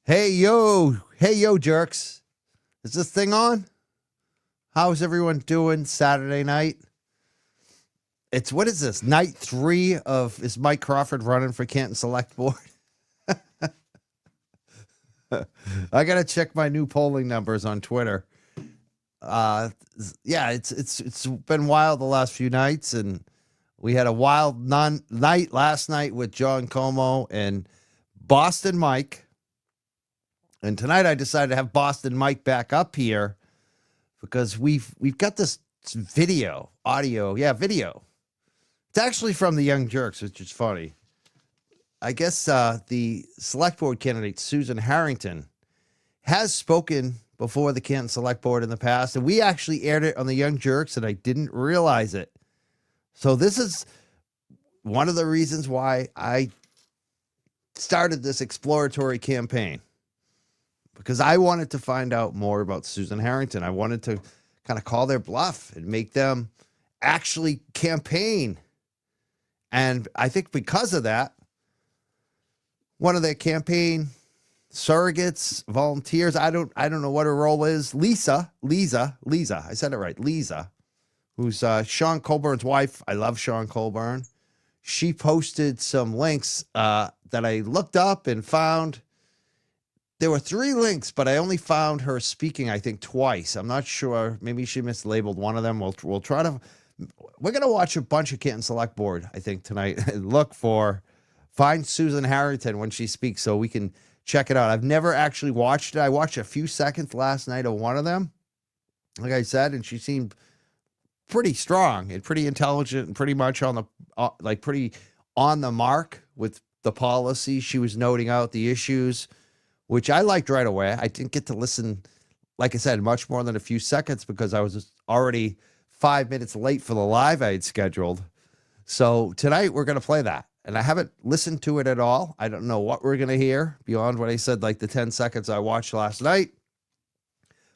Hey yo, jerks. Is this thing on? How's everyone doing Saturday night? It's what is this? Night 3 of is Mike Crawford running for Canton Select Board? I gotta check my new polling numbers on Twitter. Yeah, it's been wild the last few nights, and we had a wild night last night with John Como and Boston Mike. And tonight I decided to have Boston Mike back up here because we've got this video, video. It's actually from the Young Jerks, which is funny. I guess the select board candidate, Susan Harrington, has spoken before the Canton Select Board in the past, and we actually aired it on the Young Jerks, and I didn't realize it. So this is one of the reasons why I started this exploratory campaign, because I wanted to find out more about Susan Harrington. I wanted to kind of call their bluff and make them actually campaign. And I think because of that, one of their campaign surrogates, volunteers, I don't know what her role is. Lisa, I said it right, Lisa, who's Sean Colburn's wife. I love Sean Colburn. She posted some links that I looked up and found. There were 3 links, but I only found her speaking, I think, twice. I'm not sure. Maybe she mislabeled one of them. We'll try to. We're gonna watch a bunch of Canton Select Board, I think, tonight, and find Susan Harrington when she speaks, so we can check it out. I've never actually watched it. I watched a few seconds last night of one of them, like I said, and she seemed pretty strong and pretty intelligent and pretty much on the pretty on the mark with the policy. She was noting out the issues, which I liked right away. I didn't get to listen, like I said, much more than a few seconds because I was already 5 minutes late for the live I had scheduled. So tonight we're going to play that. And I haven't listened to it at all. I don't know what we're going to hear beyond what I said, like the 10 seconds I watched last night.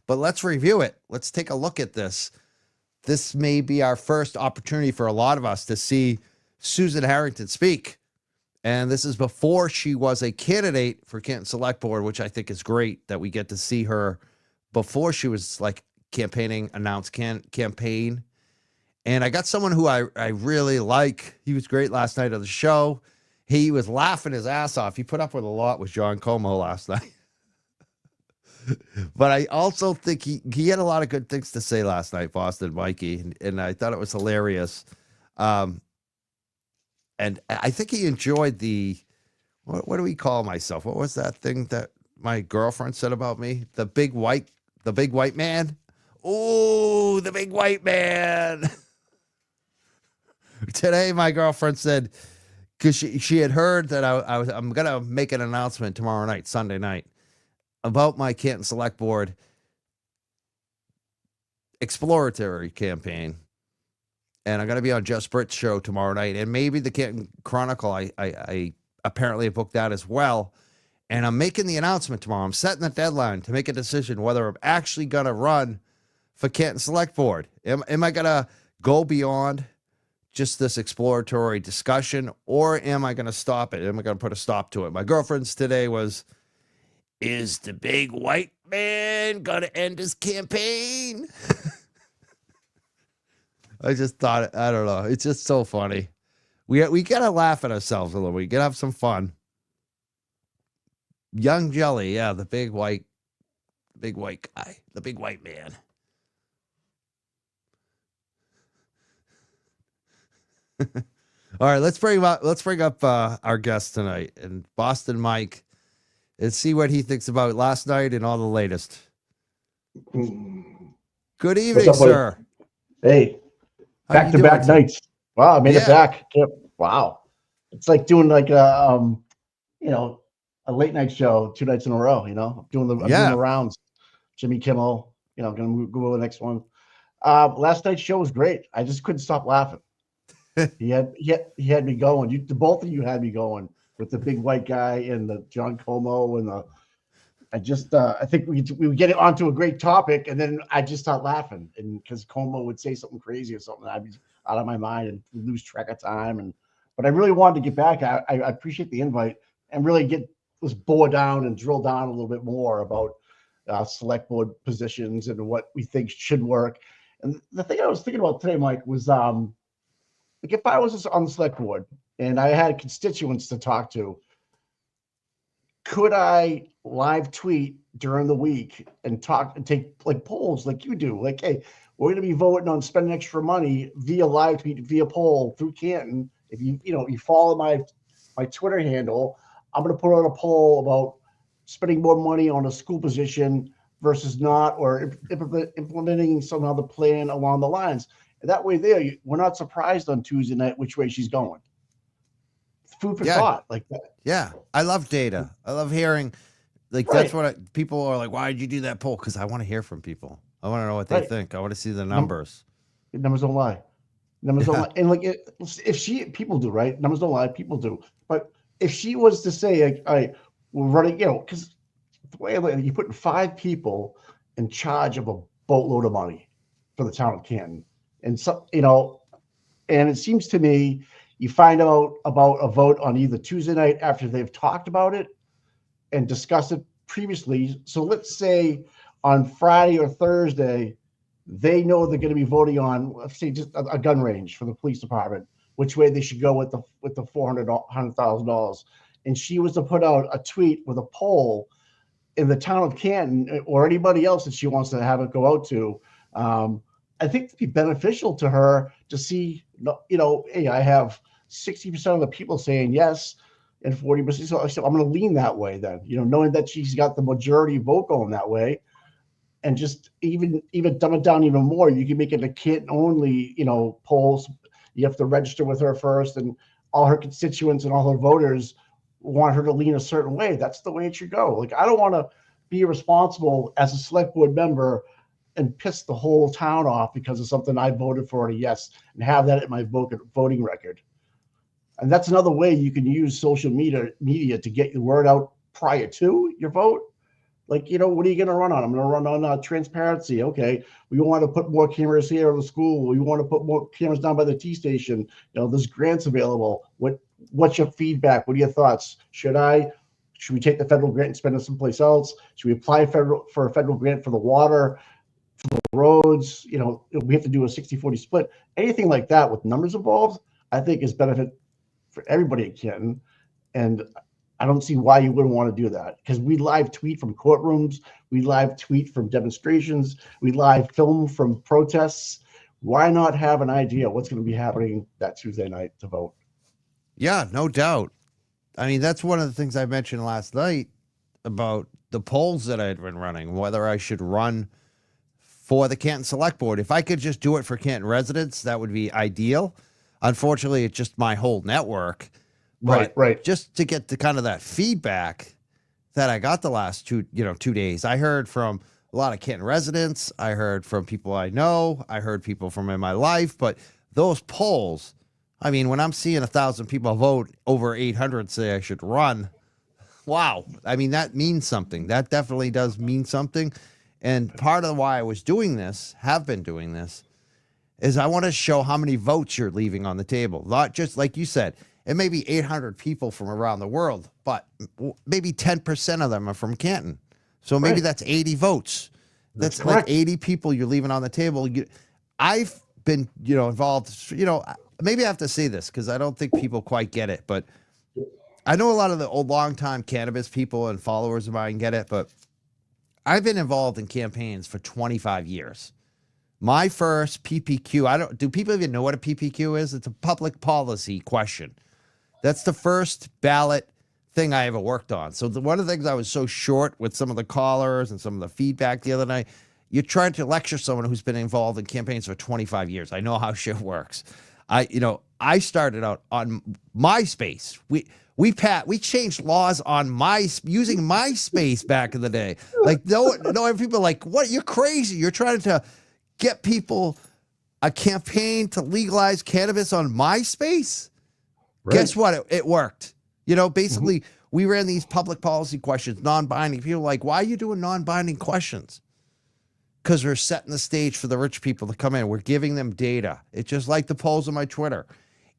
But let's review it. Let's take a look at this. This may be our first opportunity for a lot of us to see Susan Harrington speak. And this is before she was a candidate for Canton Select Board, which I think is great that we get to see her before she was like announced campaign. And I got someone who I really like. He was great last night on the show. He was laughing his ass off. He put up with a lot with John Como last night. But I also think he had a lot of good things to say last night, Boston Mikey, and I thought it was hilarious. And I think he enjoyed what do we call myself? What was that thing that my girlfriend said about me? The big white man. Oh, the big white man. Today, my girlfriend said, because she had heard that I'm going to make an announcement tomorrow night, Sunday night, about my Canton Select Board exploratory campaign. And I'm going to be on Just Brit's show tomorrow night. And maybe the Canton Chronicle, I apparently have booked that as well. And I'm making the announcement tomorrow. I'm setting the deadline to make a decision whether I'm actually going to run for Canton Select Board. Am I going to go beyond just this exploratory discussion, or am I going to stop it? Am I going to put a stop to it? My girlfriend's today was, is the big white man going to end his campaign? I just thought, I don't know. It's just so funny. We got to laugh at ourselves a little. We got to have some fun. Young Jelly, yeah, the big white guy, the big white man. All right, let's bring up our guest tonight, and Boston Mike, and see what he thinks about last night and all the latest. Good evening, sir. Hey, back-to-back nights. Wow, I made it back. Yep. Wow, it's like doing like a late night show 2 nights in a row. I'm doing the rounds. Jimmy Kimmel. Gonna go to the next one. Last night's show was great. I just couldn't stop laughing. He had me going. The both of you had me going with the big white guy and the John Como and I think we would get it onto a great topic, and then I just start laughing, and because Como would say something crazy or something, I'd be out of my mind and lose track of time. But I really wanted to get back. I appreciate the invite and really get let's bore down and drill down a little bit more about select board positions and what we think should work. And the thing I was thinking about today, Mike, was like if I was on the select board and I had constituents to talk to, could I live tweet during the week and talk and take like polls like you do? Like, hey, we're going to be voting on spending extra money via live tweet, via poll through Canton. If you follow my Twitter handle, I'm going to put out a poll about spending more money on a school position versus not, or implementing some other plan along the lines. And that way we're not surprised on Tuesday night which way she's going. Food for thought like that. Yeah. I love data. I love hearing, like, that's what people are like, why did you do that poll? Because I want to hear from people. I want to know what they think. I want to see the numbers. Numbers don't lie. Numbers don't lie. And like, people do, right? Numbers don't lie. People do. But if she was to say, like, all right, we're running, because the way you're putting 5 people in charge of a boatload of money for the town of Canton. And so, and it seems to me, you find out about a vote on either Tuesday night after they've talked about it and discussed it previously. So let's say on Friday or Thursday, they know they're going to be voting on, let's say, just a gun range for the police department, which way they should go with the $100,000. And she was to put out a tweet with a poll in the town of Canton or anybody else that she wants to have it go out to. I think it'd be beneficial to her to see, hey, I have 60% of the people saying yes and 40%. So I'm going to lean that way then, knowing that she's got the majority vote going that way. And just even dumb it down even more. You can make it a Canton only, polls. You have to register with her first, and all her constituents and all her voters want her to lean a certain way. That's the way it should go. Like, I don't want to be responsible as a select board member and piss the whole town off because of something I voted for a yes and have that at my voting record. And that's another way you can use social media to get your word out prior to your vote. Like, what are you going to run on? I'm going to run on transparency. Okay, we want to put more cameras here in the school. We want to put more cameras down by the T station. There's grants available. What's your feedback? What are your thoughts? Should we take the federal grant and spend it someplace else? Should we apply for a federal grant for the water, for the roads? We have to do a 60-40 split. Anything like that with numbers involved, I think is benefit for everybody at Canton. And I don't see why you wouldn't want to do that, because we live tweet from courtrooms, we live tweet from demonstrations, we live film from protests. Why not have an idea what's going to be happening that Tuesday night to vote? Yeah, no doubt. I mean, that's one of the things I mentioned last night about the polls that I had been running, whether I should run for the Canton Select Board. If I could just do it for Canton residents, that would be ideal. Unfortunately, it's just my whole network. Right. Just to get the kind of that feedback that I got the last 2 days, I heard from a lot of Canton residents. I heard from people I know. I heard people from in my life. But those polls, I mean, when I'm seeing 1,000 people vote, over 800 say I should run. Wow. I mean, that means something. That definitely does mean something. And part of why I was doing this, have been doing this, is I want to show how many votes you're leaving on the table. Not just like you said. It may be 800 people from around the world, but maybe 10% of them are from Canton. So maybe that's 80 votes. That's like 80 people you're leaving on the table. I've been, involved, maybe I have to say this because I don't think people quite get it, but I know a lot of the old longtime cannabis people and followers of mine get it, but I've been involved in campaigns for 25 years. My first PPQ, do people even know what a PPQ is? It's a public policy question. That's the first ballot thing I ever worked on. So one of the things I was so short with some of the callers and some of the feedback the other night, you're trying to lecture someone who's been involved in campaigns for 25 years. I know how shit works. I started out on MySpace. We changed laws on using MySpace back in the day. Like no people are like, what? You're crazy. You're trying to get people a campaign to legalize cannabis on MySpace. Right. Guess what? It worked. Basically, we ran these public policy questions, non-binding. People are like, why are you doing non-binding questions? Because we're setting the stage for the rich people to come in. We're giving them data. It's just like the polls on my Twitter.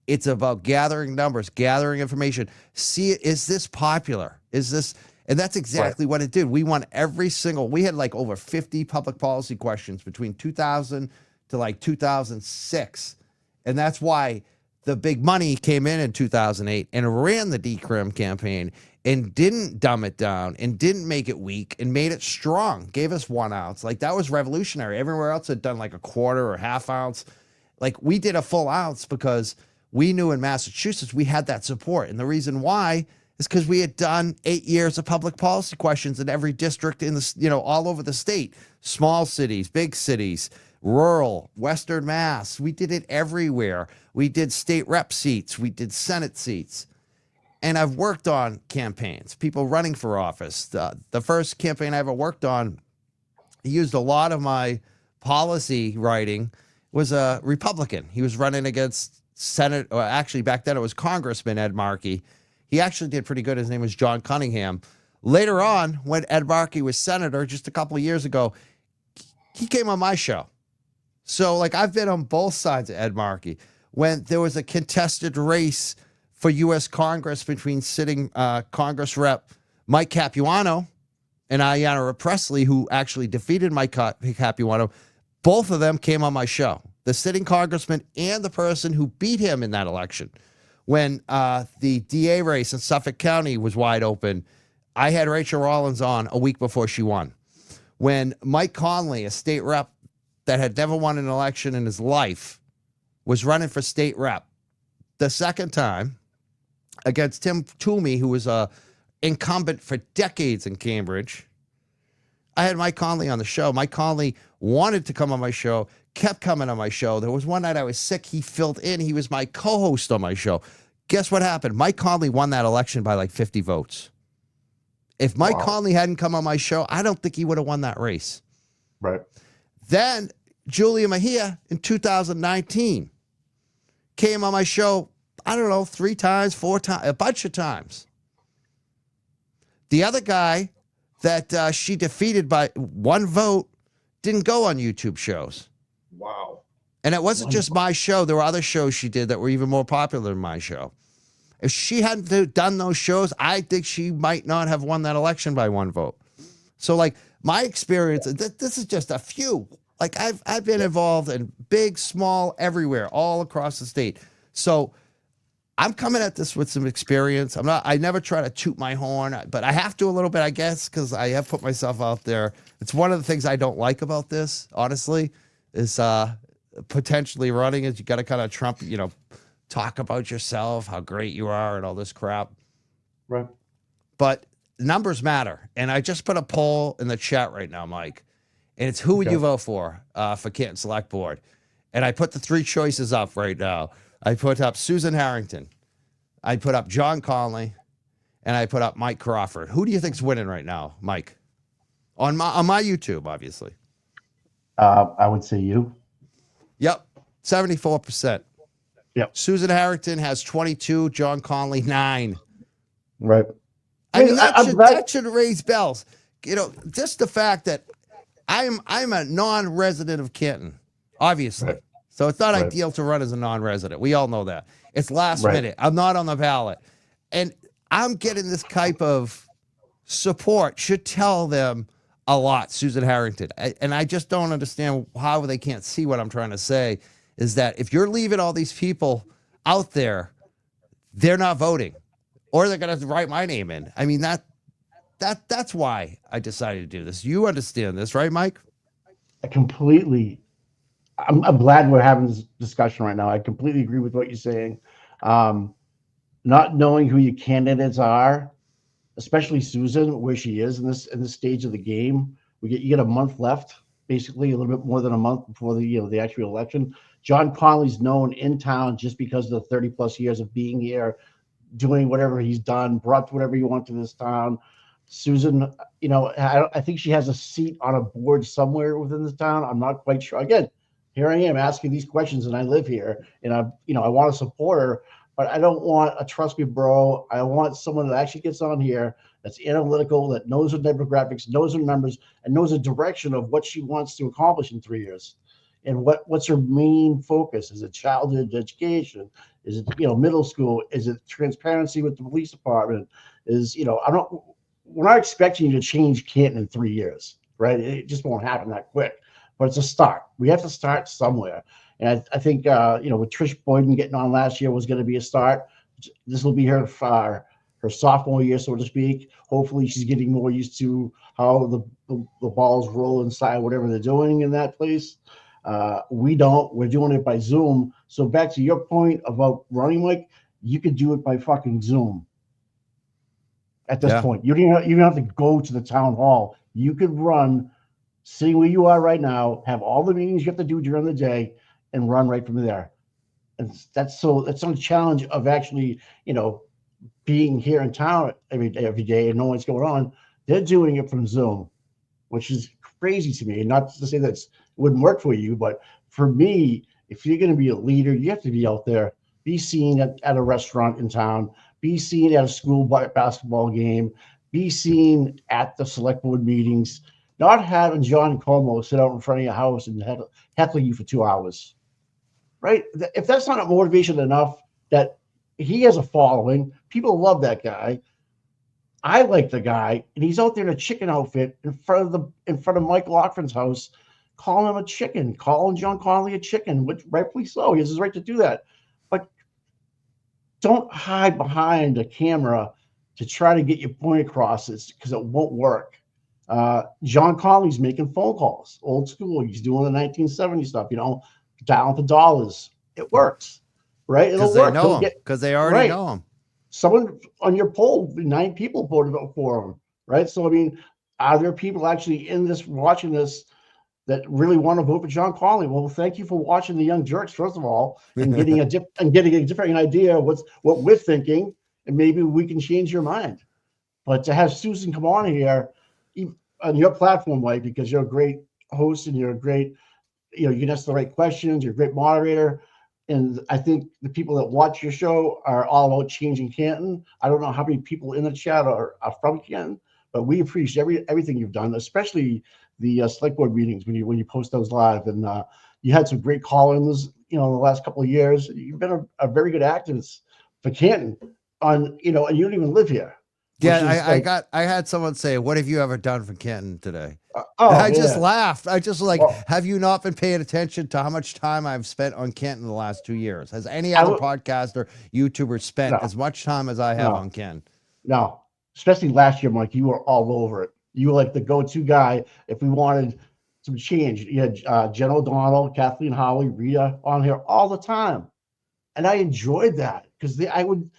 It's about gathering numbers, gathering information. See, is this popular? Is this, and that's exactly what it did. We won we had like over 50 public policy questions between 2000 to like 2006. And that's why the big money came in 2008 and ran the decrim campaign and didn't dumb it down and didn't make it weak and made it strong, gave us 1 ounce. Like, that was revolutionary. Everywhere else had done like a quarter or half ounce. Like, we did a full ounce because we knew in Massachusetts we had that support. And the reason why is because we had done 8 years of public policy questions in every district in the, all over the state, small cities, big cities, rural, Western Mass. We did it everywhere. We did state rep seats. We did Senate seats. And I've worked on campaigns, people running for office. The first campaign I ever worked on, used a lot of my policy writing, was a Republican. He was running against Senate, or actually back then it was Congressman Ed Markey. He actually did pretty good. His name was John Cunningham. Later on, when Ed Markey was senator, just a couple of years ago, he came on my show. So, like, I've been on both sides of Ed Markey. When there was a contested race for U.S. Congress between sitting Congress Rep Mike Capuano and Ayanna Presley, who actually defeated Mike Capuano, both of them came on my show. The sitting congressman and the person who beat him in that election. When the DA race in Suffolk County was wide open, I had Rachel Rollins on a week before she won. When Mike Conley, a state rep that had never won an election in his life, was running for state rep the second time against Tim Toomey, who was a incumbent for decades in Cambridge, I had Mike Conley on the show. Mike Conley wanted to come on my show, kept coming on my show. There was one night I was sick. He filled in. He was my co-host on my show. Guess what happened? Mike Conley won that election by like 50 votes. If Mike Conley hadn't come on my show, I don't think he would have won that race. Right. Then Julia Mejia in 2019 came on my show, I don't know, 3 times, 4 times, a bunch of times. The other guy that she defeated by 1 vote didn't go on YouTube shows. Wow. And it wasn't just my show. There were other shows she did that were even more popular than my show. If she hadn't done those shows, I think she might not have won that election by 1 vote. So, like, my experience, this is just a few. Like, I've been involved in big, small, everywhere, all across the state. So I'm coming at this with some experience. I never try to toot my horn, but I have to a little bit, I guess, because I have put myself out there. It's one of the things I don't like about this, honestly, is potentially running is you got to kind of trump, talk about yourself, how great you are and all this crap. Right. But numbers matter. And I just put a poll in the chat right now, Mike, and it's who would you vote for Canton Select Board? And I put the 3 choices up right now. I put up Susan Harrington, I put up John Conley, and I put up Mike Crawford. Who do you think's winning right now, Mike? On my YouTube, obviously. I would say you. Yep, 74%. Yep. Susan Harrington has 22, John Conley 9. Right. I mean, that should raise bells. Just the fact that I'm a non-resident of Canton, obviously. Right. So it's not ideal to run as a non-resident. We all know that. It's last minute. I'm not on the ballot. And I'm getting this type of support should tell them a lot, Susan Harrington. And I just don't understand how they can't see what I'm trying to say, is that if you're leaving all these people out there, they're not voting. Or they're going to write my name in. I mean, that's why I decided to do this. You understand this, right, Mike? I completely... I'm glad we're having this discussion right now. I completely agree with what you're saying. Not knowing who your candidates are, especially Susan, where she is in this stage of the game. You get a month left, basically a little bit more than a month before the actual election. John Conley's known in town just because of the 30+ years of being here, doing whatever he's done, brought whatever he wanted to this town. Susan, I think she has a seat on a board somewhere within the town. I'm not quite sure. Again, here I am asking these questions, and I live here, and I want to support her, but I don't want a trust me bro. I want someone that actually gets on here, that's analytical, that knows her demographics, knows her numbers, and knows the direction of what she wants to accomplish in 3 years. And what's her main focus? Is it childhood education? Is it, middle school? Is it transparency with the police department? We're not expecting you to change Canton in 3 years, right? It just won't happen that quick, but it's a start. We have to start somewhere. And I think, with Trish Boyden getting on last year was going to be a start. This will be her sophomore year, so to speak. Hopefully she's getting more used to how the balls roll inside whatever they're doing in that place. We're doing it by Zoom. So back to your point about running, Mike, you could do it by fucking Zoom. At this point, you don't have to go to the town hall. You could run, sitting where you are right now, have all the meetings you have to do during the day, and run right from there. And that's not a challenge of actually, being here in town every day and knowing what's going on. They're doing it from Zoom, which is crazy to me. And not to say that it wouldn't work for you, but for me, if you're going to be a leader, you have to be out there, be seen at a restaurant in town, be seen at a school basketball game, be seen at the select board meetings, not having John Como sit out in front of your house and heckle you for 2 hours, right? If that's not motivation enough that he has a following, people love that guy. I like the guy, and he's out there in a chicken outfit in front of Mike Loughran's house, calling him a chicken, calling John Connolly a chicken, which rightfully so. He has his right to do that. But don't hide behind a camera to try to get your point across, because it won't work. John Connolly's making phone calls, old school. He's doing the 1970 stuff, dialing for dollars. It works, right? It'll work. Because they already know him. Someone on your poll, 9 people voted for him, right? So, are there people actually watching this that really want to vote for John Connolly? Well, thank you for watching the Young Jerks, first of all, and getting a different idea of what we're thinking, and maybe we can change your mind. But to have Susan come on here on your platform, Mike, because you're a great host and you're a great, you can ask the right questions, you're a great moderator. And I think the people that watch your show are all about changing Canton. I don't know how many people in the chat are from Canton, but we appreciate everything you've done, especially the select board meetings when you post those live. And you had some great call-ins, in the last couple of years. You've been a very good activist for Canton and you don't even live here. Yeah, I had someone say, "What have you ever done for Canton today?" I just laughed. I just have you not been paying attention to how much time I've spent on Canton in the last 2 years? Has any other podcaster, YouTuber spent as much time as I have on Canton? No, especially last year, Mike. You were all over it. You were like the go-to guy if we wanted some change. You had Jen O'Donnell, Kathleen Howley, Rita on here all the time, and I enjoyed that because I would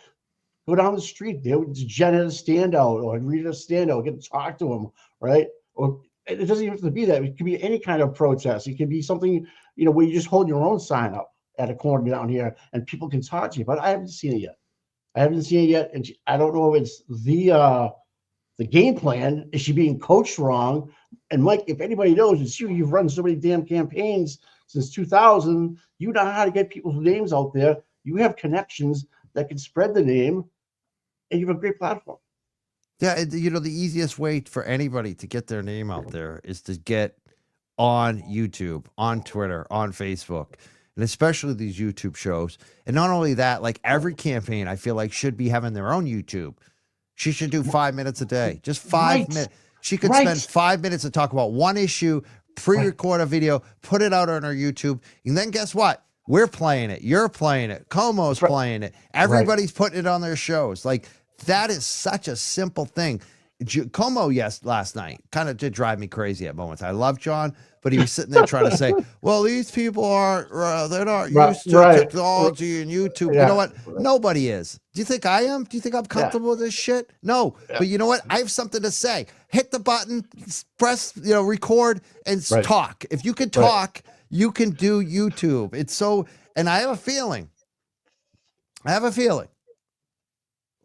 go down the street. Jen had a standout, or Rita a standout. Get to talk to him, right? Or it doesn't even have to be that. It could be any kind of protest. It could be something, where you just hold your own sign up at a corner down here and people can talk to you. But I haven't seen it yet. And I don't know if it's the game plan. Is she being coached wrong? And Mike, if anybody knows, it's you. You've run so many damn campaigns since 2000. You know how to get people's names out there. You have connections that can spread the name, and you have a great platform. Yeah, the easiest way for anybody to get their name out there is to get on YouTube, on Twitter, on Facebook, and especially these YouTube shows. And not only that, like every campaign, I feel like should be having their own YouTube. She should do 5 minutes a day, just 5 minutes. She could spend 5 minutes to talk about one issue, pre-record a video, put it out on her YouTube, and then guess what? We're playing it. You're playing it. Como's playing it. Everybody's putting it on their shows. Like, that is such a simple thing. Como, last night kind of did drive me crazy at moments. I love John, but he was sitting there trying to say, well, these people they're not used to technology and YouTube. Yeah. You know what? Nobody is. Do you think I am? Do you think I'm comfortable with this shit? No. Yeah. But you know what? I have something to say. Hit the button, press, record, and talk. If you can talk, you can do YouTube. It's so, and I have a feeling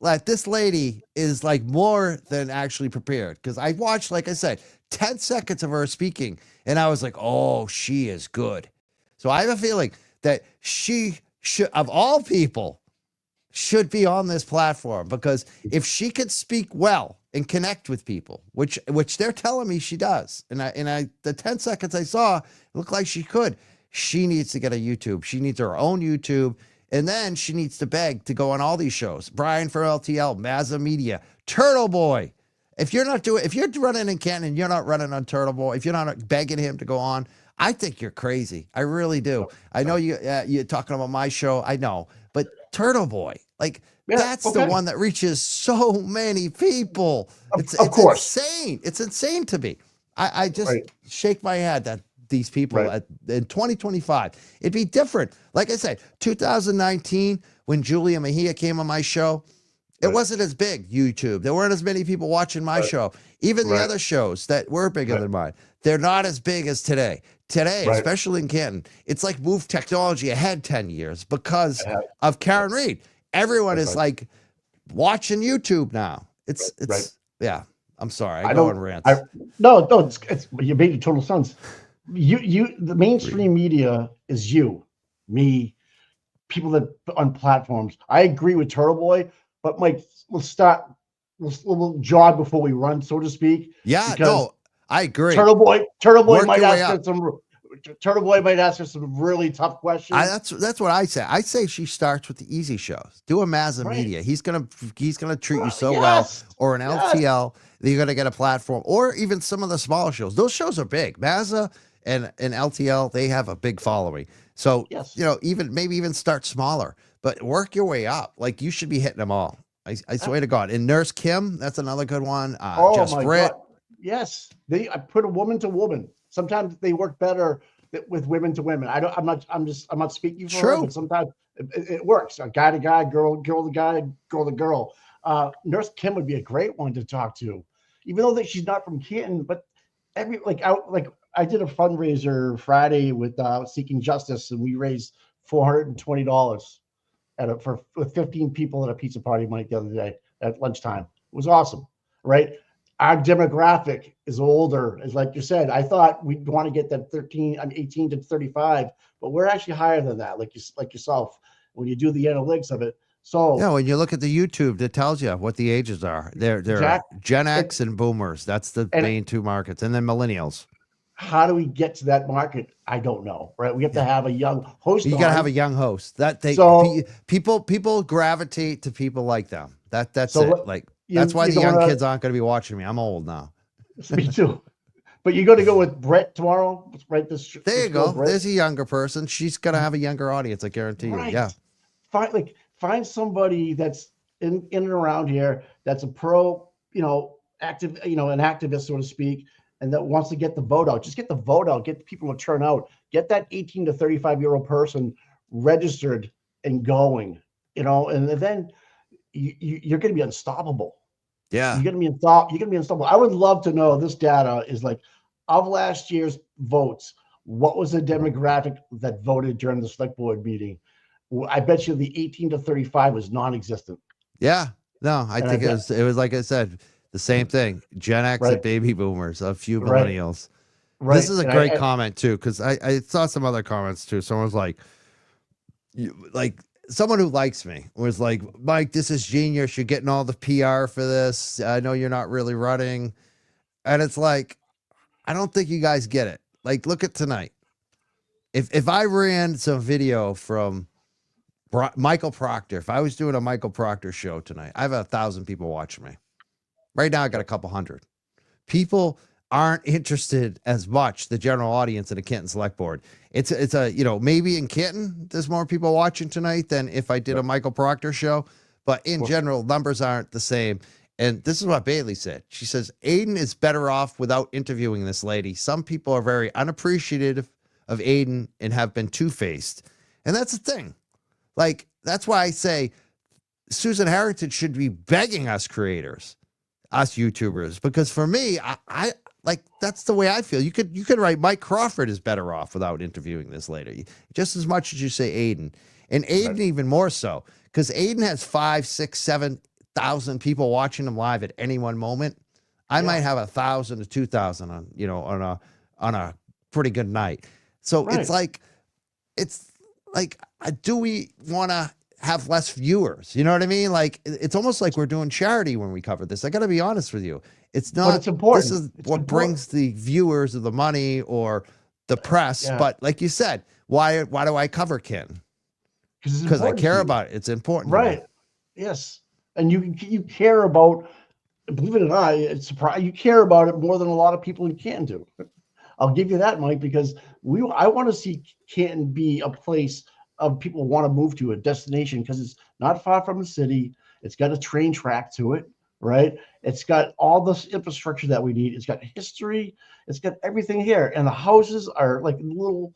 like this lady is like more than actually prepared, because I watched, like I said, 10 seconds of her speaking and I was like, oh, she is good. So I have a feeling that she should, of all people, should be on this platform, because if she could speak well and connect with people, which they're telling me she does, and the 10 seconds I saw, it looked like she could. she needs to get a YouTube. She needs her own YouTube. And then she needs to beg to go on all these shows. Brian for LTL, Mazza Media, Turtle Boy. If you're running in Canton and you're not running on Turtle Boy, if you're not begging him to go on, I think you're crazy. I really do. I know you're talking about my show. I know, but Turtle Boy, that's the one that reaches so many people. It's insane. It's insane to me. I just shake my head that these people in 2025, it'd be different. Like I said, 2019, when Julia Mejia came on my show, it wasn't as big, YouTube. There weren't as many people watching my show. Even the other shows that were bigger than mine, they're not as big as today. Today, especially in Canton, it's like moved technology ahead 10 years because of Karen Reed. Everyone is like watching YouTube now. It's I'm sorry. I go on rants. No, you made total sense. The mainstream media is me, people that on platforms. I agree with Turtle Boy, but Mike, we'll jog before we run, so to speak. Yeah, no, I agree. Turtle Boy might ask her some really tough questions. That's what I say. I say she starts with the easy shows. Do a Mazza Media. He's gonna treat you so well, or an LTL. You're gonna get a platform, or even some of the smaller shows. Those shows are big. Mazza and LTL, they have a big following. So maybe even start smaller, but work your way up. Like, you should be hitting them all. I swear to God. And Nurse Kim, that's another good one. Just Brit. God. Yes, I put a woman to woman. Sometimes they work better with women to women. I'm not speaking for her, but sometimes it works. A guy to guy, girl to guy, girl to girl. Nurse Kim would be a great one to talk to, even though that she's not from Canton. But I did a fundraiser Friday with Seeking Justice, and we raised $420 with 15 people at a pizza party, Mike, the other day at lunchtime. It was awesome, right? Our demographic is older, as like you said. I thought we'd want to get that 18 to 35, but we're actually higher than that, like yourself, when you do the analytics of it. So when you look at the YouTube, that tells you what the ages are. They're Gen X and Boomers. That's the main two markets, and then Millennials. How do we get to that market? I don't know. Right? We have to have a young host. You got to have a young host. People gravitate to people like them. That's it. That's why the young kids aren't going to be watching me. I'm old now. Me too. But you're going to go with Brett tomorrow, right? There you go. Brett. There's a younger person. She's going to have a younger audience. I guarantee you. Yeah. Find somebody that's in and around here that's a pro, active, an activist, so to speak, and that wants to get the vote out. Just get the vote out. Get the people to turn out. Get that 18 to 35-year-old person registered and going. And then you're going to be unstoppable. Yeah, you're going to be unstoppable. I would love to know. This data is like, of last year's votes, what was the demographic that voted during the select board meeting? I bet you the 18 to 35 was non-existent. Yeah, no, I think it was like I said, the same thing. Gen X and baby boomers, a few millennials. Right. This is a great comment too, because I saw some other comments too. Someone was like someone who likes me was like, Mike, this is genius. You're getting all the PR for this. I know you're not really running. And it's like, I don't think you guys get it. Like, look at tonight. If I ran some video from Michael Proctor, if I was doing a Michael Proctor show tonight, I have 1,000 people watching me. Right now, I got a couple hundred. People aren't interested as much, the general audience, in a Canton Select Board. It's maybe in Canton, there's more people watching tonight than if I did a Michael Proctor show. But in general, numbers aren't the same. And this is what Bailey said. She says, Aiden is better off without interviewing this lady. Some people are very unappreciative of Aiden and have been two-faced. And that's the thing. Like, that's why I say Susan Harrington should be begging us creators, us YouTubers, because for me, I like, that's the way I feel. You could write Mike Crawford is better off without interviewing this lady, just as much as you say Aiden, and Aiden even more so, because Aiden has 5, 6, 7,000 people watching him live at any one moment. I might have 1,000 to 2,000 on a pretty good night. So it's like, do we want to have less viewers? You know what I mean? Like, it's almost like we're doing charity when we cover this. I got to be honest with you. It's not, but it's important. This is what brings the viewers or the money or the press. Yeah. But like you said, why do I cover Canton? Because I care about it. It's important. Right. Yes. And you care about, believe it or not, it's surprising, you care about it more than a lot of people in Canton do. I'll give you that, Mike, because I want to see Canton be a place of people want to move to, a destination, because it's not far from the city. It's got a train track to it, right? It's got all this infrastructure that we need. It's got history. It's got everything here. And the houses are like little,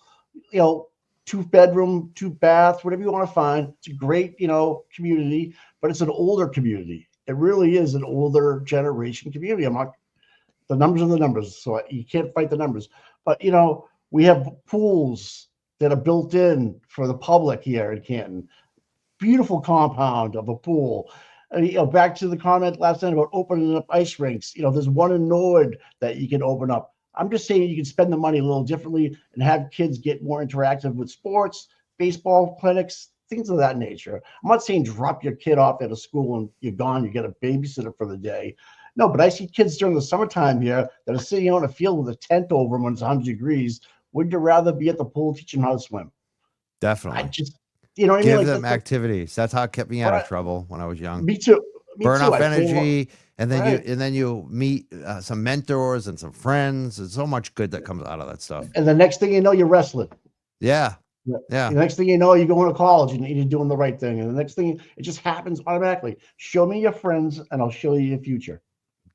2-bedroom, 2-bath, whatever you want to find. It's a great, community, but it's an older community. It really is an older generation community. The numbers are the numbers, so you can't fight the numbers. But, we have pools that are built in for the public here in Canton. Beautiful compound of a pool. Back to the comment last night about opening up ice rinks. There's one in Norwood that you can open up. I'm just saying you can spend the money a little differently and have kids get more interactive with sports, baseball clinics, things of that nature. I'm not saying drop your kid off at a school and you're gone, you get a babysitter for the day. No, but I see kids during the summertime here that are sitting out in a field with a tent over them when it's 100 degrees. Would you rather be at the pool teaching how to swim? Definitely. I just, what I mean? Give them activities. That's how it kept me out of trouble when I was young. Me too. Burn off energy, and then you meet some mentors and some friends. There's so much good that comes out of that stuff. And the next thing you know, you're wrestling. Yeah. The next thing you know, you're going to college and you're doing the right thing. And the next thing, it just happens automatically. Show me your friends, and I'll show you your future.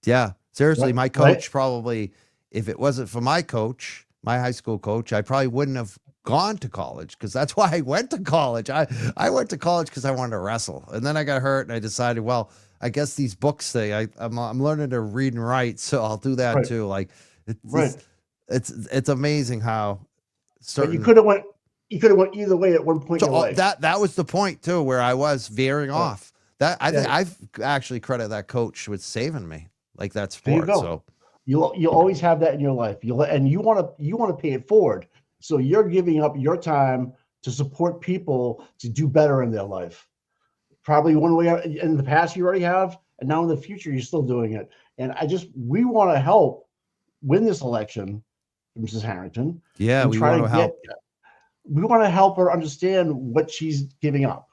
Yeah, seriously, my coach probably, if it wasn't for my coach, my high school coach, I probably wouldn't have gone to college, because that's why I went to college. I went to college because I wanted to wrestle, and then I got hurt, and I decided, well, I guess these books thing, I'm learning to read and write, so I'll do that too. Like, it's amazing how certain. But you could have went either way at one point in your life. That was the point too, where I was veering off. That I think I've actually credit that coach with saving me, like that sport. So you always have that in your life. You want to pay it forward. So you're giving up your time to support people to do better in their life. Probably one way in the past you already have, and now in the future you're still doing it. And we want to help win this election, Mrs. Harrington. Yeah, we want to help. We want to help her understand what she's giving up.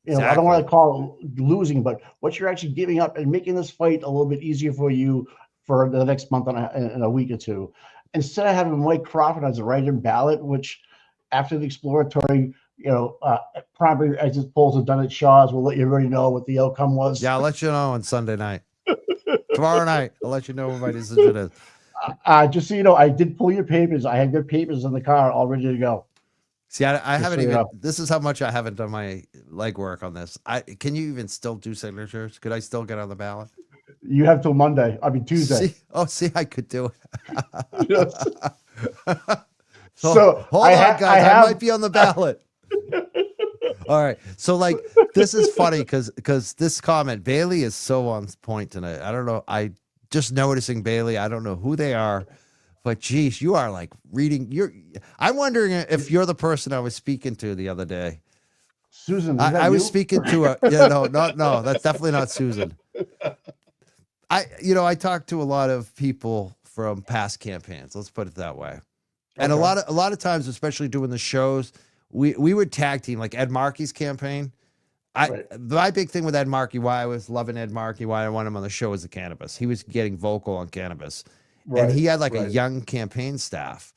Exactly. I don't want to call it losing, but what you're actually giving up and making this fight a little bit easier for you for the next month and a week or two. Instead of having Mike Crawford as a write-in ballot, which after the exploratory, primary exit polls are done at Shaw's, we'll let you already know what the outcome was. Yeah, I'll let you know on Sunday night. Tomorrow night, I'll let you know what my decision is. Just so you know, I did pull your papers. I had your papers in the car all ready to go. See, I haven't even. This is how much I haven't done my legwork on this. Can you even still do signatures? Could I still get on the ballot? You have till Monday. Tuesday. See, I could do it. Yes. So hold on, guys. I might be on the ballot. All right. So this is funny because this comment, Bailey is so on point tonight. I don't know. I just noticing Bailey. I don't know who they are. But geez, you are like reading. I'm wondering if you're the person I was speaking to the other day. Susan, I was speaking to a. Yeah, no, that's definitely not Susan. I talked to a lot of people from past campaigns. Let's put it that way. And a lot of times, especially doing the shows, we would tag team, like Ed Markey's campaign. My big thing with Ed Markey, why I was loving Ed Markey, why I wanted him on the show, is the cannabis. He was getting vocal on cannabis. And he had a young campaign staff,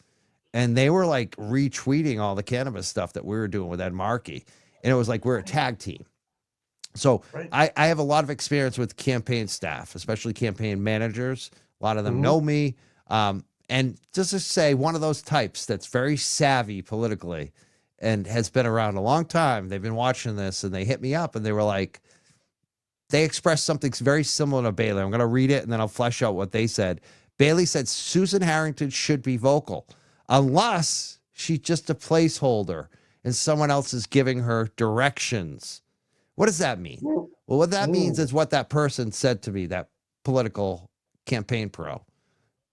and they were like retweeting all the cannabis stuff that we were doing with Ed Markey. And it was like, we're a tag team. So I have a lot of experience with campaign staff, especially campaign managers. A lot of them know me. And just to say, one of those types that's very savvy politically and has been around a long time. They've been watching this, and they hit me up, and they were like, they expressed something very similar to Bailey. I'm going to read it, and then I'll flesh out what they said. Bailey said Susan Harrington should be vocal unless she's just a placeholder and someone else is giving her directions. What does that mean? Well, what that means is what that person said to me, that political campaign pro.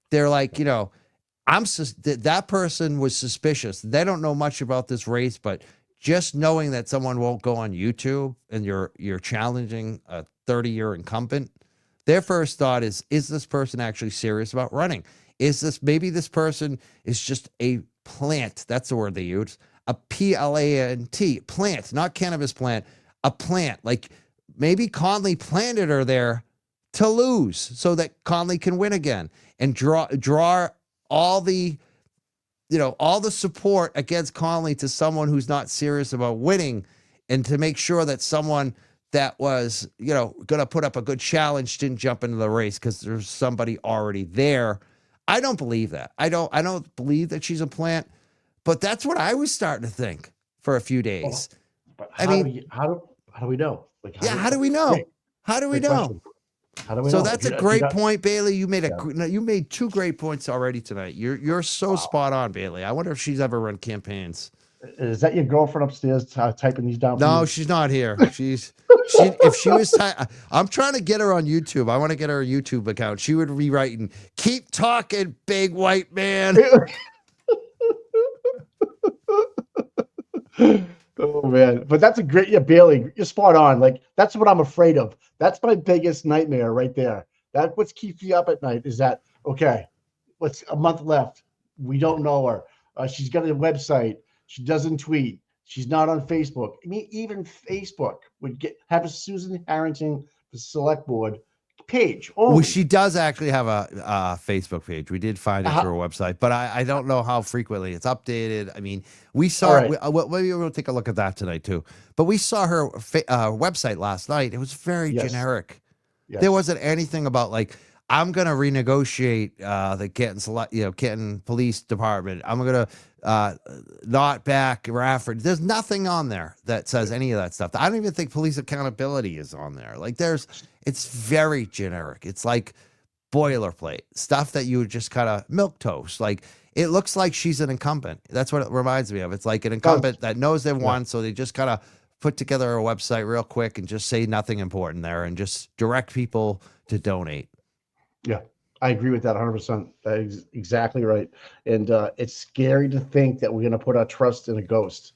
They're like, that person was suspicious. They don't know much about this race, but just knowing that someone won't go on YouTube and you're challenging a 30-year incumbent, their first thought is this person actually serious about running? Maybe this person is just a plant, that's the word they use, a plant, plant, not cannabis plant, a plant. Like maybe Conley planted her there to lose so that Conley can win again and draw all the, all the support against Conley to someone who's not serious about winning, and to make sure that someone that was, going to put up a good challenge didn't jump into the race because there's somebody already there. I don't believe that. I don't believe that she's a plant, but that's what I was starting to think for a few days. But how do we know? Like, how do we know? How do we know? How do we so know? That's a great point, Bailey. You made 2 great points already tonight. You're so spot on, Bailey. I wonder if she's ever run campaigns. Is that your girlfriend upstairs typing these down? No, she's not here. If she was, I'm trying to get her on YouTube. I want to get her a YouTube account. She would be writing, "Keep talking, big white man." Oh man, but that's a great, Bailey, you're spot on. Like, that's what I'm afraid of. That's my biggest nightmare right there. That's what's keeping you up at night, is that, okay, what's a month left? We don't know her. She's got a website. She doesn't tweet. She's not on Facebook. I mean, even Facebook would have a Susan Harrington Select Board page. Well, she does actually have a Facebook page. We did find it through her website, but I don't know how frequently it's updated. I mean, we saw maybe we'll take a look at that tonight too. But we saw her website last night. It was very generic. Yes. There wasn't anything about like, I'm going to renegotiate the Canton Police Department. I'm going to not back Rafford. There's nothing on there that says any of that stuff. I don't even think police accountability is on there. Like, it's very generic. It's like boilerplate stuff that you would just kind of milquetoast. Like, it looks like she's an incumbent. That's what it reminds me of. It's like an incumbent that knows they've won, so they just kind of put together a website real quick and just say nothing important there and just direct people to donate. Yeah, I agree with that 100%. That is exactly right. And it's scary to think that we're going to put our trust in a ghost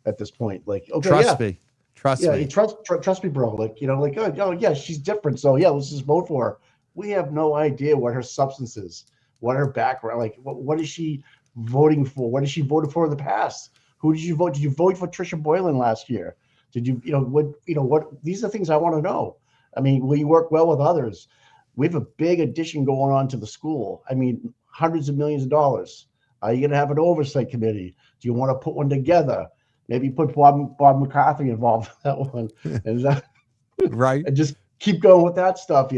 at this point. Like, okay, trust me. Trust me. Trust me, bro. Like, oh yeah, she's different. So yeah, let's just vote for her. We have no idea what her substance is, what her background, like what is she voting for? What has she voted for in the past? Who did you vote? Did you vote for Tricia Boylan last year? Did you, what, these are things I want to know. I mean, will you work well with others? We have a big addition going on to the school. I mean, hundreds of millions of dollars. Are you going to have an oversight committee? Do you want to put one together? Maybe put Bob McCarthy involved in that one, and right, and just keep going with that stuff,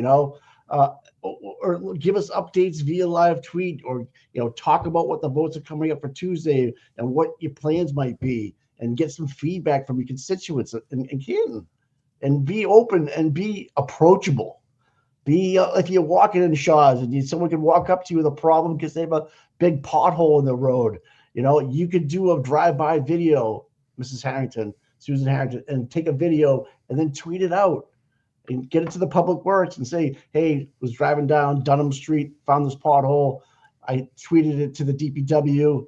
or give us updates via live tweet, or talk about what the votes are coming up for Tuesday and what your plans might be, and get some feedback from your constituents in Canton, and be open and be approachable. Be if you're walking in Shaw's and someone can walk up to you with a problem because they have a big pothole in the road, you could do a drive-by video, Mrs. Harrington, Susan Harrington, and take a video and then tweet it out and get it to the public works and say, hey, was driving down Dunham Street, found this pothole. I tweeted it to the DPW,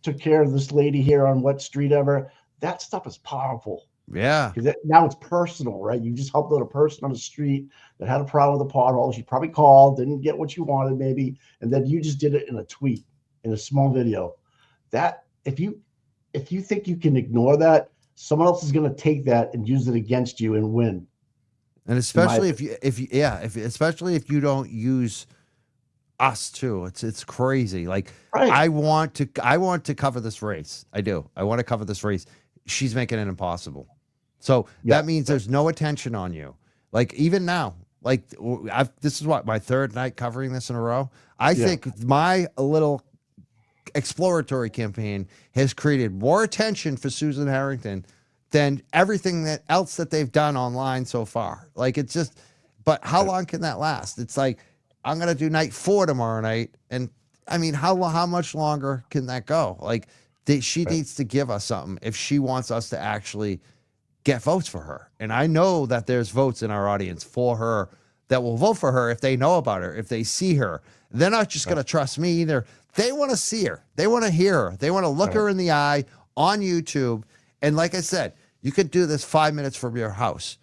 took care of this lady here on what street ever. That stuff is powerful. Yeah. Because now it's personal, right? You just helped out a person on the street that had a problem with a pothole. She probably called, didn't get what you wanted maybe, and then you just did it in a tweet, in a small video. That if you think you can ignore that, someone else is going to take that and use it against you and win. And especially especially if you don't use us too. It's crazy. Like, right. I want to cover this race. I do. I want to cover this race. She's making it impossible. So that means there's no attention on you. Like, even now, like this is my 3rd night covering this in a row. I think my little exploratory campaign has created more attention for Susan Harrington than everything else that they've done online so far. Like, it's just, but how long can that last? It's like, I'm going to do night 4 tomorrow night. And I mean, how much longer can that go? Like, she needs to give us something if she wants us to actually get votes for her. And I know that there's votes in our audience for her that will vote for her if they know about her, if they see her. They're not just going to trust me either. They want to see her. They want to hear her. They want to look her in the eye on YouTube. And like I said, you could do this 5 minutes from your house.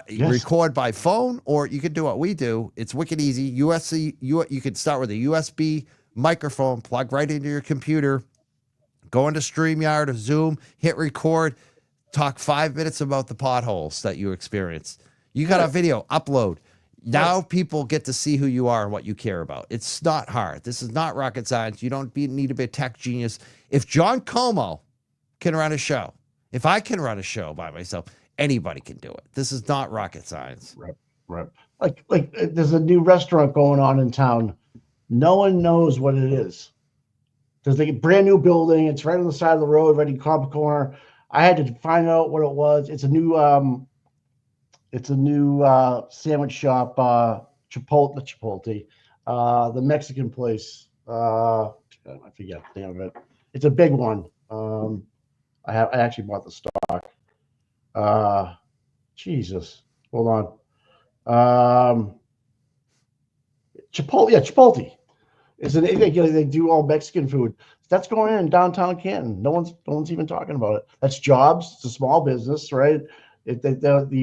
Record by phone, or you could do what we do. It's wicked easy. You could start with a USB microphone, plug right into your computer, Go into StreamYard or Zoom, hit record, talk 5 minutes about the potholes that you experienced. You got a video, upload. Now people get to see who you are and what you care about. It's not hard. This is not rocket science. You don't need to be a tech genius. If John Como can run a show, if I can run a show by myself, anybody can do it. This is not rocket science. Right. Like there's a new restaurant going on in town. No one knows what it is. There's like a brand new building. It's right on the side of the road, right in Cobb Corner. I had to find out what it was. It's a new sandwich shop, Chipotle, the Mexican place. I forget the name of it. It's a big one. I actually bought the stock. Jesus, hold on. Chipotle. They do all Mexican food. That's going in downtown Canton. No one's even talking about it. That's jobs. It's a small business, right? You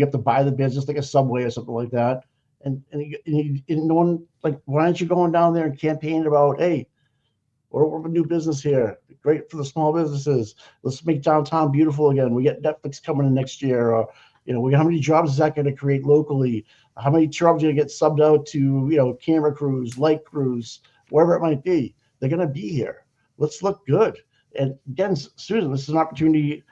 have to buy the business like a Subway or something like that. And no one, like, why aren't you going down there and campaigning about, hey, we're a new business here. Great for the small businesses. Let's make downtown beautiful again. We get Netflix coming in next year. Or, how many jobs is that going to create locally? How many jobs are going to get subbed out to, camera crews, light crews, wherever it might be? They're going to be here. Let's look good. And again, Susan, this is an opportunity,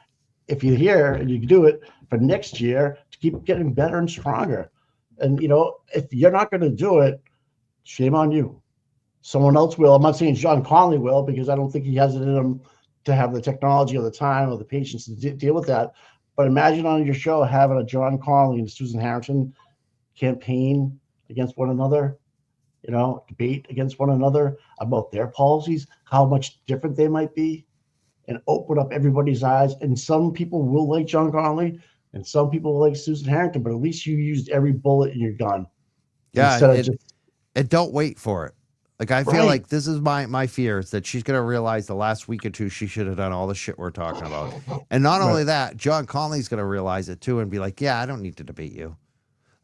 if you're here and you can do it for next year, to keep getting better and stronger. And, if you're not going to do it, shame on you. Someone else will. I'm not saying John Connolly will, because I don't think he has it in him to have the technology or the time or the patience to deal with that. But imagine on your show having a John Connolly and Susan Harrington campaign against one another, debate against one another about their policies, how much different they might be, and open up everybody's eyes. And some people will like John Connolly and some people will like Susan Harrington, but at least you used every bullet in your gun. Yeah. And don't wait for it. Like, I feel like this is my fear, is that she's going to realize the last week or two she should have done all the shit we're talking about. And not only that, John Connolly's going to realize it too and be like, yeah, I don't need to debate you.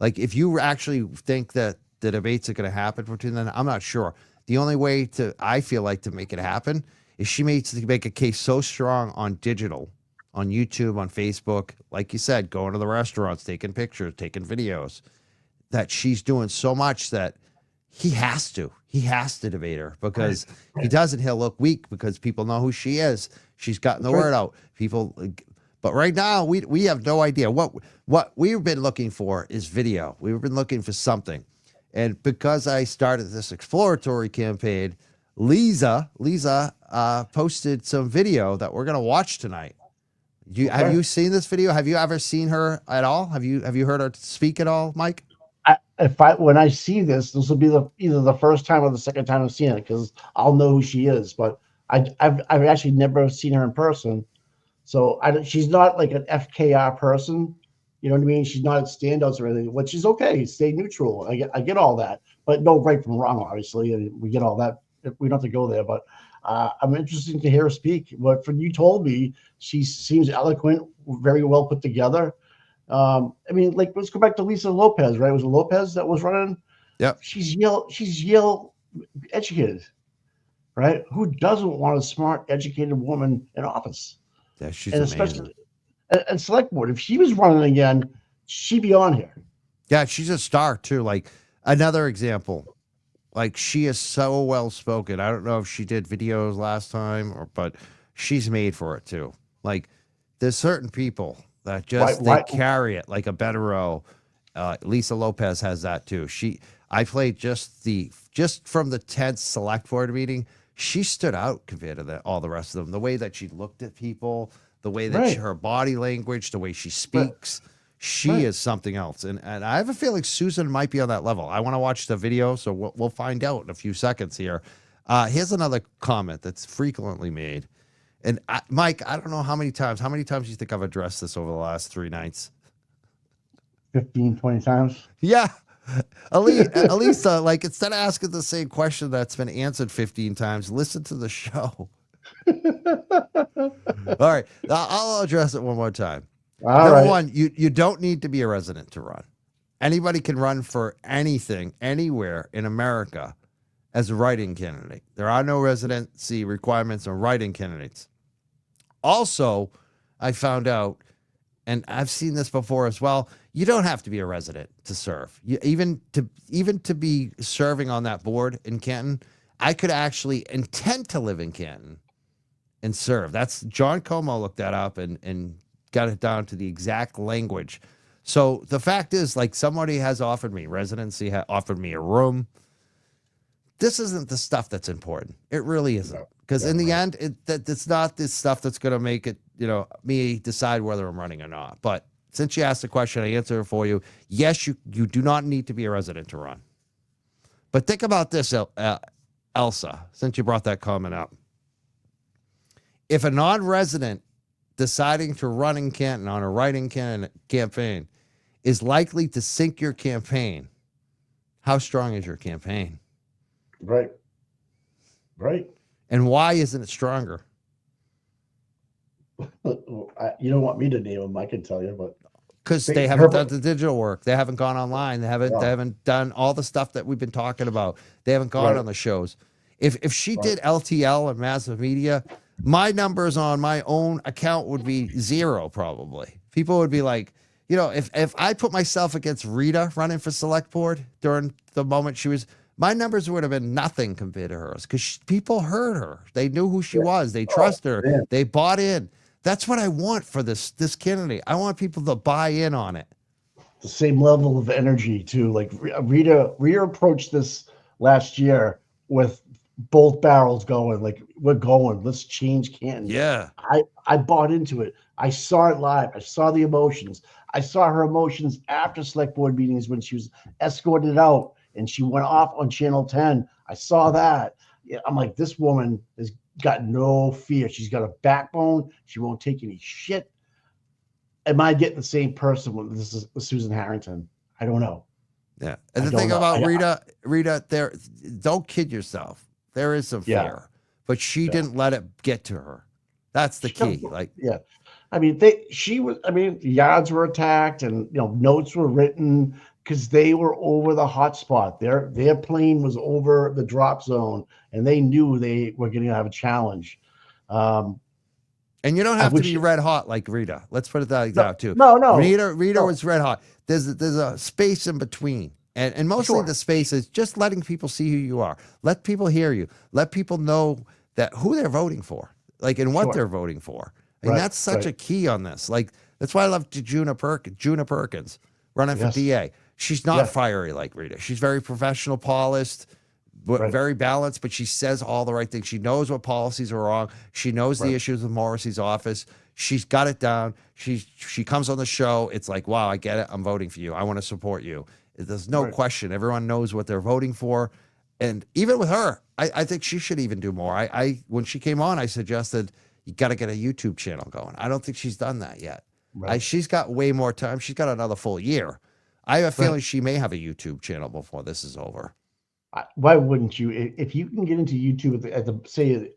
Like, if you actually think that the debates are going to happen between them, I'm not sure. The only way I feel like to make it happen is she needs to make a case so strong on digital, on YouTube, on Facebook, like you said, going to the restaurants, taking pictures, taking videos, that she's doing so much that he has to debate her, because if he doesn't, he'll look weak, because people know who she is. She's gotten the word out. But right now we have no idea. What we've been looking for is video. We've been looking for something. And because I started this exploratory campaign, Lisa posted some video that we're going to watch tonight. Have you seen this video? Have you ever seen her at all? Have you heard her speak at all, Mike? When I see this will be either the first time or the second time I've seen it, because I'll know who she is. But I've actually never seen her in person, so she's not like an FKR person. You know what I mean? She's not at standouts or anything, which is okay. Stay neutral. I get all that, but no right from wrong, obviously, and we get all that. We don't have to go there, but I'm interested to hear her speak. What you told me, she seems eloquent, very well put together. Let's go back to Lisa Lopez, right? Was it Lopez that was running? Yeah. She's Yale educated, right? Who doesn't want a smart, educated woman in office? Yeah, she's amazing. Especially and select board. If she was running again, she'd be on here. Yeah, she's a star too. Like, another example, like, she is so well spoken. I don't know if she did videos last time but she's made for it too. Like, there's certain people that they carry it like a Betterow. Lisa Lopez has that too. I played just from the 10th select board meeting. She stood out compared to all the rest of them. The way that she looked at people, the way that her body language, the way she speaks, she is something else. And I have a feeling Susan might be on that level. I want to watch the video, so we'll find out in a few seconds here. Here's another comment that's frequently made. And Mike, I don't know how many times do you think I've addressed this over the last 3 nights? 15, 20 times. Yeah. At least like, instead of asking the same question that's been answered 15 times, listen to the show. All right. I'll address it one more time. Number one, you don't need to be a resident to run. Anybody can run for anything, anywhere in America as a write-in candidate. There are no residency requirements on write-in candidates. Also, I found out, and I've seen this before as well, you don't have to be a resident to serve. Even to be serving on that board in Canton, I could actually intend to live in Canton and serve. That's John Como looked that up and got it down to the exact language. So the fact is, like, somebody has offered me residency, offered me a room. This isn't the stuff that's important. It really isn't. Because in the end, it's not this stuff that's going to make it, me decide whether I'm running or not. But since you asked the question, I answer it for you. Yes, you do not need to be a resident to run. But think about this, Elsa, since you brought that comment up. If a non-resident deciding to run in Canton on a write-in campaign is likely to sink your campaign, how strong is your campaign? Right. And why isn't it stronger? You don't want me to name them, I can tell you, but because they haven't done the digital work. They haven't gone online. They haven't done all the stuff that we've been talking about. They haven't gone on the shows. If she did LTL and massive media, my numbers on my own account would be 0 probably. People would be like, if I put myself against Rita running for select board during the moment she was, my numbers would have been nothing compared to hers because people heard her. They knew who she was. They trust her. Yeah. They bought in. That's what I want for this candidate. I want people to buy in on it. The same level of energy too. Like Rita approached this last year with both barrels going. Like, we're going. Let's change Canton. Yeah. I bought into it. I saw it live. I saw the emotions. I saw her emotions after select board meetings when she was escorted out and she went off on Channel 10. I saw that. I'm like, this woman has got no fear. She's got a backbone. She won't take any shit. Am I getting the same person when this is Susan Harrington? I don't know. Yeah. And the thing about Rita, there, don't kid yourself. There is some fear, but she didn't let it get to her. That's the key. I mean, yards were attacked and, notes were written because they were over the hot spot. Their plane was over the drop zone and they knew they were going to have a challenge. And you don't have to be red hot like Rita. Let's put it that out too. No. Rita was red hot. There's a space in between. And mostly the space is just letting people see who you are. Let people hear you. Let people know that who they're voting for, and what they're voting for. And that's such a key on this. That's why I love Juna Perkins running for DA. She's not fiery like Rita. She's very professional, polished, very balanced, but she says all the right things. She knows what policies are wrong. She knows the issues with Morrissey's office. She's got it down. She comes on the show. It's like, wow, I get it. I'm voting for you. I want to support you. There's no question. Everyone knows what they're voting for. And even with her, I think she should even do more. When she came on, I suggested you got to get a YouTube channel going. I don't think she's done that yet. She's got way more time. She's got another full year. I have a feeling she may have a YouTube channel before this is over. Why wouldn't you? If you can get into YouTube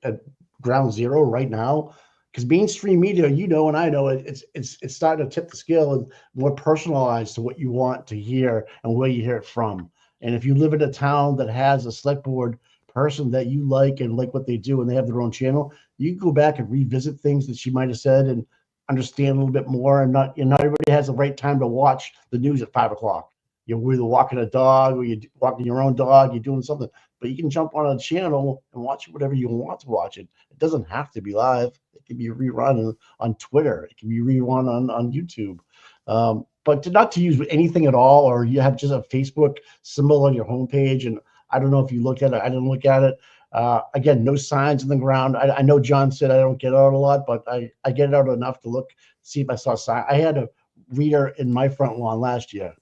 at ground zero right now, because mainstream media, and I know it's starting to tip the scale and more personalized to what you want to hear and where you hear it from. And if you live in a town that has a select board person that you like and like what they do and they have their own channel, you can go back and revisit things that she might have said and understand a little bit more. And not everybody has the right time to watch the news at 5 o'clock. You're either walking a dog or you're walking your own dog, you're doing something, but you can jump on a channel and watch whatever you want to watch it. It doesn't have to be live. It can be rerun on Twitter. It can be rerun on YouTube. But not to use anything at all, or you have just a Facebook symbol on your homepage. And I don't know if you looked at it. I didn't look at it. Again, no signs in the ground. I know John said I don't get out a lot, but I get out enough to look, see if I saw sign. I had a reader in my front lawn last year.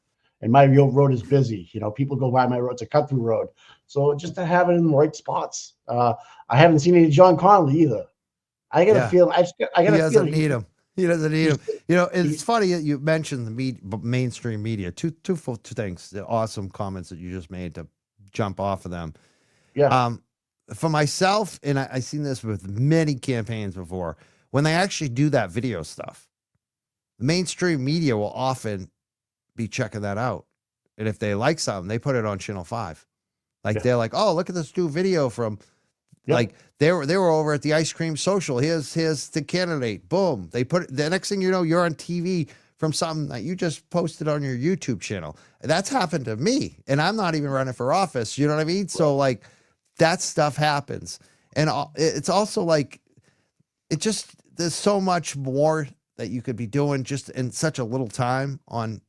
And my road is busy. People go by my road. It's a cut-through road. So just to have it in the right spots. I haven't seen any John Connolly either. I got to feel. He doesn't need him. He doesn't need him. It's funny that you mentioned the mainstream media. Two things. The awesome comments that you just made to jump off of them. Yeah. For myself, and I've seen this with many campaigns before, when they actually do that video stuff, the mainstream media will often be checking that out. And if they like something, they put it on Channel 5. They're like, oh, look at this new video from Yep. Like they were over at the ice cream social. Here's the candidate. Boom. They put it, the next thing you know, you're on TV from something that you just posted on your YouTube channel. That's happened to me, and I'm not even running for office. You know what I mean? So like that stuff happens, and it's also like there's so much more that you could be doing just in such a little time on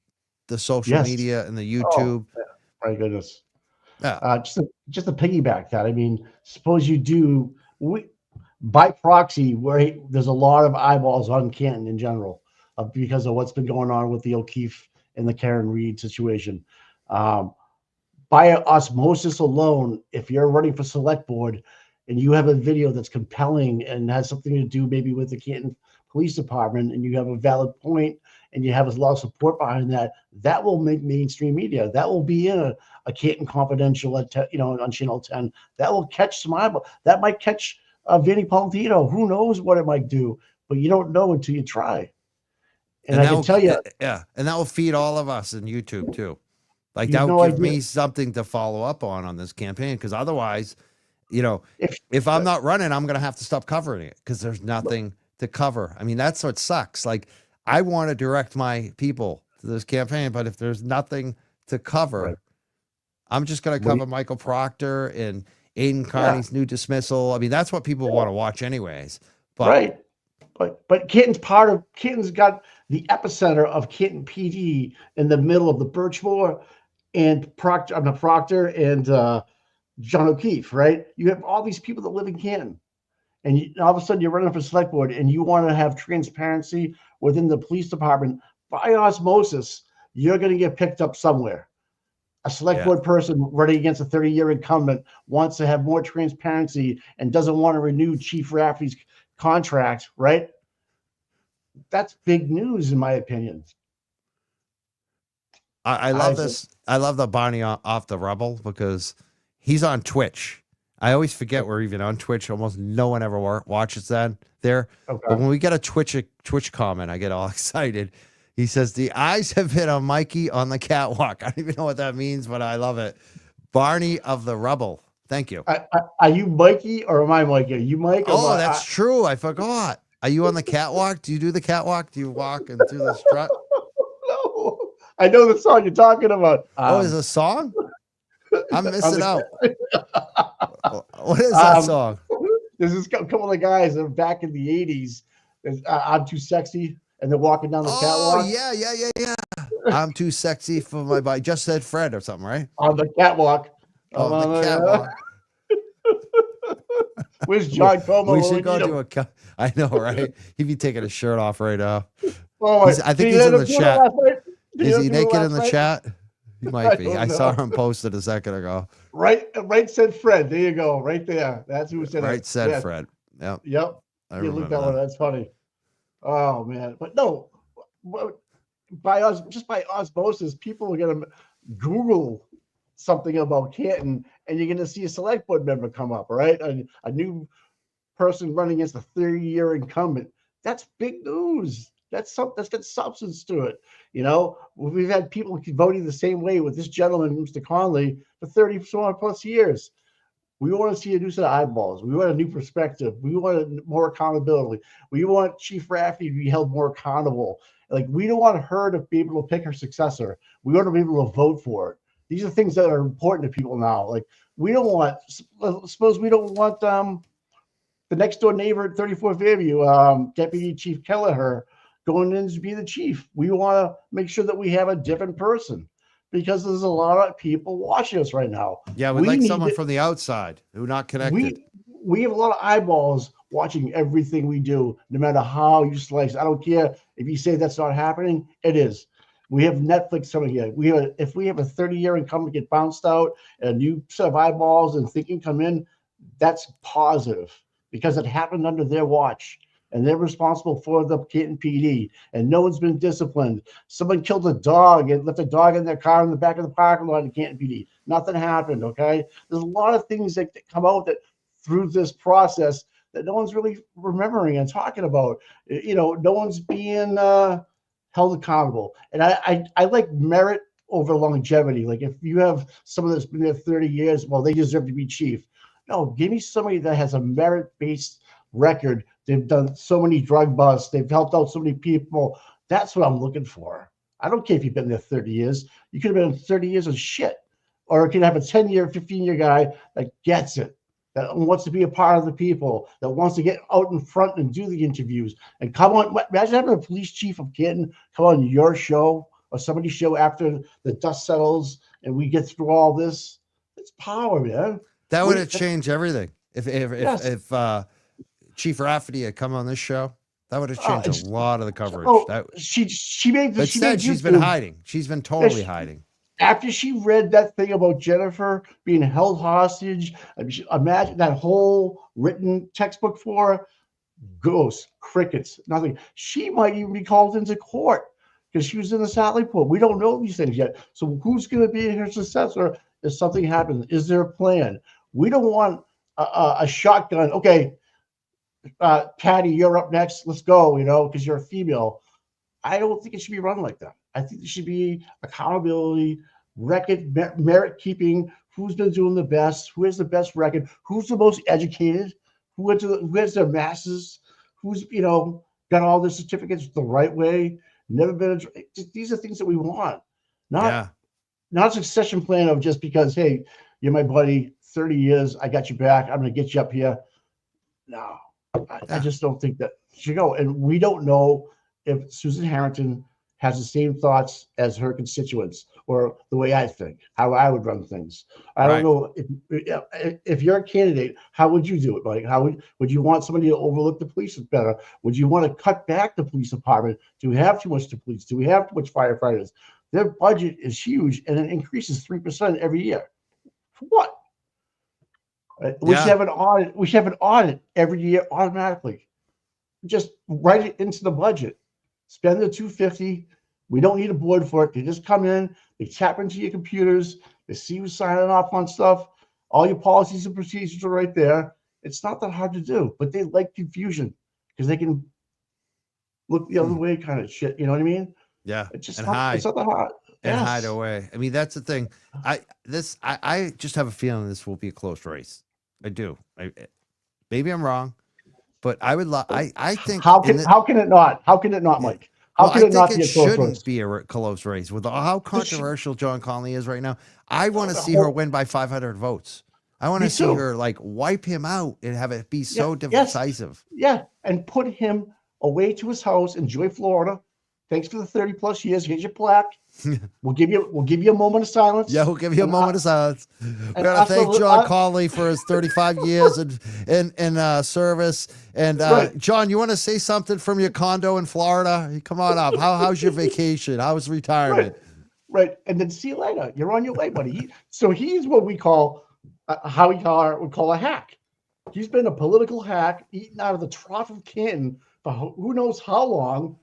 the social media and the YouTube. Oh, my goodness. Yeah. Just to piggyback that, I mean, suppose you do by proxy, where there's a lot of eyeballs on Canton in general because of what's been going on with the O'Keefe and the Karen Reed situation. By osmosis alone, if you're running for select board and you have a video that's compelling and has something to do maybe with the Canton Police Department, and you have a valid point and you have a lot of support behind that, that will make mainstream media. That will be in a Canton Confidential at on Channel 10. That will catch some eyeball. That might catch Vinnie Palantino. Who knows what it might do? But you don't know until you try. And I can tell you, yeah, and that will feed all of us in YouTube too. Like that will will give me something to follow up on this campaign, because otherwise, if I'm not running, I'm going to have to stop covering it because there's nothing to cover. I mean, that's what sucks. Like, I want to direct my people to this campaign, but if there's nothing to cover, I'm just going to cover Michael Proctor and Aiden Carney's new dismissal. I mean, that's what people want to watch anyways. But but Canton's got the epicenter of Canton PD in the middle of the Birchmore and Proctor and John O'Keefe, right? You have all these people that live in Canton. And all of a sudden you're running for select board and you want to have transparency within the police department. By osmosis, you're going to get picked up somewhere. A select board person running against a 30-year incumbent wants to have more transparency and doesn't want to renew Chief Rafferty's contract, right? That's big news, in my opinion. I love this. I love the Barney off the rubble because he's on Twitch. I always forget we're even on Twitch. Almost no one ever watches that there. Okay. But when we get a Twitch comment, I get all excited. He says, the eyes have hit on Mikey on the catwalk. I don't even know what that means, but I love it. Barney of the Rubble. Thank you. Are you Mikey or am I Mikey? Are you Mike? Oh, that's true. I forgot. Are you on the catwalk? Do you do the catwalk? Do you walk and do the strut? No. I know the song you're talking about. Is it a song? I'm missing out. What is that song? There's this couple of guys that are back in the 80s. I'm Too Sexy, and they're walking down the catwalk. Oh, yeah. I'm too sexy for my body. Just said Fred or something, right? On the catwalk. On the catwalk. Where's John Como? We should go to I know, right? He'd be taking his shirt off right now. Oh, I think he's in the chat. Is he naked in the chat? He might be. I saw him posted a second ago. Right said Fred. There you go. Right there. That's who said it. Right said Fred. Yep. I remember that one. That's funny. Oh man. But no, by osmosis, people are gonna Google something about Canton and you're gonna see a select board member come up, right? A new person running against a 30-year incumbent. That's big news. That's got substance to it. We've had people voting the same way with this gentleman, Mr. Conley, for 30 plus years. We want to see a new set of eyeballs. We want a new perspective. We want more accountability. We want Chief Rafferty to be held more accountable. Like, we don't want her to be able to pick her successor. We want to be able to vote for it. These are things that are important to people now. Like, suppose we don't want the next door neighbor at 34 Fairview, Deputy Chief Kelleher, going in to be the chief. We want to make sure that we have a different person because there's a lot of people watching us right now. Yeah, we like someone from the outside who's not connected. We have a lot of eyeballs watching everything we do, no matter how you slice. I don't care if you say that's not happening. It is. We have Netflix coming here. If we have a 30-year incumbent get bounced out and a new set of eyeballs and thinking come in, that's positive because it happened under their watch. And they're responsible for the Canton PD, and no one's been disciplined. Someone killed a dog and left a dog in their car in the back of the parking lot of Canton PD. Nothing happened, okay? There's a lot of things that come out that through this process that no one's really remembering and talking about. No one's being held accountable. And I like merit over longevity. Like, if you have someone that's been there 30 years, well, they deserve to be chief. No, give me somebody that has a merit-based record. They've done so many drug busts. They've helped out so many people. That's what I'm looking for. I don't care if you've been there 30 years. You could have been 30 years of shit. Or you could have a 10-year, 15-year guy that gets it, that wants to be a part of the people, that wants to get out in front and do the interviews. And come on, imagine having a police chief of Canton come on your show or somebody's show after the dust settles and we get through all this. It's power, man. That would have changed everything. If Chief Rafferty had come on this show, that would have changed a lot of the coverage. She made the. Instead, she's been hiding. She's been totally hiding. After she read that thing about Jennifer being held hostage, imagine that whole written textbook for her. Ghosts, crickets, nothing. She might even be called into court because she was in the Sally Pool. We don't know these things yet. So who's going to be her successor if something happens? Is there a plan? We don't want a shotgun. Okay, Patty, you're up next. Let's go, because you're a female. I don't think it should be run like that. I think there should be accountability, record, merit keeping. Who's been doing the best? Who has the best record? Who's the most educated? Who has their masters? Who's got all their certificates the right way? Never been. These are things that we want, not a succession plan of just because, hey, you're my buddy, 30 years, I got you back. I'm going to get you up here. No, I just don't think that should go. And we don't know if Susan Harrington has the same thoughts as her constituents or the way I think, how I would run things. I don't know if you're a candidate, how would you do it? Like, how would you want somebody to overlook the police better? Would you want to cut back the police department? Do we have too much to police? Do we have too much firefighters? Their budget is huge and it increases 3% every year. For what? We should have an audit. We should have an audit every year automatically. Just write it into the budget. Spend the $250. We don't need a board for it. They just come in, they tap into your computers, they see you signing off on stuff. All your policies and procedures are right there. It's not that hard to do, but they like confusion because they can look the other way, kind of shit. You know what I mean? Yeah. It's not that hard. And hide away. I mean, that's the thing. I just have a feeling this will be a close race. I do. Maybe I'm wrong, but I would. I think. How can it not? How can it not, Mike? How can it not be a close race? Shouldn't be a close race with how controversial John Connolly is right now. I want to see her win by 500 votes. I want to see her wipe him out and have it be so decisive. Yeah, and put him away to his house in Joy, Florida. Thanks for the 30+ years. Here's your plaque. We'll give you a moment of silence. Yeah, we'll give you a moment of silence. We got to thank John Connolly for his 35 years in service. And John, you want to say something from your condo in Florida? Come on up. How's your vacation? How's retirement? Right. And then see you later. You're on your way, buddy. He's what we call would call a hack. He's been a political hack, eaten out of the trough of Canton for who knows how long.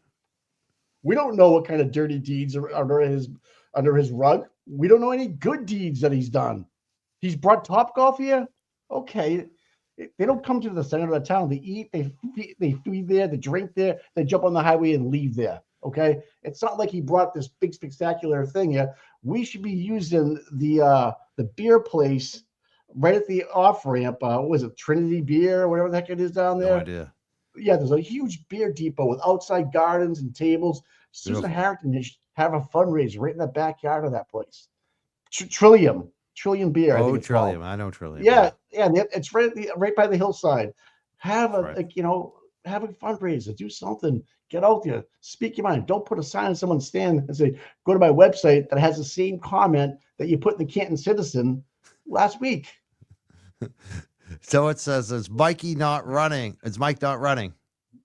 We don't know what kind of dirty deeds are under his rug. We don't know any good deeds that he's done. He's brought Topgolf here. Okay. They don't come to the center of the town. They eat, they feed there, they drink there, they jump on the highway and leave there. Okay. It's not like he brought this big spectacular thing here. We should be using the beer place right at the off ramp. What was it? Trinity Beer or whatever the heck it is down there. No idea. Yeah, there's a huge beer depot with outside gardens and tables. Susan Harrington have a fundraiser right in the backyard of that place. Trillium Beer. Oh, Trillium. I know Trillium. Yeah, it's right by the hillside. Have a fundraiser. Do something. Get out there. Speak your mind. Don't put a sign on someone's stand and say, go to my website that has the same comment that you put in the Canton Citizen last week. So it says, is Mikey not running? Is Mike not running?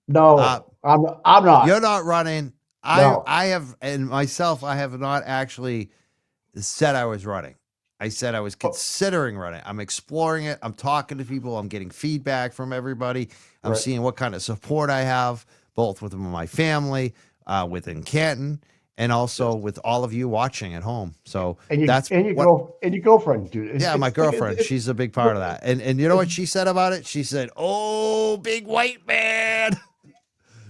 No, I'm not. You're not running. No. I have not actually said I was running. I said I was considering running. I'm exploring it. I'm talking to people. I'm getting feedback from everybody. I'm seeing what kind of support I have, both within my family, within Canton, and also with all of you watching at home. So your girlfriend, dude. Yeah, my girlfriend. She's a big part of that. And you know what she said about it? She said, "Oh, big white man."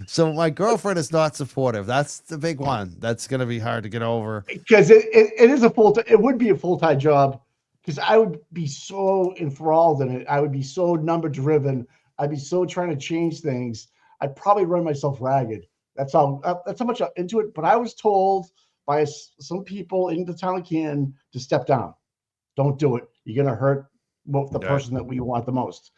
So my girlfriend is not supportive. That's the big one. That's going to be hard to get over. Because it is it would be a full-time job because I would be so enthralled in it. I would be so number driven. I'd be so trying to change things. I'd probably run myself ragged. That's how much I'm into it. But I was told by some people in the town of Canton to step down. Don't do it. You're going to hurt the person that we want the most.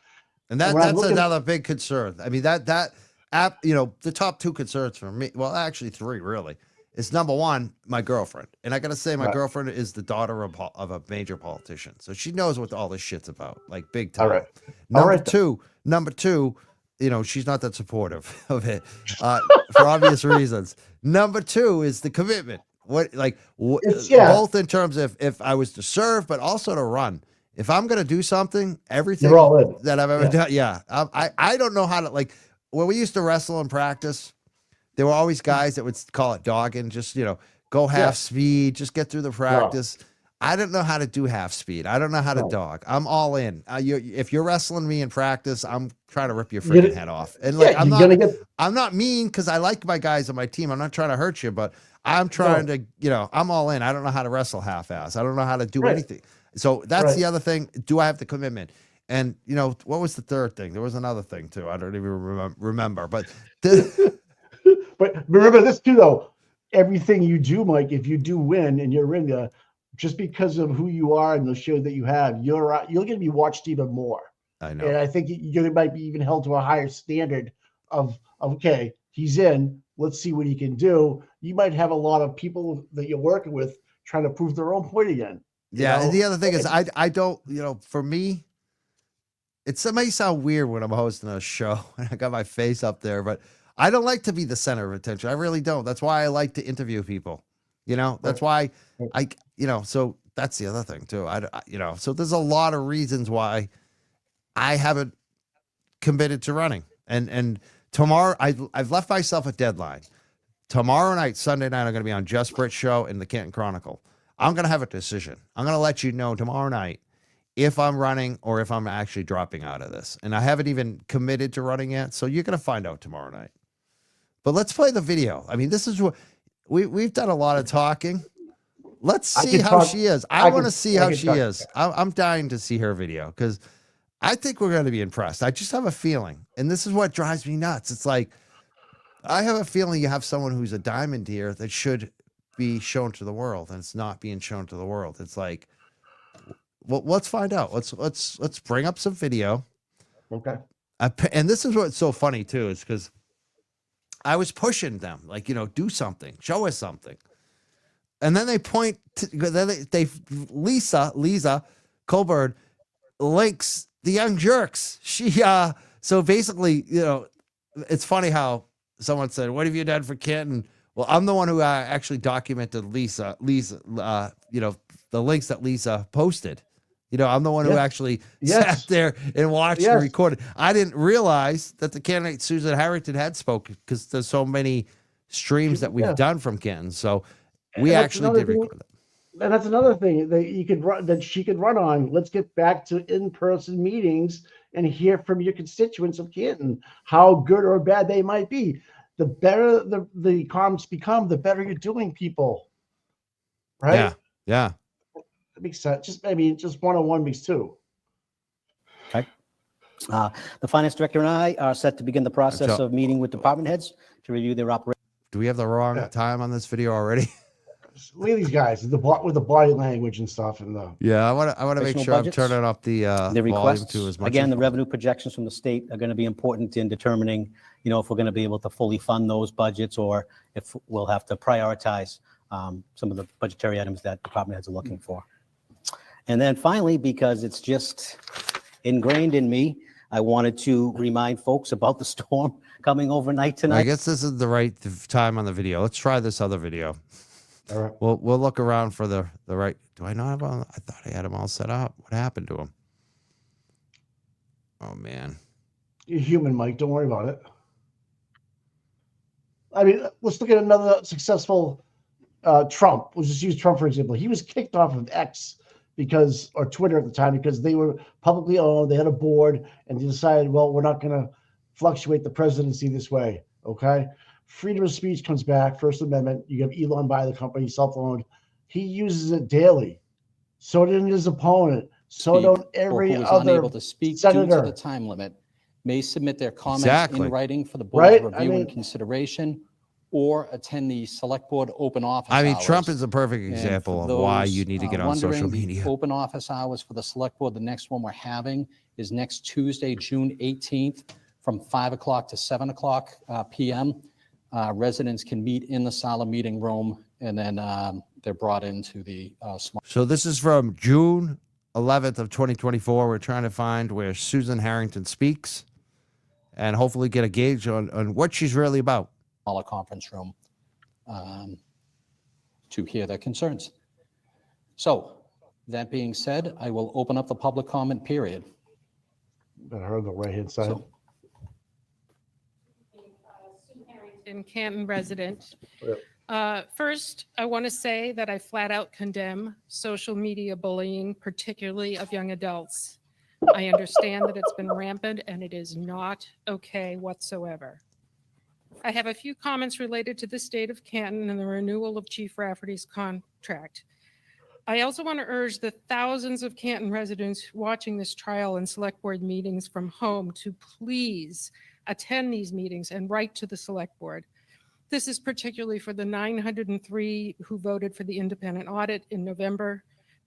And that's another big concern. I mean, that the top two concerns for me, well, actually three really, is number one, my girlfriend. And I got to say, my girlfriend is the daughter of a major politician. So she knows what all this shit's about, like big time. All right. Number two, she's not that supportive of it for obvious reasons. Number two is the commitment. Both in terms of if I was to serve, but also to run. If I'm going to do something, everything that I've ever done, I don't know how to, like, when we used to wrestle and practice, there were always guys that would call it dogging, just, go half speed, just get through the practice. No. I don't know how to do half speed. I don't know how to dog. I'm all in. If you're wrestling me in practice, I'm trying to rip your freaking head off. And I'm not mean because I like my guys on my team. I'm not trying to hurt you, but I'm trying to, I'm all in. I don't know how to wrestle half-ass. I don't know how to do anything. So that's the other thing. Do I have the commitment? And, what was the third thing? There was another thing, too. I don't even remember. But but remember this, too, though. Everything you do, Mike, if you do win and you're in there, just because of who you are and the show that you have, you're going to be watched even more. I know. And I think you might be even held to a higher standard of, okay, he's in. Let's see what he can do. You might have a lot of people that you're working with trying to prove their own point again. Yeah, and the other thing is I don't, for me, it may sound weird when I'm hosting a show and I got my face up there, but I don't like to be the center of attention. I really don't. That's why I like to interview people. That's why so that's the other thing too. So there's a lot of reasons why I haven't committed to running. And tomorrow I've left myself a deadline. Tomorrow night, Sunday night, I'm going to be on Just Brit Show in the Canton Chronicle. I'm going to have a decision. I'm going to let you know tomorrow night if I'm running or if I'm actually dropping out of this. And I haven't even committed to running yet. So you're going to find out tomorrow night. But let's play the video. I mean, this is what we've done a lot of talking. Let's see how she is. I want to see how she is. I'm dying to see her video because I think we're going to be impressed. I just have a feeling. And this is what drives me nuts. It's like, I have a feeling you have someone who's a diamond here that should be shown to the world, and it's not being shown to the world. It's like, well, let's find out. Let's bring up some video. Okay. And this is what's so funny too, is because I was pushing them, like, do something, show us something. And then they point to, Lisa Colbert links the Young Jerks. She, so basically, it's funny how someone said, what have you done for Canton? Well, I'm the one who actually documented Lisa, the links that Lisa posted. I'm the one who actually sat there and watched and recorded. I didn't realize that the candidate Susan Harrington had spoken because there's so many streams that we've done from Canton. So we actually did record them. And that's another thing that you could run, that she could run on. Let's get back to in-person meetings and hear from your constituents of Canton, how good or bad they might be. The better the comms become, the better you're doing people. Right? Yeah. That makes sense. Just one-on-one makes two. Okay. The finance director and I are set to begin the process of meeting with department heads to review their operation. Do we have the wrong time on this video already? Look at these guys with the body language and stuff. And I want to make sure I'm turning up the volume to as much. Again, the revenue projections from the state are going to be important in determining, if we're going to be able to fully fund those budgets or if we'll have to prioritize some of the budgetary items that department heads are looking for. And then finally, because it's just ingrained in me, I wanted to remind folks about the storm coming overnight tonight. I guess this is the right time on the video. Let's try this other video. all right. We'll look around for the right. Do I not have on? I thought I had them all set up. What happened to them? Oh man. You're human, Mike. Don't worry about it. I mean, let's look at another successful Trump. We'll just use Trump for example. He was kicked off of X or Twitter at the time, because they were publicly owned. They had a board, and they decided, well, we're not going to fluctuate the presidency this way. Okay. Freedom of speech comes back. First Amendment. You have Elon buy the company, self-owned. He uses it daily. So didn't his opponent. So speak don't or every who is other unable to speak due senator. to the time limit may submit their comments Exactly. in writing for the board's Right? I review and mean- consideration, or attend the select board open office I mean, hours. Trump is a perfect And example for of why those, you need to get on wondering, social the media. open office hours for the select board, the next one we're having is next Tuesday, June 18th, from 5 o'clock to 7 o'clock PM. Residents can meet in the Sala meeting room, and then they're brought into the small. So this is from June 11th of 2024. We're trying to find where Susan Harrington speaks and hopefully get a gauge on what she's really about. Smaller conference room to hear their concerns. So that being said, I will open up the public comment period. Got her on the right-hand side. So Susan Harrington, Canton resident. Yep. First, I want to say that I flat out condemn social media bullying, particularly of young adults. I understand that it's been rampant and it is not okay whatsoever. I have a few comments related to the state of Canton and the renewal of Chief Rafferty's contract. I also want to urge the thousands of Canton residents watching this trial and select board meetings from home to please attend these meetings and write to the select board. This is particularly for the 903 who voted for the independent audit in November.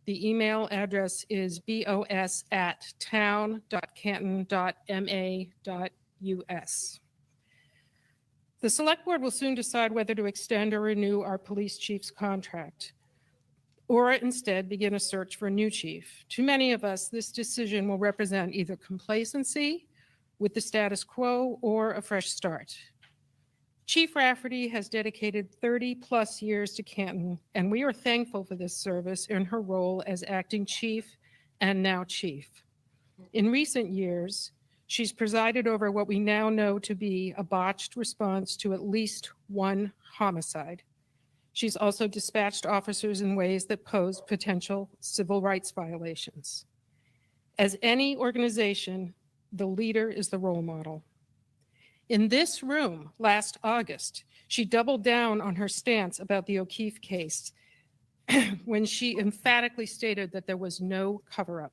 The email address is bos@town.canton.ma.us. The select board will soon decide whether to extend or renew our police chief's contract, or instead begin a search for a new chief. To many of us, this decision will represent either complacency with the status quo or a fresh start. Chief Rafferty has dedicated 30 plus years to Canton, and we are thankful for this service in her role as acting chief and now chief. In recent years, she's presided over what we now know to be a botched response to at least one homicide. She's also dispatched officers in ways that pose potential civil rights violations. As any organization, the leader is the role model. In this room last August, she doubled down on her stance about the O'Keefe case when she emphatically stated that there was no cover-up.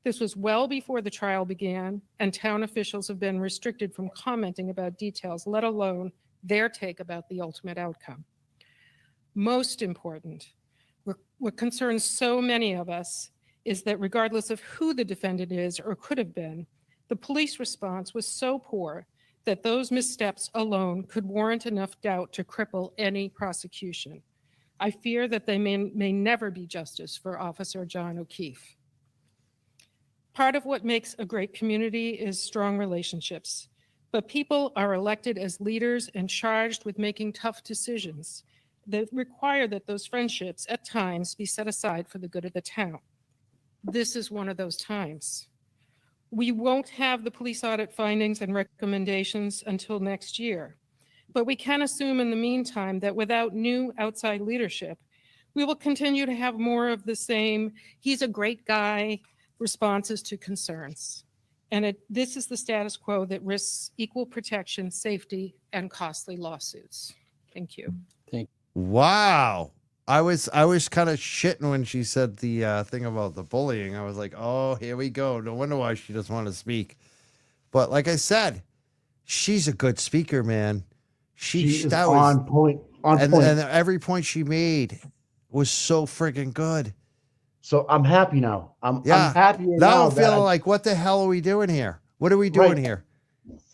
This was well before the trial began, and town officials have been restricted from commenting about details, let alone their take about the ultimate outcome. Most important, what concerns so many of us is that regardless of who the defendant is or could have been, the police response was so poor that those missteps alone could warrant enough doubt to cripple any prosecution. I fear that there may never be justice for Officer John O'Keefe. Part of what makes a great community is strong relationships, but people are elected as leaders and charged with making tough decisions that require that those friendships at times be set aside for the good of the town. This is one of those times. We won't have the police audit findings and recommendations until next year, but we can assume in the meantime that without new outside leadership, we will continue to have more of the same, he's a great guy, responses to concerns. And this is the status quo that risks equal protection, safety, and costly lawsuits. Thank you. Wow. I was kind of shitting when she said the thing about the bullying. I was like, oh, here we go. No wonder why she doesn't want to speak. But like I said, she's a good speaker, man. She is on point. And every point she made was so freaking good. So I'm happy now. I'm happy now. I'm feeling like, what the hell are we doing here? What are we doing here?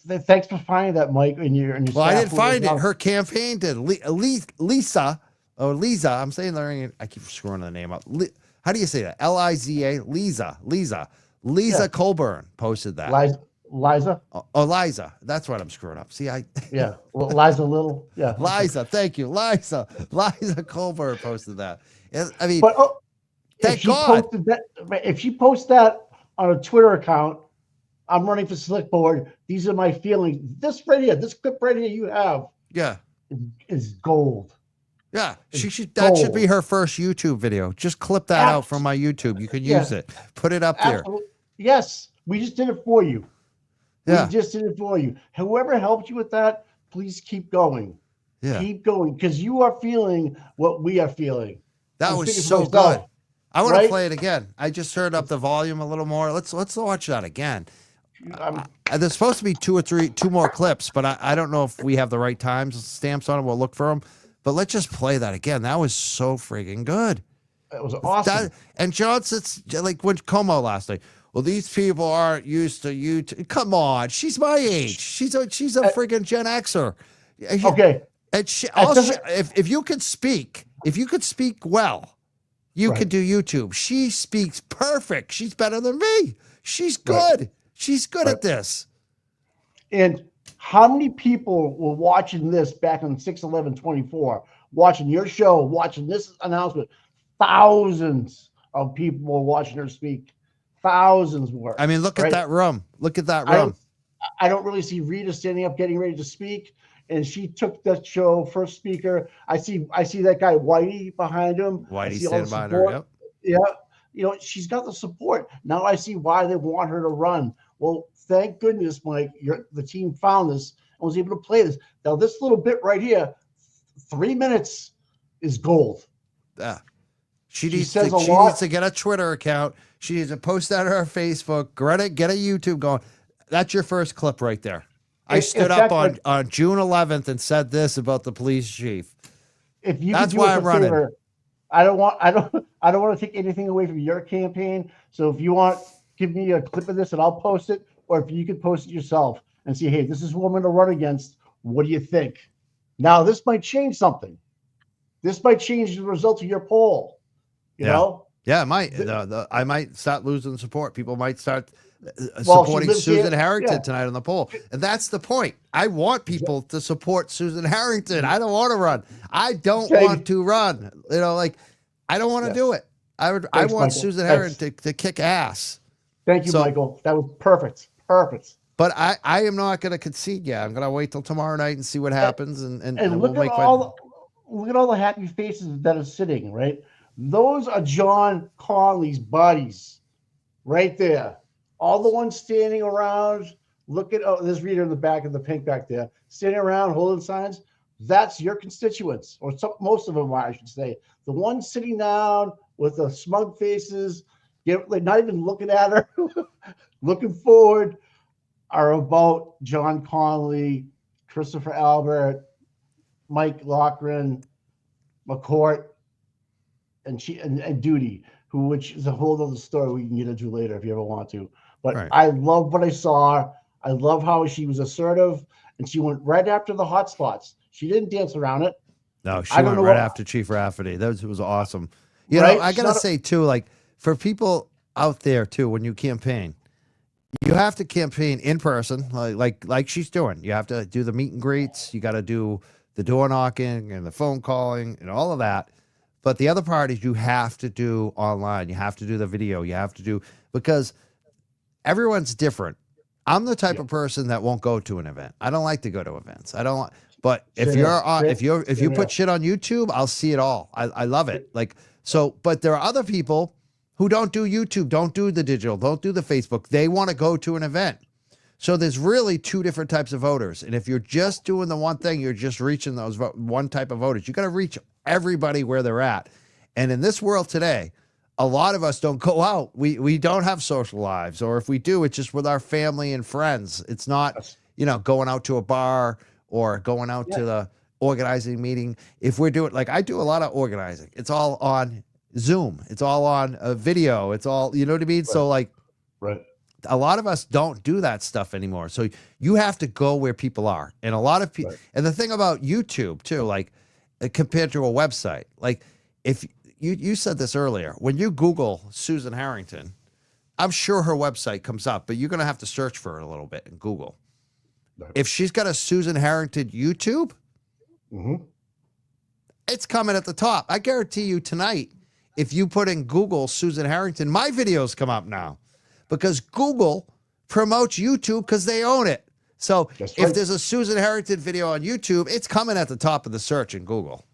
Thanks for finding that, Mike. And your well, I didn't find it. Her campaign did. Lisa. I'm saying Larry. I keep screwing the name up. How do you say that? Liza. Lisa Colburn posted that. Liza. Oh, Liza. That's what I'm screwing up. See, yeah. Well, Liza Little. Yeah. Liza. Thank you, Liza. Liza Colburn posted that. I mean, but thank God. If she posts that on a Twitter account, I'm running for select board. These are my feelings. This clip right here you have. Yeah. Is gold. Yeah, that should be her first YouTube video. Just clip that out from my YouTube. You can use it. Put it up there. Yes, we just did it for you. Yeah. We just did it for you. Whoever helped you with that, please keep going. Yeah. Keep going, because you are feeling what we are feeling. That was so good. I want to Right? play it again. I just turned up the volume a little more. Let's watch that again. There's supposed to be two more clips, but I don't know if we have the right times stamps on it. We'll look for them. But let's just play that again. That was so freaking good. It was awesome. And Johnson's like when Como last night. Well, these people aren't used to YouTube. Come on, she's my age. She's a freaking Gen Xer. Okay. And if you could speak well, you could do YouTube. She speaks perfect. She's better than me. She's good. Right. She's good at this. And how many people were watching this back on 6/11/24, watching your show, watching this announcement? Thousands of people were watching her speak. Thousands were. I mean, look at that room. Look at that room. I don't really see Rita standing up, getting ready to speak. And she took that show first speaker. I see that guy Whitey behind him. Whitey standing behind her. Yep. Yeah. You know, she's got the support. Now I see why they want her to run. Well, thank goodness, Mike, the team found this and was able to play this. Now, this little bit right here, 3 minutes is gold. Yeah. She needs to get a Twitter account. She needs to post that on her Facebook. Get a YouTube going. That's your first clip right there. I stood up on June 11th and said this about the police chief. If you That's why I'm running. Favor, I don't want to take anything away from your campaign. So if you want, give me a clip of this and I'll post it. Or if you could post it yourself and say, hey, this is who I'm going to run against. What do you think? Now, this might change something. This might change the result of your poll. You know? Yeah, it might. I might start losing support. People might start supporting Susan Harrington tonight on the poll. And that's the point. I want people to support Susan Harrington. I don't want to run. I don't want to run. You know, like, I don't want to do it. I want Michael. Susan Harrington to kick ass. Thank you, Michael. That was perfect. Perfect. But I am not going to concede yet. I'm going to wait till tomorrow night and see what happens. And look at all the happy faces that are sitting, right? Those are John Conley's buddies right there. All the ones standing around. Look at this reader in the back of the pink back there, standing around holding signs. That's your constituents, or most of them are, I should say. The ones sitting down with the smug faces, not even looking at her, looking forward, are about John Conley, Christopher Albert, Mike Loughran, McCourt, and Duty, which is a whole other story we can get into later if you ever want to. But I love what I saw. I love how she was assertive, and she went right after the hot spots. She didn't dance around it. No, she went right after Chief Rafferty. That was awesome. You know, I gotta say too, like for people out there too, when you campaign, you have to campaign in person, like she's doing. You have to do the meet and greets. You got to do the door knocking and the phone calling and all of that. But the other part is you have to do online. You have to do the video. You have to do, because everyone's different. I'm the type of person that won't go to an event. I don't like to go to events. But if you put shit on YouTube, I'll see it all. I love it. But there are other people who don't do YouTube, don't do the digital, don't do the Facebook. They want to go to an event. So there's really two different types of voters. And if you're just doing the one thing, you're just reaching those one type of voters. You got to reach everybody where they're at. And in this world today, a lot of us don't go out. We don't have social lives, or if we do, it's just with our family and friends. It's not, going out to a bar or going out to the organizing meeting. If we're doing, like I do a lot of organizing, it's all on Zoom. It's all on a video. It's all, you know what I mean? Right. So a lot of us don't do that stuff anymore. So you have to go where people are. And a lot of people, and the thing about YouTube too, like compared to a website, like if you said this earlier, when you Google Susan Harrington, I'm sure her website comes up, but you're going to have to search for it a little bit in Google. Right. If she's got a Susan Harrington YouTube, it's coming at the top. I guarantee you tonight, if you put in Google Susan Harrington, my videos come up now because Google promotes YouTube because they own it. So if there's a Susan Harrington video on YouTube, it's coming at the top of the search in Google.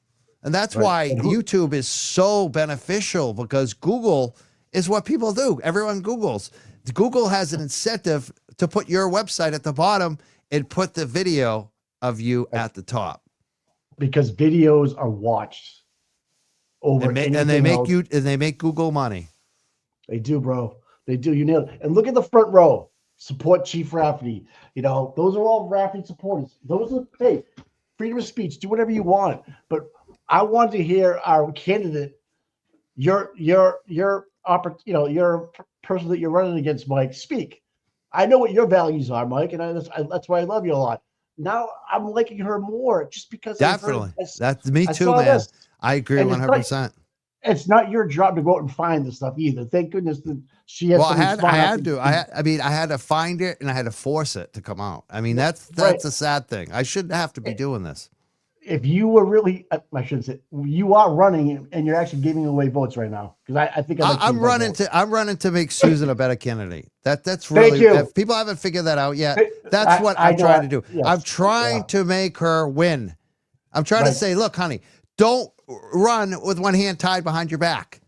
And that's why YouTube is so beneficial, because Google is what people do. Everyone Googles. Google has an incentive to put your website at the bottom and put the video of you at the top. Because videos are watched. over And anything they make else. you and they make Google money. They do, bro. They do. You nailed it. And look at the front row. Support Chief Rafferty. You know, those are all Rafferty supporters. Those are, hey, freedom of speech. Do whatever you want. But I want to hear our candidate, your person that you're running against, Mike, speak. I know what your values are, Mike, and that's why I love you a lot. Now I'm liking her more just because Definitely. That's me I too, saw man. this. I agree And it's 100%. It's not your job to go out and find this stuff either. Thank goodness that she has. Well, I someone smart enough I had to find it and I had to force it to come out. I mean, that's Right. a sad thing. I shouldn't have to be doing this. If you were really, I shouldn't say, you are running and you're actually giving away votes right now, because I think I'm running to make Susan a better candidate. That's Thank really, you. if people haven't figured that out yet, Th- that's what I'm know trying to do. yes, I'm trying yeah. to make her win. I'm trying to Right. say, look, honey, don't run with one hand tied behind your back.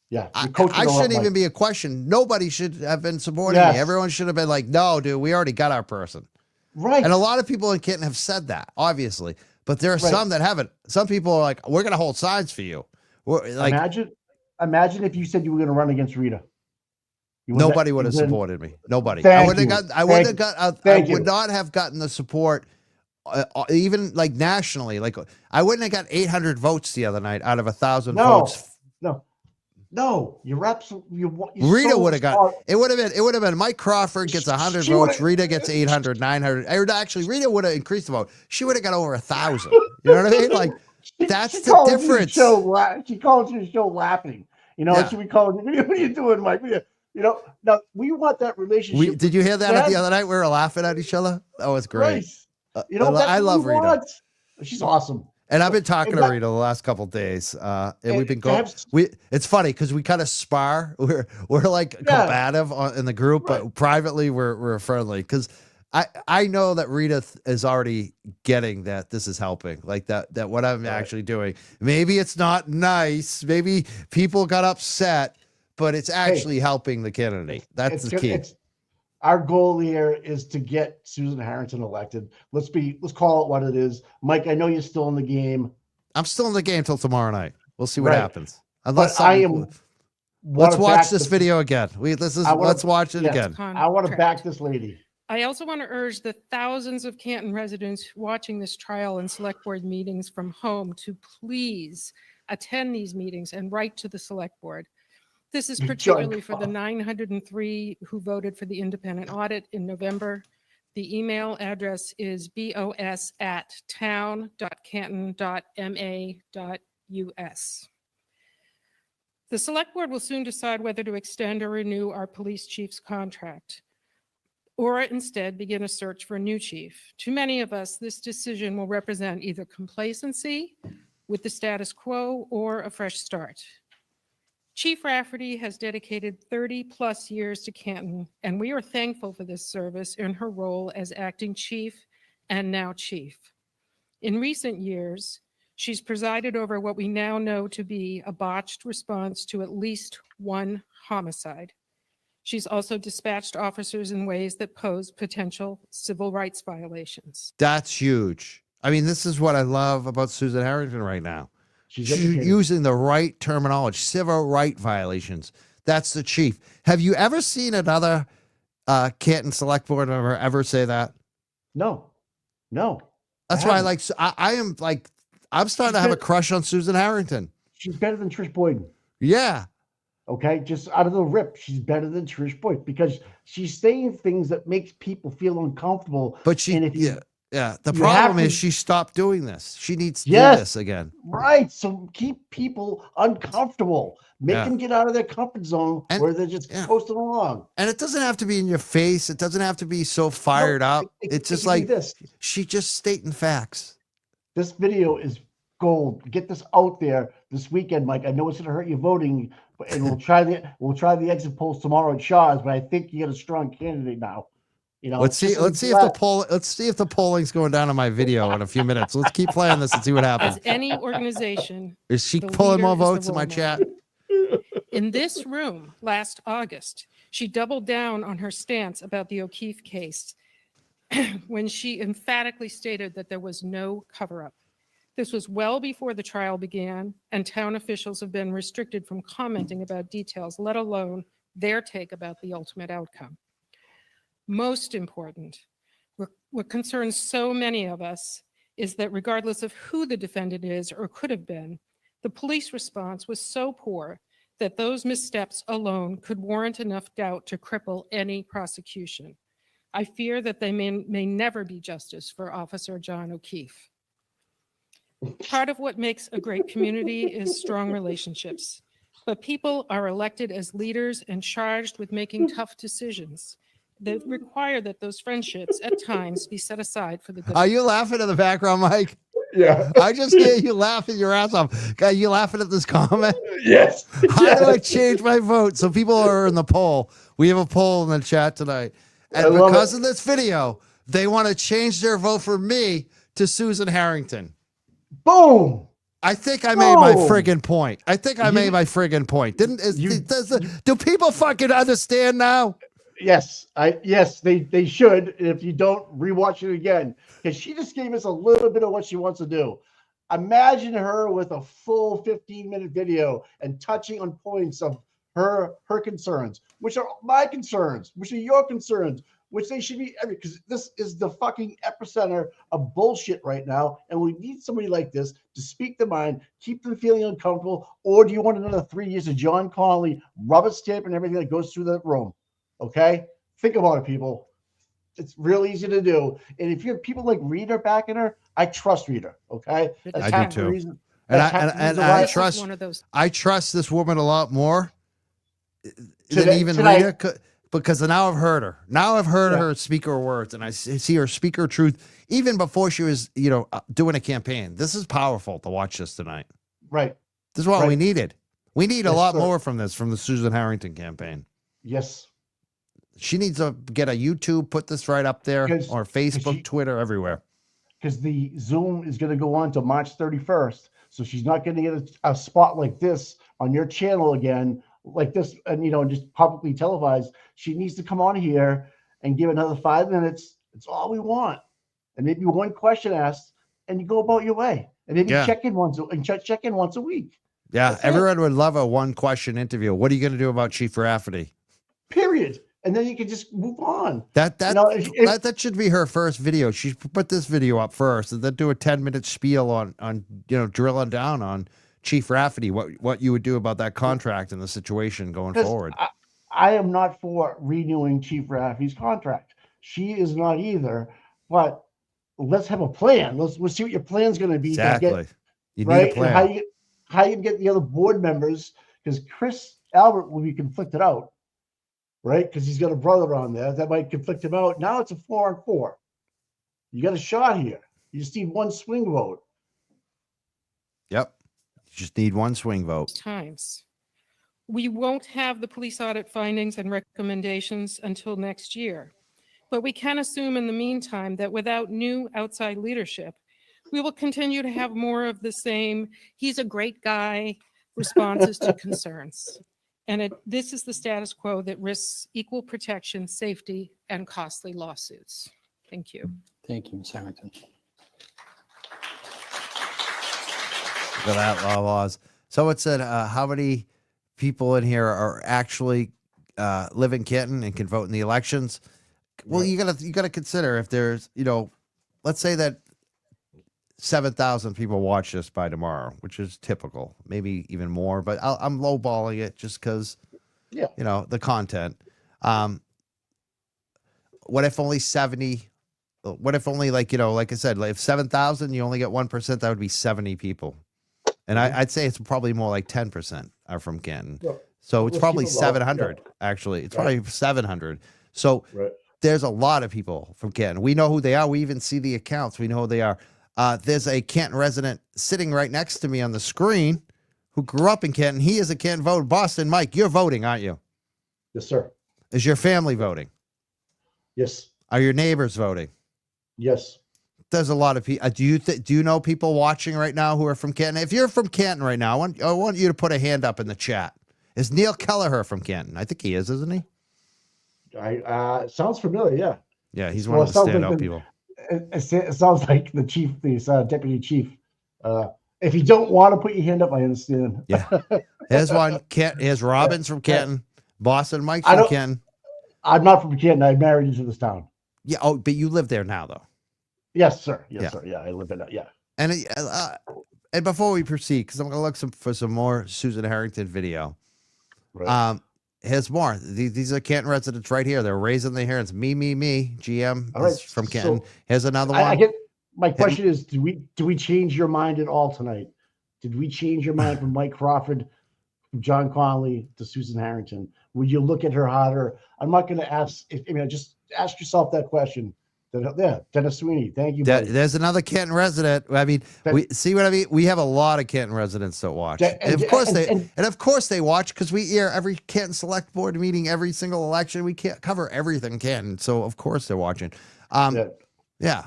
Yeah, I you're coaching her up, shouldn't even Mike. be a question. Nobody should have been supporting Yes. me. Everyone should have been like, no, dude, we already got our person. Right. And a lot of people in Canton have said that, obviously. But there are Right. some that haven't. Some people are like, we're going to hold signs for you. We're like, imagine if you said you were going to run against Rita. nobody would have supported me. Nobody. Thank I would have you. got. I would have got. I Thank you. would not have gotten the support, even like nationally. Like I wouldn't have got 800 votes the other night out of 1,000 votes. No, you're absolutely. Rita would have got. It would have been. Mike Crawford gets 100 She votes. would've- Rita gets 800, 900. Or actually, Rita would have increased the vote. She would have got over 1,000. You know what I mean? Like that's she the calls you difference. She calls you the show laughing. You know, Yeah. she would call you. What are you doing, Mike? You know, now we want that relationship. Did you hear that the Dad, other night? We were laughing at each other. That was great. Grace. You know, that's I what love we Rita. want. She's awesome. And I've been talking to that- Rita the last couple of days. And we've been and going. have- It's funny because we kind of spar. We're like combative in the group, but privately we're friendly. Because I know that Rita is already getting that this is helping. Like that what I'm actually doing. Maybe it's not nice. Maybe people got upset, but it's actually helping the candidate. That's the key. Our goal here is to get Susan Harrington elected. Let's call it what it is. Mike, I know you're still in the game. I'm still in the game till tomorrow night. We'll see what Right. happens. Unless But I am. let's watch this video again. Let's watch it yeah. again. I want to back this lady. I also want to urge the thousands of Canton residents watching this trial and select board meetings from home to please attend these meetings and write to the select board. This is particularly for the 903 who voted for the independent audit in November. The email address is bos@town.canton.ma.us. The select board will soon decide whether to extend or renew our police chief's contract, or instead begin a search for a new chief. To many of us, this decision will represent either complacency with the status quo or a fresh start. Chief Rafferty has dedicated 30 plus years to Canton, and we are thankful for this service in her role as acting chief and now chief. In recent years, she's presided over what we now know to be a botched response to at least one homicide. She's also dispatched officers in ways that pose potential civil rights violations. That's huge. I mean, this is what I love about Susan Harrington right now. She's educated. using the right terminology, civil right violations. That's the chief. Have you ever seen another Canton Select Board member ever say that? No. That's why I'm starting to have a crush on Susan Harrington. She's better than Trish Boyden. Yeah. Okay, just out of the rip, she's better than Trish Boyden because she's saying things that makes people feel uncomfortable. But the problem is she stopped doing this. She needs to do this again. Right. So keep people uncomfortable. Make them get out of their comfort zone where they're just coasting along. And it doesn't have to be in your face. It doesn't have to be so fired up. It's just like she just stating facts. This video is gold. Get this out there this weekend, Mike. I know it's gonna hurt your voting, and we'll try the exit polls tomorrow at Shaw's, but I think you got a strong candidate now. You know, let's see if the polling's going down on my video in a few minutes. Let's keep playing this and see what happens. As any organization, is she pulling more votes in my chat? In this room last August, she doubled down on her stance about the O'Keefe case when she emphatically stated that there was no cover-up. This was well before the trial began, and town officials have been restricted from commenting about details, let alone their take about the ultimate outcome. Most important, what concerns so many of us is that regardless of who the defendant is or could have been, the police response was so poor that those missteps alone could warrant enough doubt to cripple any prosecution. I fear that they may never be justice for Officer John O'Keefe. Part of what makes a great community is strong relationships, but people are elected as leaders and charged with making tough decisions that require that those friendships at times be set aside for the good. Are you laughing in the background, Mike? Yeah. I just hear you laughing your ass off. Are you laughing at this comment? Yes. How do I change my vote? So people are in the poll. We have a poll in the chat tonight. And because of this video, they want to change their vote for me to Susan Harrington. Boom. I think I made my friggin' point. Do people fucking understand now? Yes, they should. If you don't, rewatch it again, because she just gave us a little bit of what she wants to do. Imagine her with a full 15-minute video and touching on points of her concerns, which are my concerns, which are your concerns, which they should be, because this is the fucking epicenter of bullshit right now, and we need somebody like this to speak their mind, keep them feeling uncomfortable. Or do you want another 3 years of John Connolly rubber stamp and everything that goes through that room? Okay, think about it, people. It's real easy to do. And if you have people like Rita backing her, I trust Rita. Okay, I do too. And I trust this woman a lot more than even Rita, because now I've heard her. Now I've heard her speak her words, and I see her speak her truth even before she was, doing a campaign. This is powerful to watch this tonight. Right. This is what we needed. We need a lot more from this, from the Susan Harrington campaign. Yes. She needs to get a YouTube, put this right up there, or Facebook, Twitter, everywhere. Because the Zoom is going to go on to March 31st. So she's not going to get a spot like this on your channel again, like this, and, just publicly televised. She needs to come on here and give another 5 minutes. It's all we want. And maybe one question asked, and you go about your way. And maybe check in once a week. Yeah, everyone would love a one-question interview. What are you going to do about Chief Rafferty? Period. And then you can just move on. That should be her first video. She put this video up first, and then do a 10-minute spiel on drilling down on Chief Rafferty, what you would do about that contract and the situation going forward. I am not for renewing Chief Rafferty's contract. She is not either. But let's have a plan. Let's see what your plan's going to be. Exactly. You need a plan. And how you get the other board members, because Chris Albert will be conflicted out. Right, because he's got a brother on there that might conflict him out. Now it's a 4-on-4. You got a shot here. You just need one swing vote. Yep, you just need one swing vote. Times. We won't have the police audit findings and recommendations until next year, but we can assume in the meantime that without new outside leadership, we will continue to have more of the same, he's a great guy, responses to concerns. And this is the status quo that risks equal protection, safety, and costly lawsuits. Thank you. Thank you, Ms. Harrington. Look at that, laws. So it said, how many people in here are actually live in Canton and can vote in the elections? Well, you gotta consider if there's, let's say that 7,000 people watch this by tomorrow, which is typical, maybe even more, but I'm lowballing it just because, the content. What if only 70, what if only like I said, like if 7,000, you only get 1%, that would be 70 people. And I'd say it's probably more like 10% are from Canton. Yeah. So it's probably 700, actually. It's probably 700. So there's a lot of people from Canton. We know who they are. We even see the accounts. We know who they are. There's a Canton resident sitting right next to me on the screen who grew up in Canton. He is a Canton voter. Boston, Mike, you're voting, aren't you? Yes, sir. Is your family voting? Yes. Are your neighbors voting? Yes. There's a lot of people. Do you know people watching right now who are from Canton? If you're from Canton right now, I want you to put a hand up in the chat. Is Neil Kelleher from Canton? I think he is, isn't he? Sounds familiar, yeah. Yeah, he's one of the standout people. It sounds like the chief, the deputy chief. If you don't want to put your hand up, I understand. Yeah. Here's one. Here's Robbins from Canton. Boston Mike's I from don't- Canton. I'm not from Canton. I married into this town. Yeah. Oh, but you live there now, though. Yes, sir. Yes, Yeah. sir. Yeah, I live in it. Yeah. And before we proceed, because I'm going to look for some more Susan Harrington video. Right. Here's more. These are Canton residents right here. They're raising their hands. Me. GM All right, is from Canton. so Here's another one. I get. My question is, do we change your mind at all tonight? Did we change your mind from Mike Crawford, from John Conley to Susan Harrington? Would you look at her harder? I'm not going to ask. Just ask yourself that question. Yeah, Dennis Sweeney. Thank you. There's another Canton resident. I mean, we see what I mean. We have a lot of Canton residents that watch, and of course they watch because we air every Canton Select Board meeting, every single election. We can't cover everything Canton, so of course they're watching. Yeah.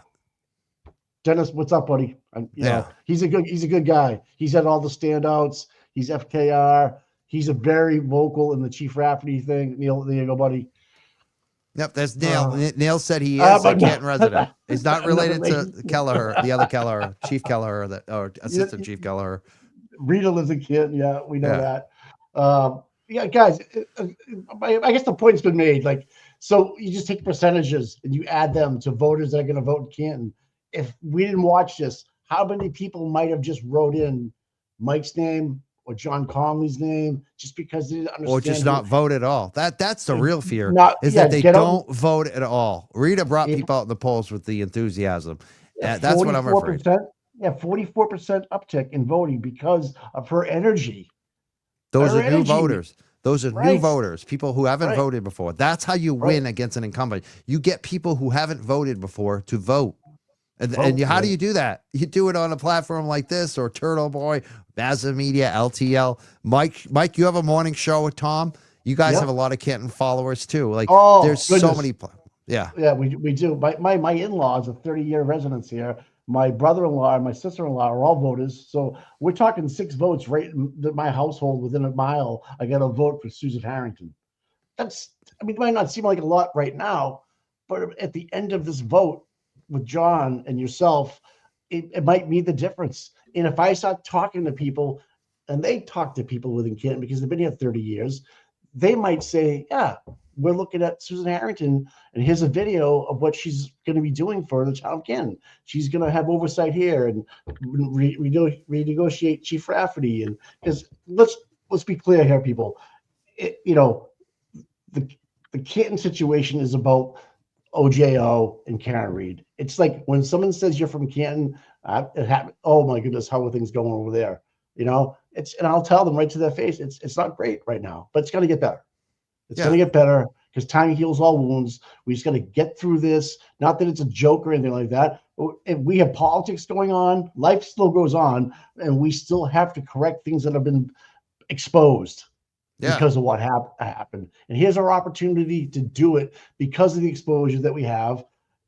Dennis, what's up, buddy? You know, he's a good guy. He's had all the standouts. He's FKR. He's a very vocal in the Chief Rafferty thing. Neil, there you go, buddy. Yep, there's Neil. Neil said he is a Canton resident. He's not related to Kelleher, the other Kelleher, Chief Kelleher, or Assistant Chief Kelleher. Rita lives in Canton. Yeah, we know that. Yeah, guys, I guess the point's been made. Like, so you just take percentages and you add them to voters that are going to vote in Canton. If we didn't watch this, how many people might have just wrote in Mike's name or John Conley's name just because they didn't understand, or just not vote at all? That's the real fear, is yeah, that they don't vote at all. Rita brought people out in the polls with the enthusiasm. That's what I'm afraid. Yeah, 44% uptick in voting because of her energy. Those are new voters. Those are new Right. voters, people who haven't Right. voted before. That's how you win against an incumbent. You get people who haven't voted before to vote. And how do you do that? You do it on a platform like this, or Turtle Boy, Mazda Media, LTL. Mike, you have a morning show with Tom. You guys have a lot of Canton followers too. Like, there's so many. Yeah, we do. My in-laws, a 30-year residence here. My brother-in-law and my sister-in-law are all voters. So we're talking 6 votes right in my household within a mile. I got a vote for Susan Harrington. It might not seem like a lot right now, but at the end of this vote with John and yourself, it might mean the difference. And if I start talking to people, and they talk to people within Canton because they've been here 30 years, they might say, yeah, we're looking at Susan Harrington, and here's a video of what she's going to be doing for the town of Canton. She's going to have oversight here and renegotiate Chief Rafferty. And because let's be clear here, people. The Canton situation is about OJO and Karen Reed. It's like when someone says you're from Canton, oh my goodness, how are things going over there? And I'll tell them right to their face, it's not great right now, but it's going to get better. It's going to get better because time heals all wounds. We just got to get through this. Not that it's a joke or anything like that. If we have politics going on, life still goes on, and we still have to correct things that have been exposed because of what happened. And here's our opportunity to do it because of the exposure that we have.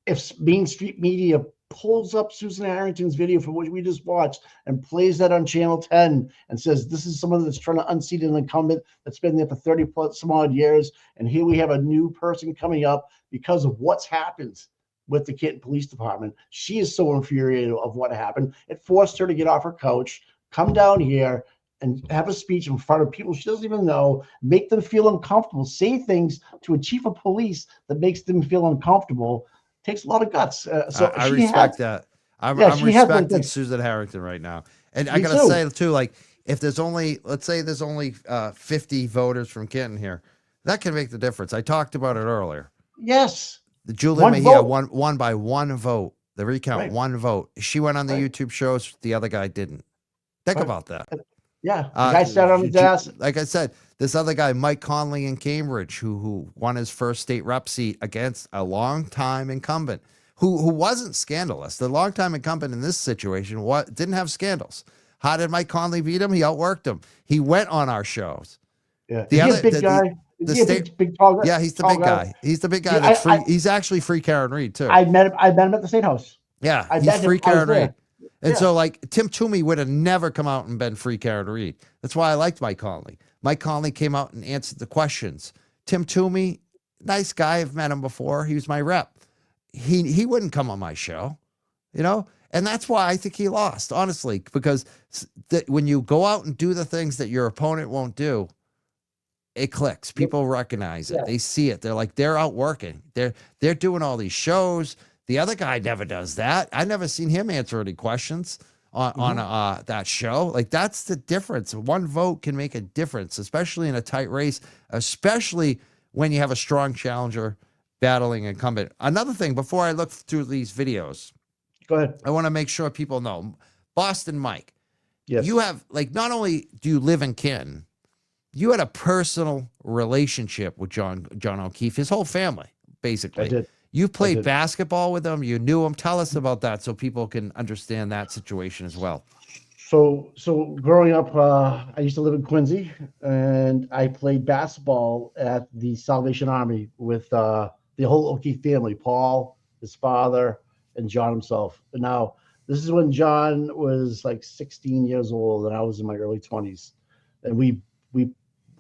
If Main Street Media pulls up Susan Harrington's video from what we just watched and plays that on Channel 10 and says, this is someone that's trying to unseat an incumbent that's been there for 30 plus some odd years. And here we have a new person coming up because of what's happened with the Canton Police Department. She is so infuriated of what happened. It forced her to get off her couch, come down here and have a speech in front of people she doesn't even know, make them feel uncomfortable, say things to a chief of police that makes them feel uncomfortable. Takes a lot of guts. So I respect that. I'm respecting Susan Harrington right now. And I got to say too, like, if there's only, let's say there's only 50 voters from Canton here, that can make the difference. I talked about it earlier. Yes. The Julie Mejia won by 1 vote. The recount, 1 vote. She went on the YouTube shows. The other guy didn't. Think about that. Yeah. The guy sat on his ass. Like I said, this other guy, Mike Conley in Cambridge, who won his first state rep seat against a longtime incumbent who wasn't scandalous. The longtime incumbent in this situation didn't have scandals. How did Mike Conley beat him? He outworked him. He went on our shows. Yeah. Is he a big guy? Is he a big tall guy? Yeah, he's the big guy. He's the big guy that's free. He's actually free Karen Reed too. I met him at the State House. Yeah, he's free Karen Reed. And so, like, Tim Toomey would have never come out and been free Karen Reed. That's why I liked Mike Conley. Mike Conley came out and answered the questions. Tim Toomey, nice guy. I've met him before. He was my rep. He wouldn't come on my show, And that's why I think he lost, honestly, because when you go out and do the things that your opponent won't do, it clicks. People recognize it. Yeah. They see it. They're like, they're out working. They're doing all these shows. The other guy never does that. I never seen him answer any questions on that show. Like, that's the difference. One vote can make a difference, especially in a tight race, especially when you have a strong challenger battling incumbent. Another thing, before I look through these videos, Go ahead. I want to make sure people know, Boston Mike, Yes. you have, like, not only do you live in Canton, you had a personal relationship with John O'Keefe, his whole family, basically. I did. You played did. basketball with him. You knew him. Tell us about that so people can understand that situation as well. So growing up, I used to live in Quincy, and I played basketball at the Salvation Army with the whole O'Keefe family, Paul, his father, and John himself. And now, this is when John was like 16 years old, and I was in my early 20s. And we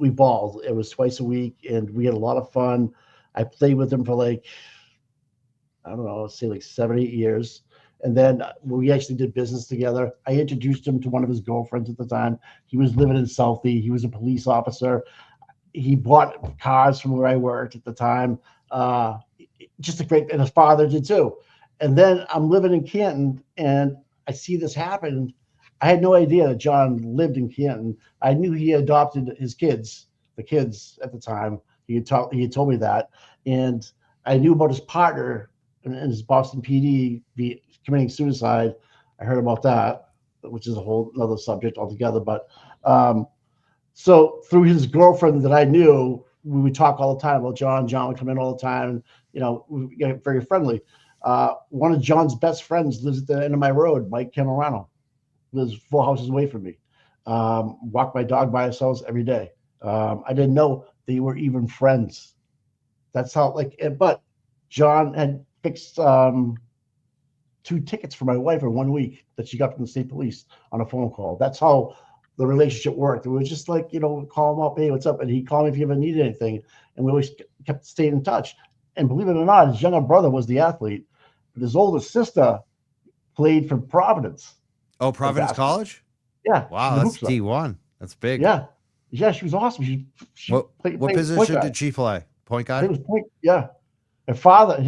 balled. It was twice a week, and we had a lot of fun. I played with him for like, I don't know, say like 7, 8 years. And then we actually did business together. I introduced him to one of his girlfriends at the time. He was living in Southie. He was a police officer. He bought cars from where I worked at the time. Just a great, and his father did too. And then I'm living in Canton, and I see this happen. I had no idea that John lived in Canton. I knew he adopted his kids, the kids at the time. He had told me that. And I knew about his partner and his Boston PD committing suicide. I heard about that, which is a whole other subject altogether. But so through his girlfriend that I knew, we would talk all the time about John. John would come in all the time, and we got very friendly. One of John's best friends lives at the end of my road, Mike Crawford, lives 4 houses away from me. Walk my dog by ourselves every day. I didn't know they were even friends. That's how, but John had fixed 2 tickets for my wife in 1 week that she got from the state police on a phone call. That's how the relationship worked. It was just like, call him up, hey, what's up? And he'd call me if he ever needed anything. And we always kept staying in touch. And believe it or not, his younger brother was the athlete, but his older sister played for Providence. Oh, Providence College? Yeah. Wow, that's D1. That's big. Yeah. Yeah, she was awesome. She what position did she play? Point guard? It was point, yeah. His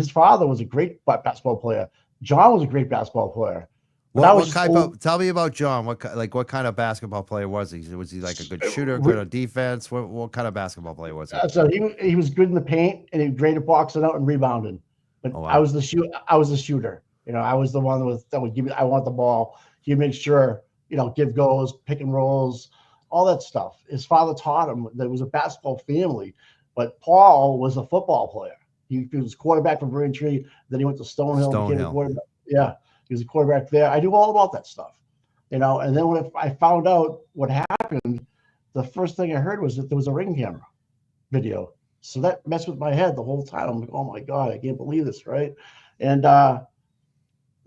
father was a great basketball player. John was a great basketball player. Tell me about John. What kind of basketball player was he? Was he like a good shooter, good on defense? What kind of basketball player was he? So he was good in the paint, and he was great at boxing out and rebounding. But I was the shooter. I was the one that would give me. I want the ball. He'd make sure give goals, pick and rolls, all that stuff. His father taught him that it was a basketball family, but Paul was a football player. He was quarterback for Braintree. Then he went to Stonehill. Became a quarterback. Yeah. He was a quarterback there. I knew all about that stuff, and then when I found out what happened, the first thing I heard was that there was a Ring camera video. So that messed with my head the whole time. I'm like, oh my God, I can't believe this, right? And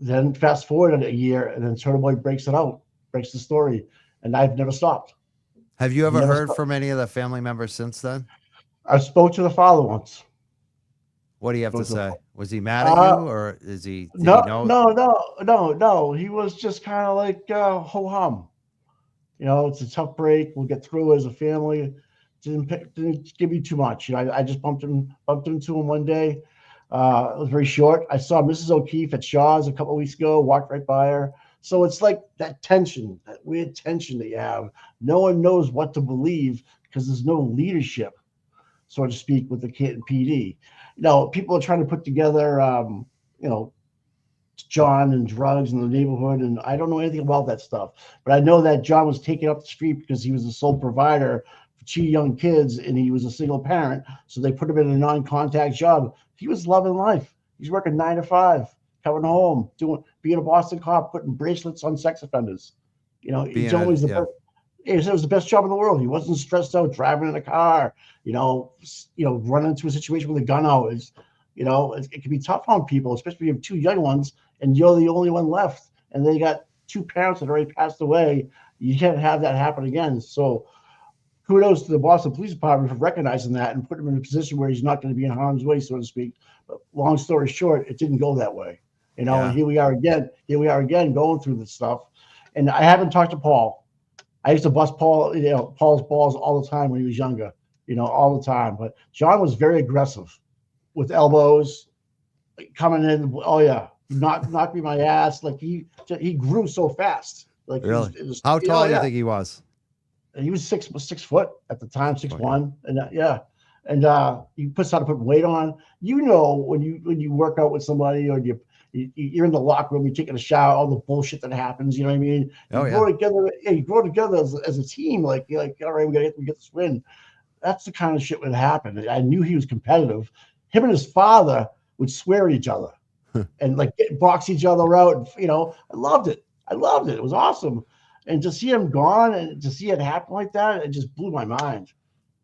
then fast forward a year, and then Turtle Boy breaks the story, and I've never stopped. Have you ever heard from any of the family members since then? I spoke to the father once. What do you have to say? Was he mad at you, or is he? No. He was just kind of like ho hum. It's a tough break. We'll get through it as a family. Didn't give me too much. I just bumped into him one day. It was very short. I saw Mrs. O'Keefe at Shaw's a couple of weeks ago. Walked right by her. So it's like that tension, that weird tension that you have. No one knows what to believe because there's no leadership, so to speak, with the Canton PD. People are trying to put together, John and drugs in the neighborhood, and I don't know anything about that stuff. But I know that John was taken up the street because he was the sole provider for 2 young kids, and he was a single parent, so they put him in a non-contact job. He was loving life. He's working 9 to 5, coming home, being a Boston cop, putting bracelets on sex offenders. He's always the best. He said it was the best job in the world. He wasn't stressed out driving in a car, running into a situation with a gun out. It can be tough on people, especially if you have 2 young ones and you're the only one left, and they got 2 parents that already passed away. You can't have that happen again. So kudos to the Boston Police Department for recognizing that and putting him in a position where he's not going to be in harm's way, so to speak. But long story short, it didn't go that way. you know, Yeah. and here we are again going through this stuff. And I haven't talked to Paul. I used to bust Paul, you know, Paul's balls all the time when he was younger, you know, all the time. But John was very aggressive with elbows coming in. Oh yeah, knocked me my ass. Like he grew so fast. Like Really? it was, How tall do you yeah. think he was? And he was 6 foot at the time, 6'1", and yeah. And he puts how to put weight on. You know, when you work out with somebody or you're in the locker room, you're taking a shower, all the bullshit that happens. You know what I mean? Oh, you yeah. grow together. Yeah, you grow together as a team. Like you're like, all right, we get this win. That's the kind of shit that happened. I knew he was competitive. Him and his father would swear at each other and like box each other out. And, you know, I loved it. It was awesome. And to see him gone and to see it happen like that, it just blew my mind.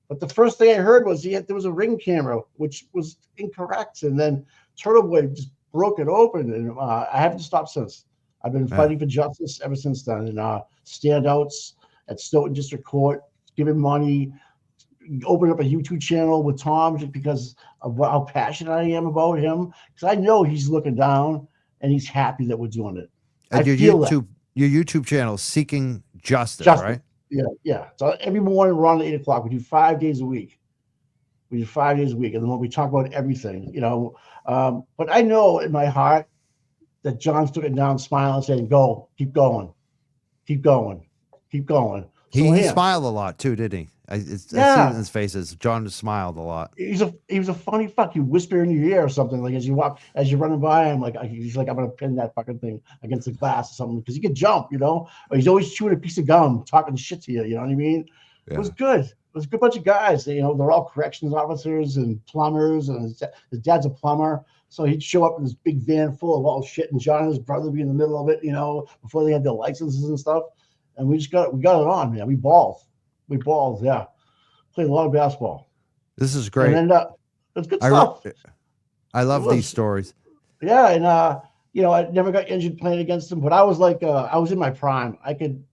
But the first thing I heard was there was a ring camera, which was incorrect. And then Turtle Boy just broke it open. And I haven't stopped since. I've been fighting for justice ever since then. And standouts at Stoughton District Court, giving money, opened up a YouTube channel with Tom just because of how passionate I am about him. Because I know he's looking down and he's happy that we're doing it. And I feel that. your YouTube channel, Seeking Justice, right? Yeah. So every morning around 8 o'clock, we do 5 days a week. And then we talk about everything, you know. But I know in my heart that John took it down, smiling, saying, "Go, keep going." He So, smiled a lot too, didn't he? I see it in his faces. John smiled a lot. He was a funny fuck. He whisper in your ear or something, like as you're running by him, like he's like, I'm gonna pin that fucking thing against the glass or something, because he could jump, you know. Or he's always chewing a piece of gum, talking shit to you. You know what I mean? Yeah. It was good. It was a good bunch of guys. You know, they're all corrections officers and plumbers, and his dad's a plumber, so he'd show up in this big van full of all shit, and John and his brother would be in the middle of it, you know, before they had their licenses and stuff. And we got it on, man. We balled, yeah. Played a lot of basketball. This is great. And then it's good stuff. I love these stories. Yeah, and you know, I never got injured playing against him, but I was like, I was in my prime. I could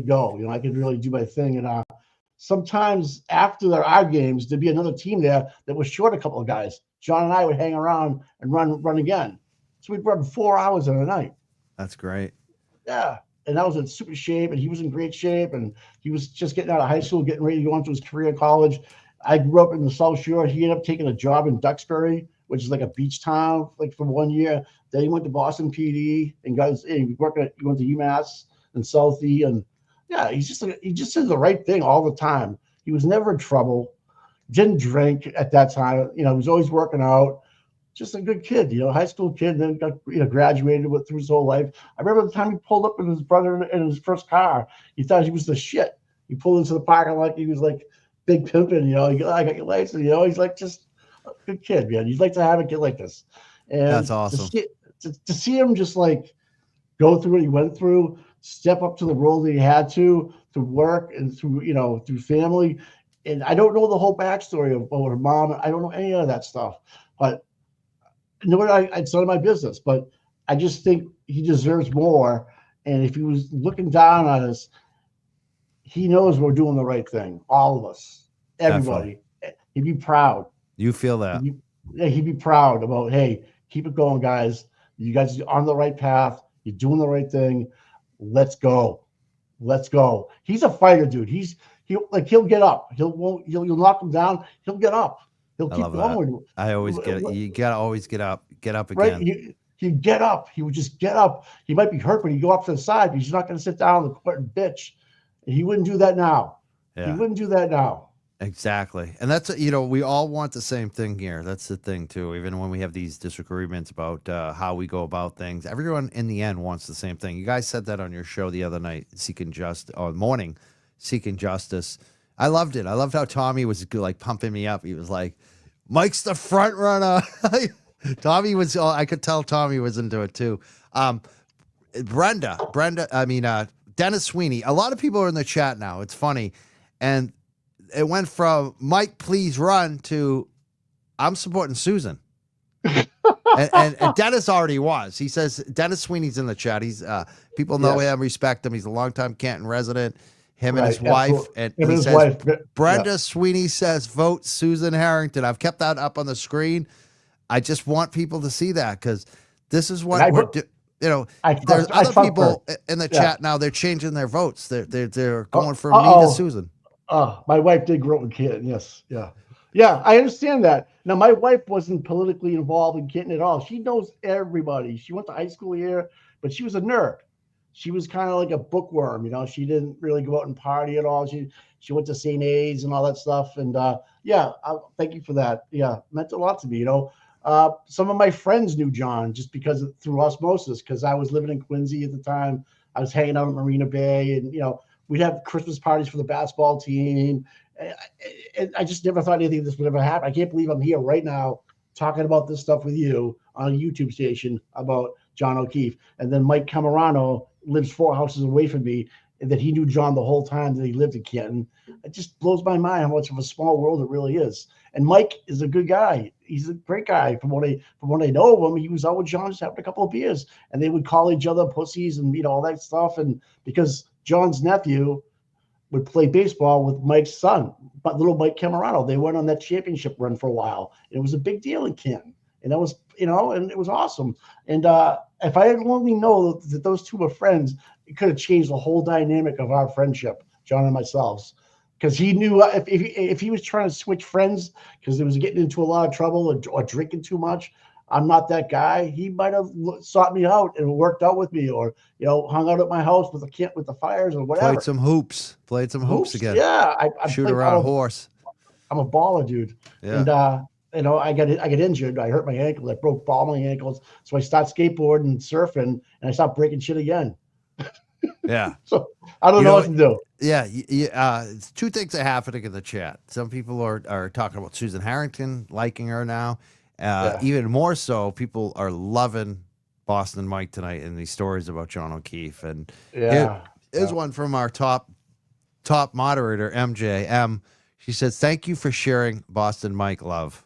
go, you know, I could really do my thing. And sometimes after our games, there'd be another team there that was short a couple of guys. John and I would hang around and run again. So we'd run 4 hours in a night. That's great. Yeah. And I was in super shape, and he was in great shape, and he was just getting out of high school, getting ready to go into his career college. I grew up in the South Shore. He ended up taking a job in Duxbury, which is like a beach town, like for 1 year. Then he went to Boston PD and he went to UMass and Southie, and yeah, he just did the right thing all the time. He was never in trouble, didn't drink at that time. You know, he was always working out. Just a good kid, you know, high school kid, then got, you know, graduated, went through his whole life. I remember the time he pulled up with his brother in his first car. He thought he was the shit. He pulled into the parking lot. He was like big pimping, you know. I got your license, you know. He's like just a good kid, man. You'd like to have a kid like this. And that's awesome. To see him just like go through what he went through, step up to the role that he had to work and through, you know, through family. And I don't know the whole backstory of her mom. I don't know any of that stuff, but it's none of my business, but I just think he deserves more. And if he was looking down on us, he knows we're doing the right thing. All of us, everybody. Definitely. He'd be proud. You feel that? He'd be proud about, hey, keep it going, guys. You guys are on the right path. You're doing the right thing. Let's go. He's a fighter, dude. He'll get up. You'll knock him down. He'll get up. He'll keep going. I always get it. You gotta always get up again. Right? He'd get up. He would just get up. He might be hurt, but he'd go up to the side. He's not going to sit down on the court and bitch. And he wouldn't do that now. Yeah. He wouldn't do that now. Exactly. And that's, you know, we all want the same thing here. That's the thing too. Even when we have these disagreements about how we go about things, everyone in the end wants the same thing. You guys said that on your show the other night, Seeking Justice. I loved it. I loved how Tommy was like pumping me up. He was like, Mike's the front runner. Tommy was, I could tell Tommy was into it too. Dennis Sweeney. A lot of people are in the chat now. It's funny. And it went from Mike, please run to I'm supporting Susan. and Dennis already was. He says Dennis Sweeney's in the chat. He's people know him, respect him. He's a longtime Canton resident. Him and his wife. And he says, Brenda Sweeney says, vote Susan Harrington. I've kept that up on the screen. I just want people to see that because This is And what I we're vote- do. You know, I there's trust- I other trust people her. in the Yeah. chat now. They're changing their votes. They're going from me Uh-oh. to Susan. My wife did grow up in Canton. Yes. Yeah. Yeah. I understand that. Now, my wife wasn't politically involved in Canton at all. She knows everybody. She went to high school here, but she was a nerd. She was kind of like a bookworm, you know. She didn't really go out and party at all. She went to St. A's and all that stuff. And thank you for that. Yeah, meant a lot to me, you know. Some of my friends knew John just because through osmosis, because I was living in Quincy at the time. I was hanging out at Marina Bay, and you know, we'd have Christmas parties for the basketball team. And I just never thought anything of this would ever happen. I can't believe I'm here right now talking about this stuff with you on a YouTube station about John O'Keefe. And then Mike Camerano lives 4 houses away from me, and that he knew John the whole time that he lived in Canton. It just blows my mind how much of a small world it really is. And Mike is a good guy. He's a great guy. From what I know of him, he was out with John just having a couple of beers, and they would call each other pussies and all that stuff. And because John's nephew would play baseball with Mike's son, but little Mike Camerano, they went on that championship run for a while. It was a big deal in Canton, and that was and it was awesome. And if I had only known that those two were friends, it could have changed the whole dynamic of our friendship, John and myself. Because he knew if he was trying to switch friends because he was getting into a lot of trouble or drinking too much, I'm not that guy. He might have sought me out and worked out with me, or hung out at my house with the fires or whatever. Played some hoops again. Yeah, I shoot around a horse. I'm a baller, dude. Yeah. And I got injured. I hurt my ankle. I broke all my ankles. So I started skateboarding and surfing, and I stopped breaking shit again. Yeah. So I don't know what to do. Yeah. It's two things are happening in the chat. Some people are talking about Susan Harrington, liking her now. Even more so, people are loving Boston Mike tonight and these stories about John O'Keefe. And here's one from our top moderator, MJM. She says, "Thank you for sharing Boston Mike love."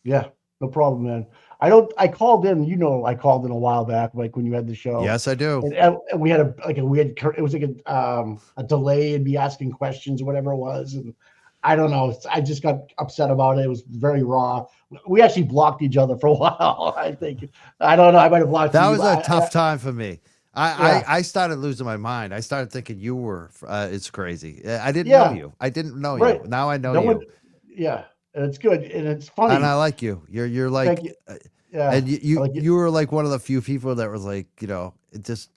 Yeah, no problem, man. I called in, I called in a while back, like when you had the show. Yes, I do. And we had it was like a delay in me asking questions or whatever it was. And I don't know. I just got upset about it. It was very raw. We actually blocked each other for a while, I think. I don't know. I might have blocked you. That was a tough time for me. I started losing my mind. I started thinking you were, it's crazy. I didn't know you. I didn't know you. Now I know you. And it's good. And it's funny. And I like you. You're like, you. Yeah. And you like you were like one of the few people that was like, it just,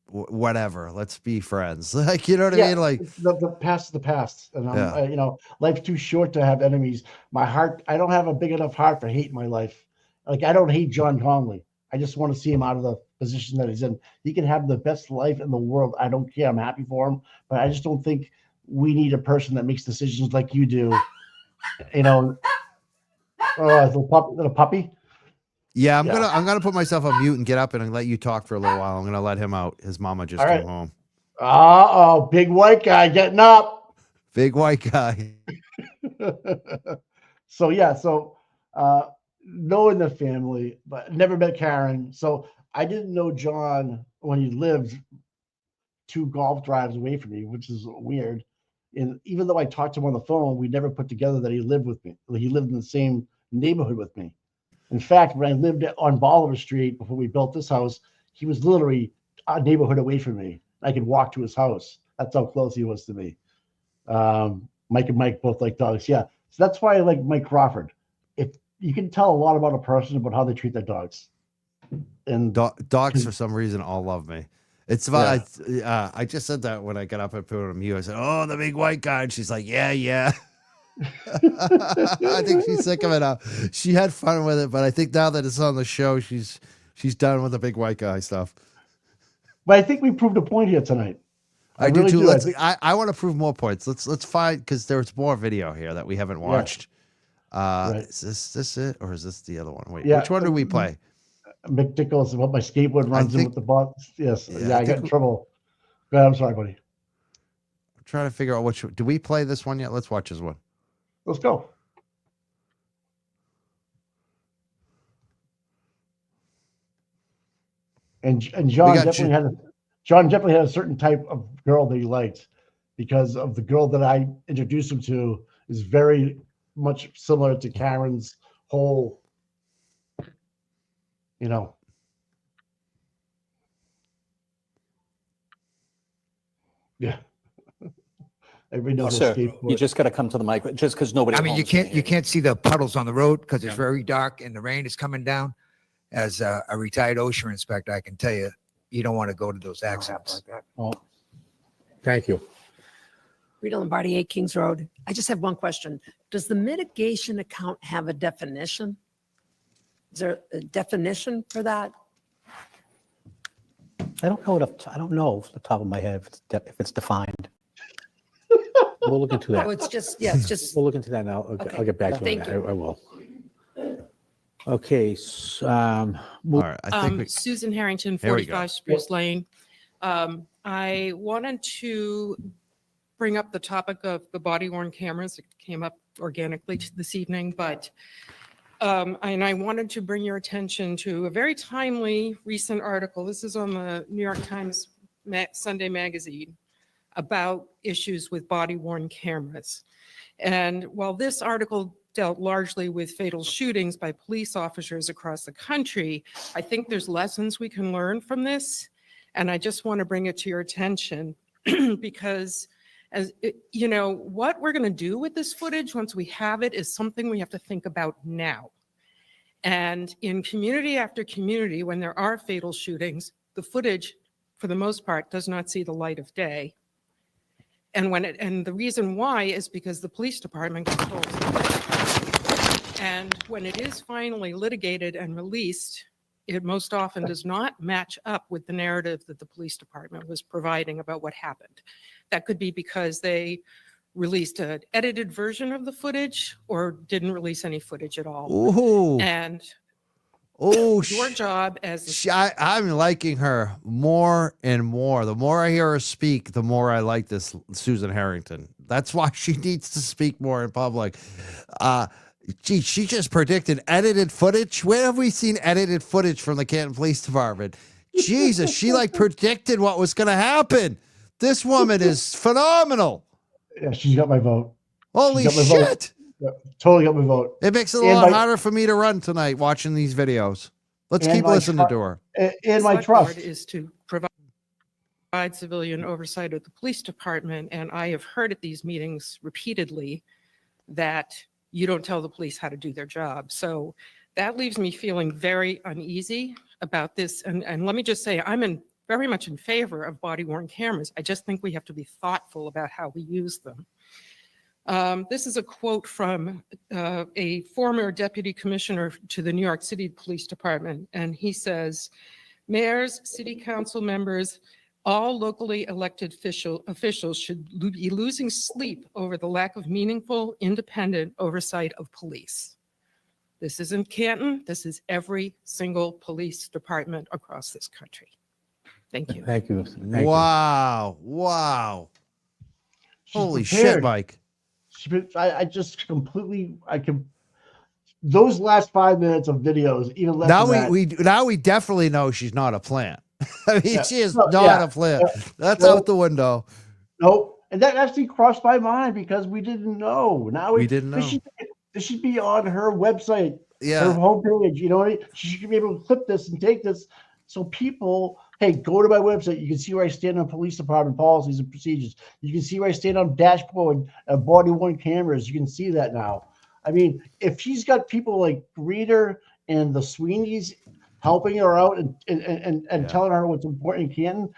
whatever, let's be friends. Like, you know what I mean? Like the past is the past. And life's too short to have enemies. My heart, I don't have a big enough heart for hate in my life. Like, I don't hate John Conley. I just want to see him out of the position that he's in. He can have the best life in the world. I don't care. I'm happy for him. But I just don't think we need a person that makes decisions like you do. Oh, little puppy. Yeah, I'm gonna put myself on mute and get up and let you talk for a little while. I'm gonna let him out. His mama just came home. Big white guy getting up. Big white guy. So knowing the family, but never met Karen. So I didn't know John when he lived 2 golf drives away from me, which is weird. And even though I talked to him on the phone, we never put together that he lived with me. He lived in the same neighborhood with me. In fact, when I lived on Bolivar Street before we built this house, he was literally a neighborhood away from me. I could walk to his house. That's how close he was to me. Mike and Mike both like dogs. Yeah. So that's why I like Mike Crawford. If you can tell a lot about a person about how they treat their dogs. And dogs, for some reason, all love me. It's fun. I just said that when I got up and put on mute. I said, "Oh, the big white guy." And she's like, "Yeah." I think she's sick of it now. She had fun with it, but I think now that it's on the show, she's done with the big white guy stuff. But I think we proved a point here tonight. I do too. I want to prove more points. Let's find, because there's more video here that we haven't watched. Is this it, or is this the other one? Wait, which one do we play? McDickles about my skateboard runs in with the box. Yes. I got in trouble. Go ahead, I'm sorry, buddy. I'm trying to figure out which. Do we play this one yet? Let's watch this one. Let's go. And John definitely had a certain type of girl that he liked, because of the girl that I introduced him to is very much similar to Karen's whole, Yeah. Everybody knows Sir, a skateboard. you just got to come to the mic, just because nobody. I at mean, home you is gonna can't hear you can't see the puddles on the road because it's Yeah. very dark and the rain is coming down. As a retired OSHA inspector, I can tell you, you don't want to go to those accidents. Well, thank you. Rita Lombardi, 8 Kings Road. I just have one question. Does the mitigation account have a definition? Is there a definition for that? I don't know off the top of my head if it's defined. We'll look into Oh, that. it's just, We'll look into that now. Okay. I'll get back to you on Thank that. you. I will. Okay. All right. I think Susan Harrington, There we go. 45 Spruce Lane. I wanted to bring up the topic of the body worn cameras. It came up organically this evening, but and I wanted to bring your attention to a very timely recent article. This is on the New York Times Sunday magazine about issues with body worn cameras. And while this article dealt largely with fatal shootings by police officers across the country, I think there's lessons we can learn from this. And I just want to bring it to your attention because what we're going to do with this footage once we have it is something we have to think about now. And in community after community, when there are fatal shootings, the footage, for the most part, does not see the light of day. And the reason why is because the police department controls it. And when it is finally litigated and released, it most often does not match up with the narrative that the police department was providing about what happened. That could be because they released an edited version of the footage or didn't release any footage at all. Ooh. And Oh, your job as I'm liking her more and more. The more I hear her speak, the more I like this Susan Harrington. That's why she needs to speak more in public. Gee, she just predicted edited footage. Where have we seen edited footage from the Canton Police Department? Jesus, she predicted what was going to happen. This woman is phenomenal. Yeah, she's got my vote. Holy She's got my vote. shit. Yeah, totally got my vote. It makes it a And lot my- harder for me to run tonight watching these videos. Let's And keep my listening tru- to her. And my Select Board trust. is to provide civilian oversight of the police department. And I have heard at these meetings repeatedly that you don't tell the police how to do their job. So that leaves me feeling very uneasy about this. And let me just say, I'm very much in favor of body worn cameras. I just think we have to be thoughtful about how we use them. This is a quote from a former deputy commissioner to the New York City Police Department. And he says, mayors, city council members, all locally elected officials should be losing sleep over the lack of meaningful, independent oversight of police. This isn't Canton. This is every single police department across this country. Thank you. Thank you. Thank you. Wow. Wow. She's Holy prepared. shit, Mike. I just completely, those last 5 minutes of videos, even less Now than that, now we definitely know she's not a plant. I mean, Yeah. she is No, not yeah. a plant. That's No. out the window. nope. And that actually crossed my mind because we didn't know. Now We didn't know. This should be on her website, her Yeah. homepage. You know what I mean? She should be able to clip this and take this. So people, hey, go to my website. You can see where I stand on police department policies and procedures. You can see where I stand on dashboard, body worn cameras. You can see that now. I mean, if she's got people like Reader and the Sweeneys helping her out and Yeah. telling her what's important in Canton,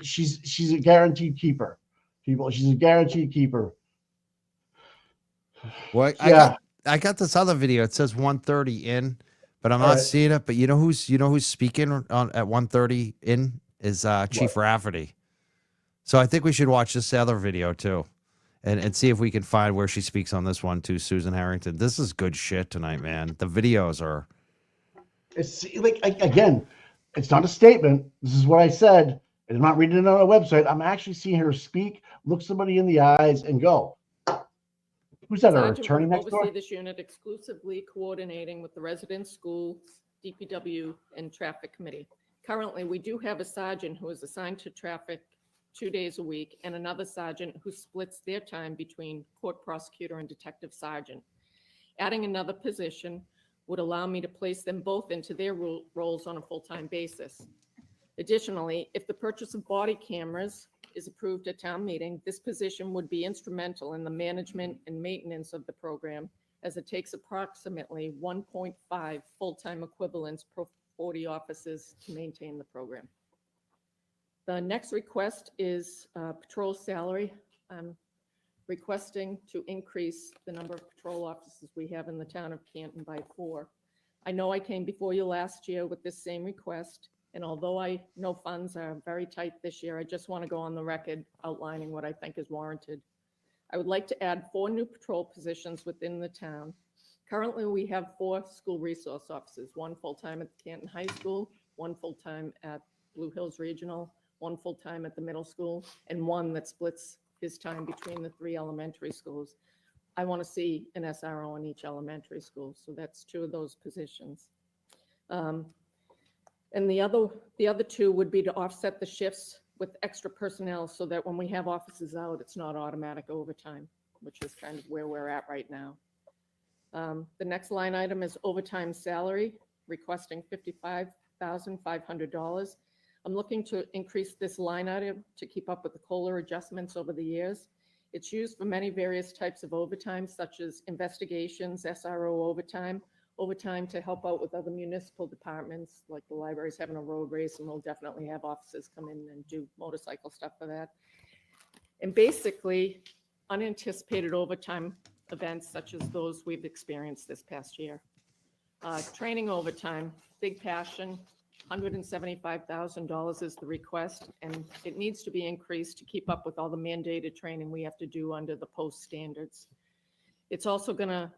she's a guaranteed keeper. People, she's a guaranteed keeper. Well, Yeah. I got this other video. It says 1:30 in, but I'm All not right. seeing it. But you know who's speaking on at 1:30 in is Chief Rafferty. So I think we should watch this other video too, and see if we can find where she speaks on this one too. Susan Harrington. This is good shit tonight, man. The videos are. It's again, it's not a statement. This is what I said. And I'm not reading it on a website. I'm actually seeing her speak, look somebody in the eyes, and go. Who's that? Her Sergeant attorney would next door? oversee this unit exclusively coordinating with the residents, schools, DPW, and traffic committee. Currently, we do have a sergeant who is assigned to traffic 2 days a week and another sergeant who splits their time between court prosecutor and detective sergeant. Adding another position would allow me to place them both into their roles on a full-time basis. Additionally, if the purchase of body cameras is approved at town meeting, this position would be instrumental in the management and maintenance of the program, as it takes approximately 1.5 full-time equivalents per 40 officers to maintain the program. The next request is patrol salary. I'm requesting to increase the number of patrol officers we have in the town of Canton by 4. I know I came before you last year with this same request, and although I know funds are very tight this year, I just want to go on the record outlining what I think is warranted. I would like to add 4 new patrol positions within the town. Currently, we have 4 school resource officers, 1 full-time at Canton High School, 1 full-time at Blue Hills Regional, 1 full-time at the middle school, and 1 that splits his time between the 3 elementary schools. I want to see an SRO in each elementary school, so that's 2 of those positions. And the other 2 would be to offset the shifts with extra personnel so that when we have officers out, it's not automatic overtime, which is kind of where we're at right now. The next line item is overtime salary, requesting $55,500. I'm looking to increase this line item to keep up with the COLA adjustments over the years. It's used for many various types of overtime, such as investigations, SRO overtime, overtime to help out with other municipal departments, like the library's having a road race, and we'll definitely have officers come in and do motorcycle stuff for that. And basically, unanticipated overtime events such as those we've experienced this past year. Training overtime, big passion, $175,000 is the request, and it needs to be increased to keep up with all the mandated training we have to do under the post standards. It's also gonna,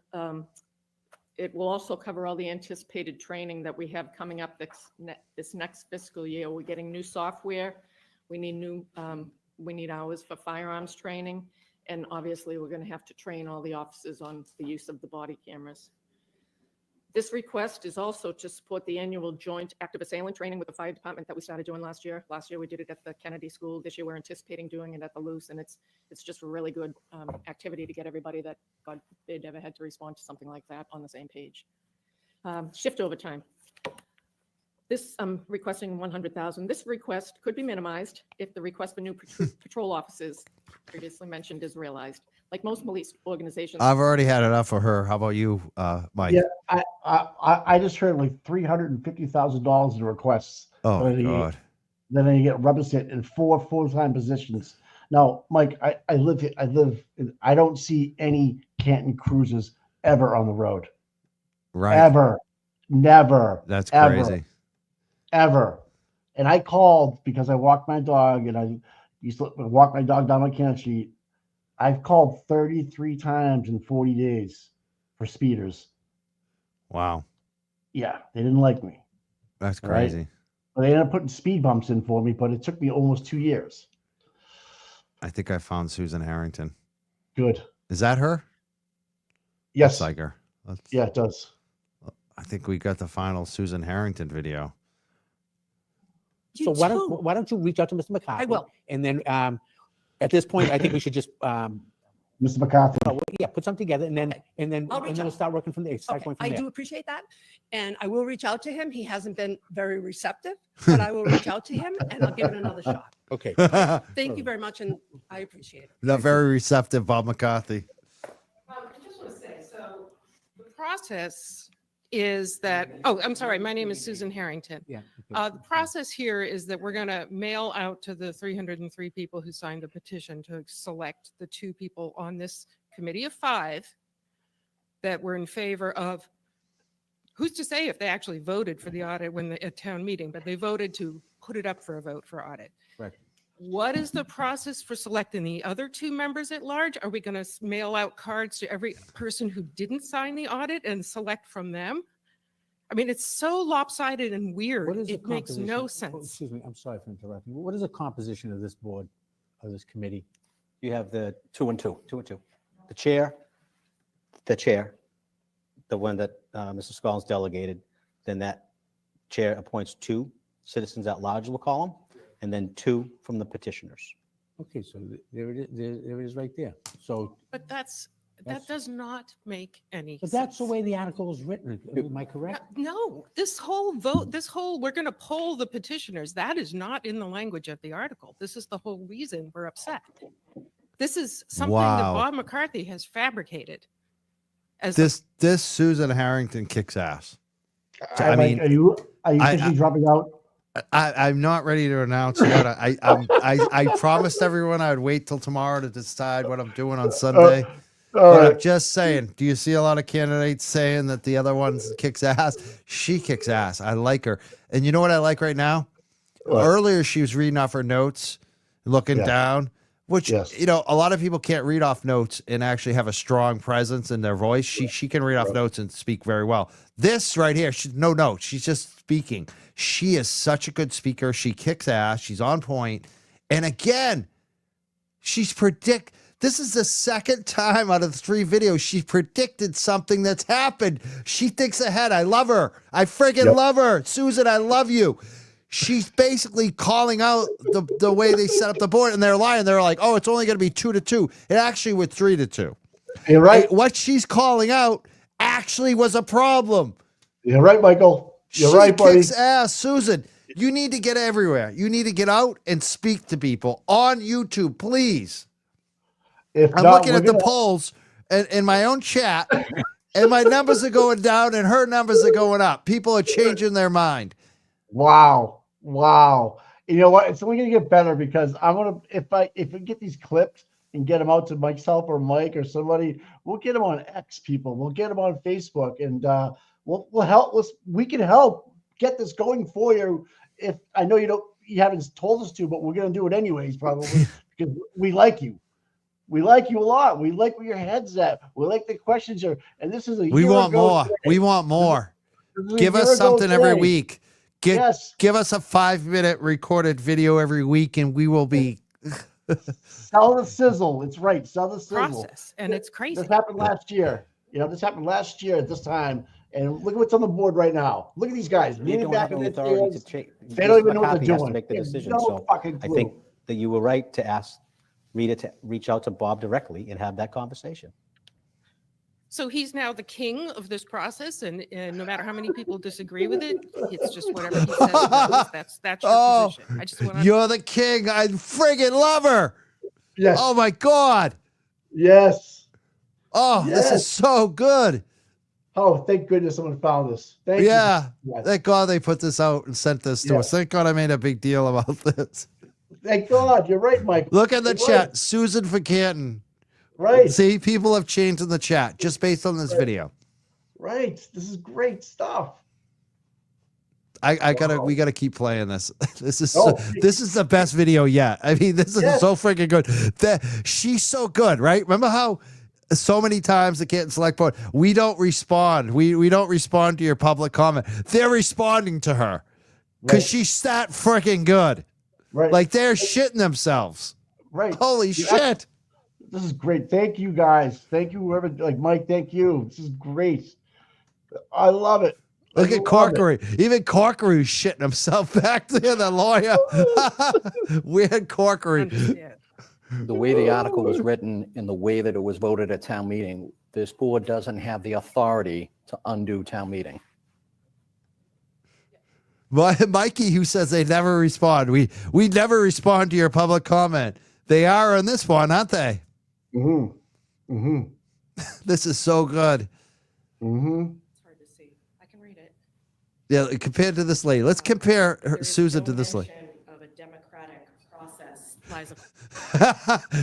it will also cover all the anticipated training that we have coming up this next fiscal year. We're getting new software. We need we need hours for firearms training, and obviously we're gonna have to train all the officers on the use of the body cameras. This request is also to support the annual joint active assailant training with the fire department that we started doing last year. Last year we did it at the Kennedy School. This year we're anticipating doing it at the Luce, and it's just a really good activity to get everybody that, God forbid, ever had to respond to something like that on the same page. Shift overtime. This, I'm requesting $100,000. This request could be minimized if the request for new patrol officers previously mentioned is realized. Like most police organizations. I've already had enough for her. How about you, Mike? Yeah, I just heard like $350,000 in requests. Oh, God. Then you get rubber set in 4 full-time positions. Now, Mike, I don't see any Canton cruisers ever on the road. Right. Ever. Never. That's ever, crazy. Ever. And I called because I walked my dog, and I used to walk my dog down my Canton Street. I've called 33 times in 40 days for speeders. Wow. Yeah, they didn't like me. That's crazy. Right? Well, they ended up putting speed bumps in for me, but it took me almost 2 years. I think I found Susan Harrington. Good. Is that her? Yes. Looks like her. Yeah, it does. I think we got the final Susan Harrington video. So why don't you reach out to Mr. McCarthy? I will. And then at this point, I think we should just Mr. McCarthy. put something together, and then I'll reach we'll out. start working from there. Start going from I there. do appreciate that, and I will reach out to him. He hasn't been very receptive, but I will reach out to him, and I'll give it another shot. Okay. Thank you very much, and I appreciate it. Not very receptive, Bob McCarthy. I just want to say, so the process is that, oh, I'm sorry, my name is Susan Harrington. Yeah. The process here is that we're going to mail out to the 303 people who signed the petition to select the 2 people on this committee of 5 that were in favor of, who's to say if they actually voted for the audit when at town meeting, but they voted to put it up for a vote for audit. Right. What is the process for selecting the other 2 members at large? Are we going to mail out cards to every person who didn't sign the audit and select from them? I mean, it's so lopsided and weird. What is the It makes no composition- sense. Excuse me, I'm sorry for interrupting. What is the composition of this board, of this committee? You have the 2 and 2. The chair, the one that Mr. Scollins delegated, then that chair appoints 2 citizens at large, we'll call them, and then 2 from the petitioners. Okay, so there it is right there. So But that's That does not make any But sense. that's the way the article was written. Am I correct? No, this whole vote, we're going to poll the petitioners. That is not in the language of the article. This is the whole reason we're upset. This is something that Wow. Bob McCarthy has fabricated. As This Susan Harrington kicks ass. I mean, are you officially dropping out? I'm not ready to announce yet. I promised everyone I'd wait till tomorrow to decide what I'm doing on Sunday. But I'm just saying, do you see a lot of candidates saying that the other one kicks ass? She kicks ass. I like her. And you know what I like right now? What? Earlier, she was reading off her notes, looking down, which, you know, a lot of people can't read off notes and actually have a strong presence in their voice. She can read off notes and speak very well. This right here, no notes. She's just speaking. She is such a good speaker. She kicks ass. She's on point. And again, this is the second time out of the 3 videos she predicted something that's happened. She thinks ahead. I love her. I friggin' love her. Susan, I love you. She's basically calling out the way they set up the board, and they're lying. They're like, oh, it's only going to be 2-2. It actually was 3-2. You're right. And what she's calling out actually was a problem. You're right, Michael. You're right, buddy. She kicks ass. Susan, you need to get everywhere. You need to get out and speak to people on YouTube, please. I'm looking at the polls and in my own chat, and my numbers are going down and her numbers are going up. People are changing their mind. Wow. You know what? It's only going to get better because I'm going to, if we get these clips and get them out to myself or Mike or somebody, we'll get them on X, people. We'll get them on Facebook, and we'll help. We can help get this going for you. If I know you haven't told us to, but we're going to do it anyways, probably because we like you. We like you a lot. We like where your head's at. We like the questions are. And this is We want more. We want more. Give us something every week. Give us a 5-minute recorded video every week, and we will be. Sell the sizzle. It's right. Sell the sizzle. Process, and it's crazy. This happened last year. This happened last year at this time. And look at what's on the board right now. Look at these guys. They don't have any authority to change. They don't even know what McCarthy they're has to doing. make the They have decision. no So fucking I clue. think that you were right to ask Rita to reach out to Bob directly and have that conversation. So he's now the king of this process, and no matter how many people disagree with it, it's just whatever he says goes. That's your position. I just want to. You're the king. I friggin' love her. Yes. Oh my God. Yes. Oh, this is so good. Oh, thank goodness someone found this. Thank you. Yeah. Yes. Thank God they put this out and sent this to us. Thank God I made a big deal about this. Thank God. You're right, Mike. Look at the You're chat. right. Susan for Canton. Right. See, people have changed in the chat just based on this video. Right. This is great stuff. We gotta keep playing this. This is the best video yet. I mean, this is so freaking good. She's so good, right? Remember how so many times the Canton Select Board, we don't respond. We don't respond to your public comment. They're responding to her because she's that freaking good. Right. Like they're shitting themselves. Right. Holy shit. This is great. Thank you guys. Thank you, whoever, like Mike, thank you. This is great. I love it. Look at Corkery. Even Corkery's shitting himself back there, the lawyer. Weird Corkery. The way the article was written and the way that it was voted at town meeting, this board doesn't have the authority to undo town meeting. Mikey, who says they never respond. We never respond to your public comment. They are on this one, aren't they? Mm-hmm. Mm-hmm. This is so good. Mm-hmm. It's hard to see. I can read it. Yeah, compared to this lady. Let's compare Susan to this lady. Of a democratic process lies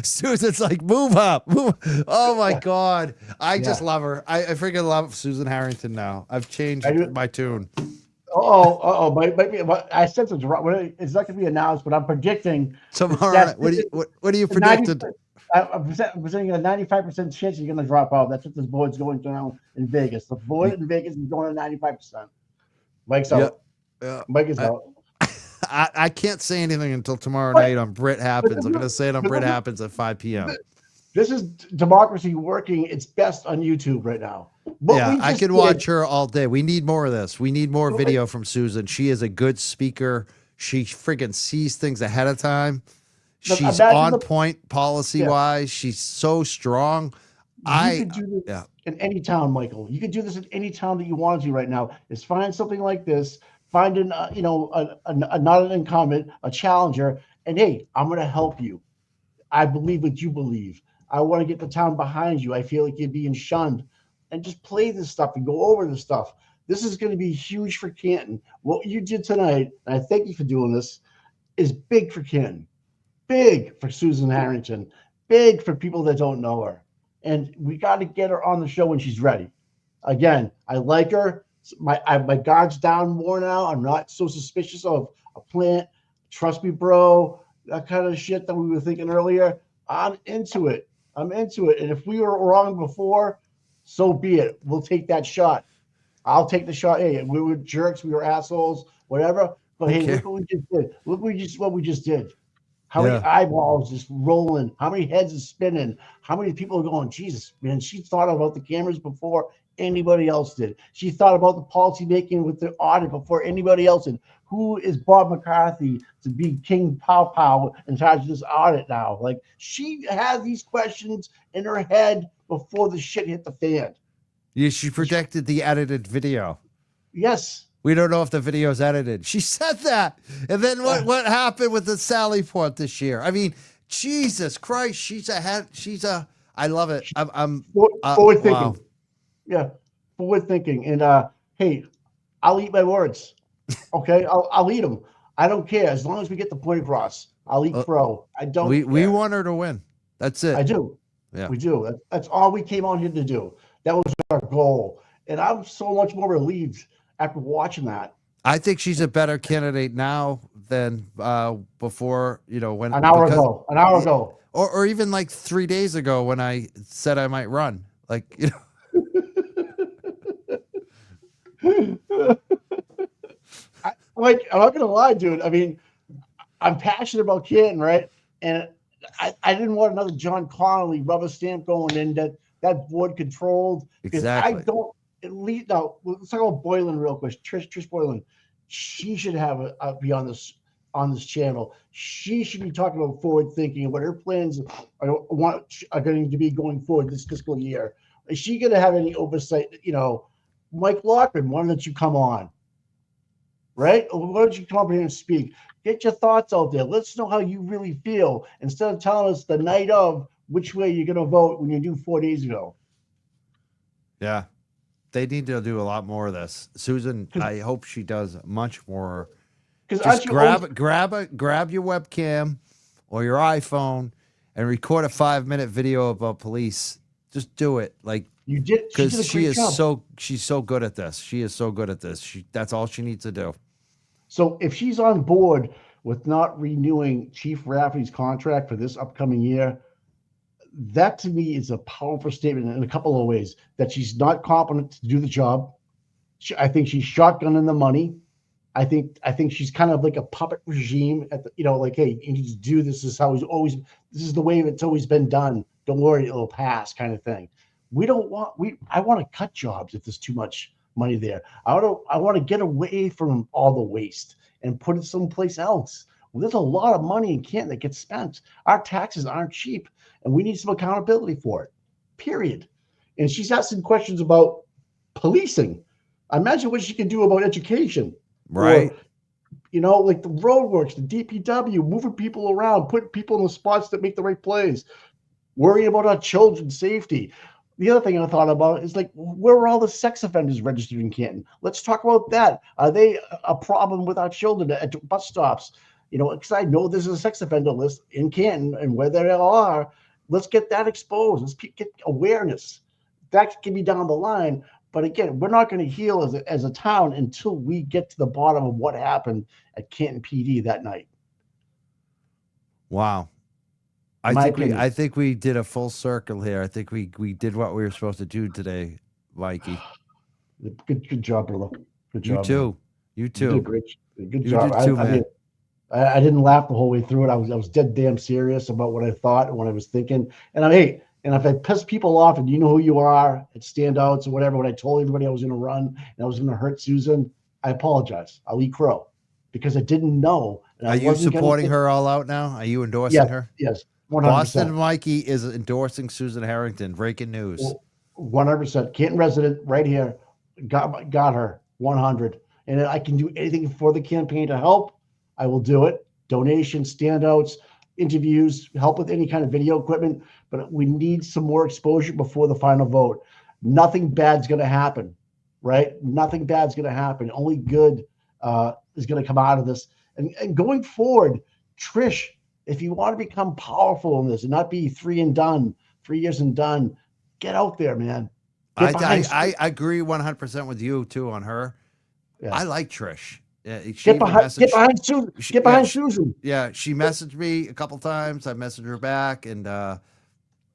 Susan's like, move up. Move. Oh my God. I just love her. I freaking love Susan Harrington now. I've changed my tune. I sense it's wrong. It's not going to be announced, but I'm predicting tomorrow. What do you predicted? I'm presenting a 95% chance you're going to drop out. That's what this board's going to now in Vegas. The board in Vegas is going to 95%. Mike's out. Yeah. Mike is out. I can't say anything until tomorrow night on Brit Happens. I'm going to say it on Brit Happens at 5 p.m. This is democracy working its best on YouTube right now. I could watch her all day. We need more of this. We need more video from Susan. She is a good speaker. She freaking sees things ahead of time. She's on point policy-wise. She's so strong. You could do this in any town, Michael. You could do this in any town that you want to right now. Is find something like this, find not an incumbent, a challenger, and hey, I'm going to help you. I believe what you believe. I want to get the town behind you. I feel like you're being shunned, and just play this stuff and go over this stuff. This is going to be huge for Canton. What you did tonight, and I thank you for doing this, is big for Canton, big for Susan Harrington, big for people that don't know her. And we got to get her on the show when she's ready. Again, I like her. My guard's down more now. I'm not so suspicious of a plant. Trust me, bro. That kind of shit that we were thinking earlier. I'm into it. And if we were wrong before, so be it. We'll take that shot. I'll take the shot. Hey, we were jerks. We were assholes. Whatever. But hey, look what we just did. Look what we just did. How many eyeballs just rolling? How many heads is spinning? How many people are going, Jesus, man, she thought about the cameras before anybody else did. She thought about the policy making with the audit before anybody else did. Who is Bob McCarthy to be King Pow Pow in charge of this audit now? Like, she had these questions in her head before the shit hit the fan. Yeah, she projected the edited video. Yes. We don't know if the video's edited. She said that. And then what happened with the Sally Port this year? I mean, Jesus Christ, I love it. I'm forward thinking. Wow. Yeah, forward thinking. And hey, I'll eat my words. Okay, I'll eat them. I don't care as long as we get the point across. I'll eat crow. I don't. We want her to win. That's it. I do. Yeah, we do. That's all we came on here to do. That was our goal, and I'm so much more relieved after watching that. I think she's a better candidate now than before. When an hour ago, or even like 3 days ago when I said I might run. Like I'm not gonna lie, dude. I mean, I'm passionate about Canton, right? And I didn't want another John Connolly rubber stamp going in that board controlled. Exactly. I don't. At least now, let's talk about Boylan real quick. Trish Boylan, she should be on this channel. She should be talking about forward thinking and what her plans are going to be going forward this fiscal year. Is she going to have any oversight? Mike Lockman, why don't you come on? Right? Why don't you come up here and speak? Get your thoughts out there. Let's know how you really feel instead of telling us the night of which way you're going to vote when you do 4 days ago. Yeah. They need to do a lot more of this. Susan, I hope she does much more. Just grab your webcam or your iPhone and record a 5-minute video about police. Just do it. Like you did, because she's so good at this. She is so good at this. That's all she needs to do. So if she's on board with not renewing Chief Rafferty's contract for this upcoming year, that to me is a powerful statement in a couple of ways. That she's not competent to do the job. I think she's shotgunning the money. I think she's kind of like a puppet regime at the, like, hey, you need to do this. This is the way it's always been done. Don't worry, it'll pass, kind of thing. I want to cut jobs if there's too much money there. I want to get away from all the waste and put it someplace else. Well, there's a lot of money in Canton that gets spent. Our taxes aren't cheap, and we need some accountability for it, period. And she's asking questions about policing. Imagine what she can do about education. Right. Or, like the roadworks, the DPW, moving people around, putting people in the spots that make the right plays, worrying about our children's safety. The other thing I thought about is like, where are all the sex offenders registered in Canton? Let's talk about that. Are they a problem with our children at bus stops? Because I know there's a sex offender list in Canton, and where they all are, let's get that exposed. Let's get awareness. That can be down the line. But again, we're not going to heal as a town until we get to the bottom of what happened at Canton PD that night. Wow. I think we did a full circle here. I think we did what we were supposed to do today, Mikey. Good job, brother. Good job. You too. You did great. Good job. You too, man. I didn't laugh the whole way through it. I was dead damn serious about what I thought and what I was thinking. And if I piss people off, and you know who you are at standouts or whatever, when I told everybody I was going to run and I was going to hurt Susan, I apologize. I'll eat crow because I didn't know. Are you supporting her all out now? Are you endorsing her? Yes. Boston 100%. Mikey is endorsing Susan Harrington. Breaking news. 100%. Canton resident right here. Got her 100. And I can do anything for the campaign to help. I will do it. Donations, standouts, interviews, help with any kind of video equipment. But we need some more exposure before the final vote. Nothing bad's going to happen, right? Nothing bad's going to happen. Only good is going to come out of this. And going forward, Trish, if you want to become powerful in this and not be 3 years and done, get out there, man. I agree 100% with you too on her. Yeah. I like Trish. Get behind Susan. Get behind Susan. Yeah, she messaged me a couple times. I messaged her back, and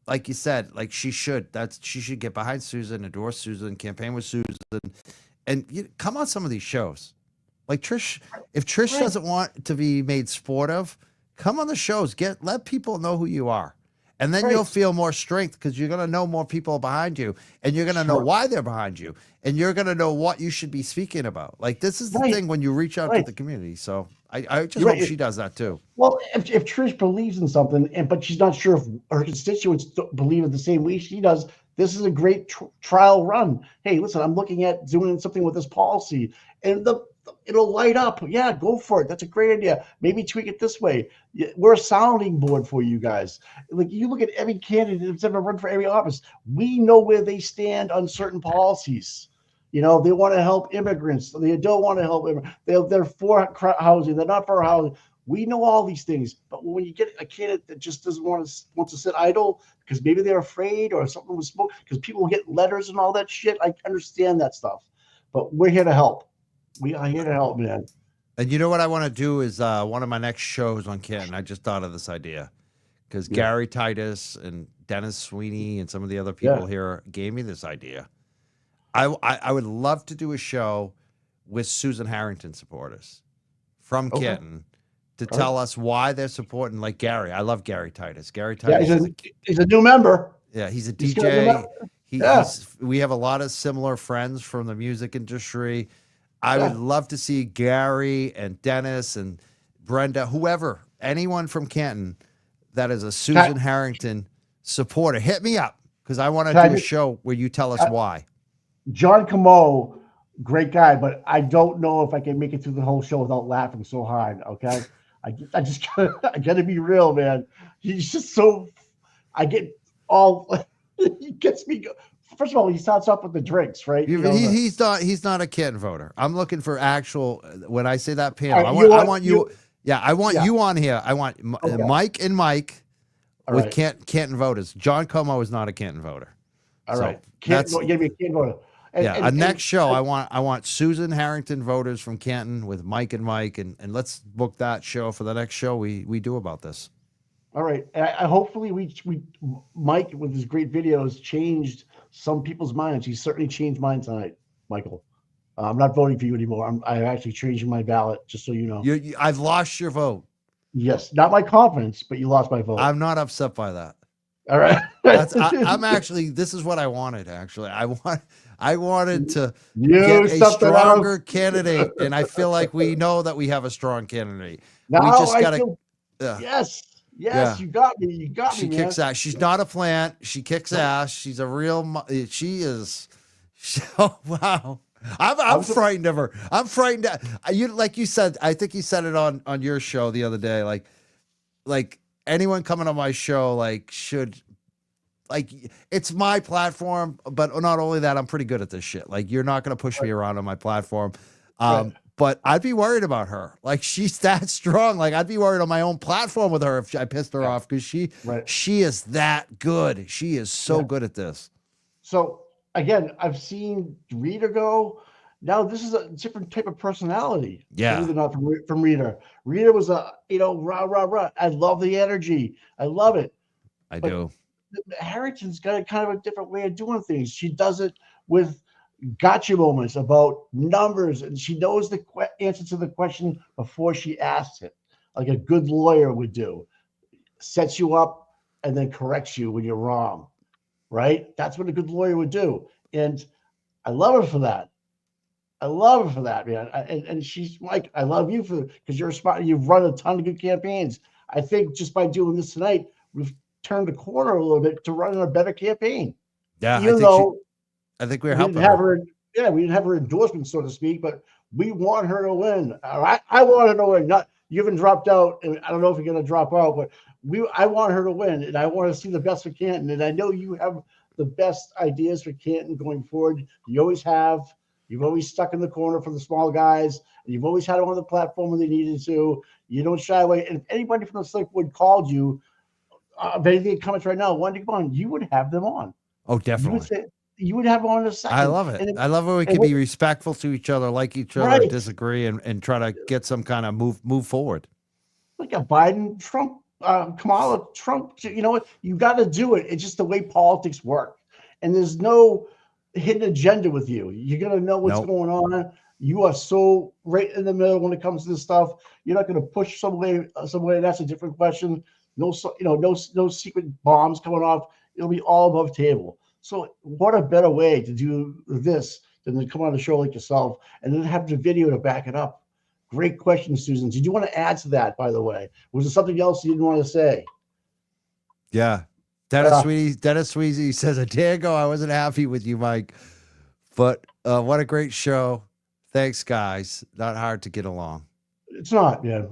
like you said, like she should get behind Susan, endorse Susan, campaign with Susan, and come on some of these shows. Like Trish, if Trish doesn't want to be made sport of, come on the shows. Let people know who you are. And then you'll feel more strength because you're going to know more people behind you, and you're going to know why they're behind you, and you're going to know what you should be speaking about. Like, this is the thing when you reach out to the community. So I just hope she does that too. Well, if Trish believes in something, but she's not sure if her constituents believe it the same way she does, this is a great trial run. Hey, listen, I'm looking at doing something with this policy, and it'll light up. Yeah, go for it. That's a great idea. Maybe tweak it this way. We're a sounding board for you guys. Like, you look at every candidate that's ever run for every office. We know where they stand on certain policies. You know, they want to help immigrants. They don't want to help immigrants. They're for housing. They're not for housing. We know all these things. But when you get a candidate that just doesn't want to sit idle because maybe they're afraid or something was smoke, because people will get letters and all that shit, I understand that stuff. But we're here to help. We are here to help, man. And you know what I want to do is one of my next shows on Canton. I just thought of this idea because Gary Titus and Dennis Sweeney and some of the other people here gave me this idea. I would love to do a show with Susan Harrington supporters from Canton to tell us why they're supporting, like Gary. I love Gary Titus. Gary Titus he's a new member. Yeah, he's a DJ. We have a lot of similar friends from the music industry. I would love to see Gary and Dennis and Brenda, whoever, anyone from Canton that is a Susan Harrington supporter. Hit me up because I want to do a show where you tell us why. John Camo, great guy, but I don't know if I can make it through the whole show without laughing so hard. Okay, I gotta be real, man. He's just so. I get all. He gets me. First of all, he starts off with the drinks, right? He's not a Canton voter. I'm looking for actual. When I say that panel, I want you. Yeah, I want you on here. I want Mike and Mike with Canton voters. John Como is not a Canton voter. All right, you're gonna be a Canton voter. Next show, I want Susan Harrington voters from Canton with Mike and Mike, and let's book that show for the next show we do about this. All right, I hopefully Mike with his great videos changed some people's minds. He certainly changed mine tonight, Michael. I'm not voting for you anymore. I'm actually changing my ballot, just so you know. I've lost your vote. Yes, not my confidence, but you lost my vote. I'm not upset by that. All right. I'm actually. This is what I wanted. Actually, I wanted to get a stronger candidate, and I feel like we know that we have a strong candidate. No, we just got to. Yes, you got me. You got me. She kicks ass. She's not a plant. She kicks ass. She's a real. She is. Oh, wow. I'm frightened of her. I'm frightened. Like you said, I think you said it on your show the other day. Like anyone coming on my show, it's my platform, but not only that, I'm pretty good at this shit. Like, you're not going to push me around on my platform. But I'd be worried about her. Like, she's that strong. Like, I'd be worried on my own platform with her if I pissed her off, because she is that good. She is so good at this. So again, I've seen Rita go. Now this is a different type of personality. Yeah. Believe it or not, from Rita. Rita was rah, rah, rah. I love the energy. I love it. I do. Harrington's got a kind of a different way of doing things. She does it with gotcha moments about numbers, and she knows the answer to the question before she asks it, like a good lawyer would do. Sets you up and then corrects you when you're wrong, right? That's what a good lawyer would do, and I love her for that. I love her for that, man. And she's like, I love you because you're a smart. You've run a ton of good campaigns. I think just by doing this tonight, we've turned the corner a little bit to run a better campaign. Yeah, Even though I think we were we helping didn't have her. her. Yeah, we didn't have her endorsement, so to speak, but we want her to win. I want her to win. Not you haven't dropped out, and I don't know if you're going to drop out, but I want her to win, and I want to see the best for Canton. And I know you have the best ideas for Canton going forward. You always have. You've always stuck in the corner for the small guys, and you've always had them on the platform when they needed to. You don't shy away. And if anybody from the select board called you, if anything comments right now, wanted to come on, you would have them on. Oh, You definitely. would say you would have them on in a second. I love it. And I love when we can be respectful to each other, like each other, Right. disagree, and try to get some kind of move forward. like a Biden, Trump, Kamala, Trump. You know what? You got to do it. It's just the way politics work. And there's no hidden agenda with you. You're going to know what's Nope. going on. You are so right in the middle when it comes to this stuff. You're not going to push somebody. That's a different question. No secret bombs coming off. It'll be all above table. So what a better way to do this than to come on a show like yourself and then have the video to back it up. Great question, Susan. Did you want to add to that, by the way? Was there something else you didn't want to say? Yeah. Dennis Sweezy says, a day ago, I wasn't happy with you, Mike. But what a great show. Thanks, guys. Not hard to get along. It's not, man.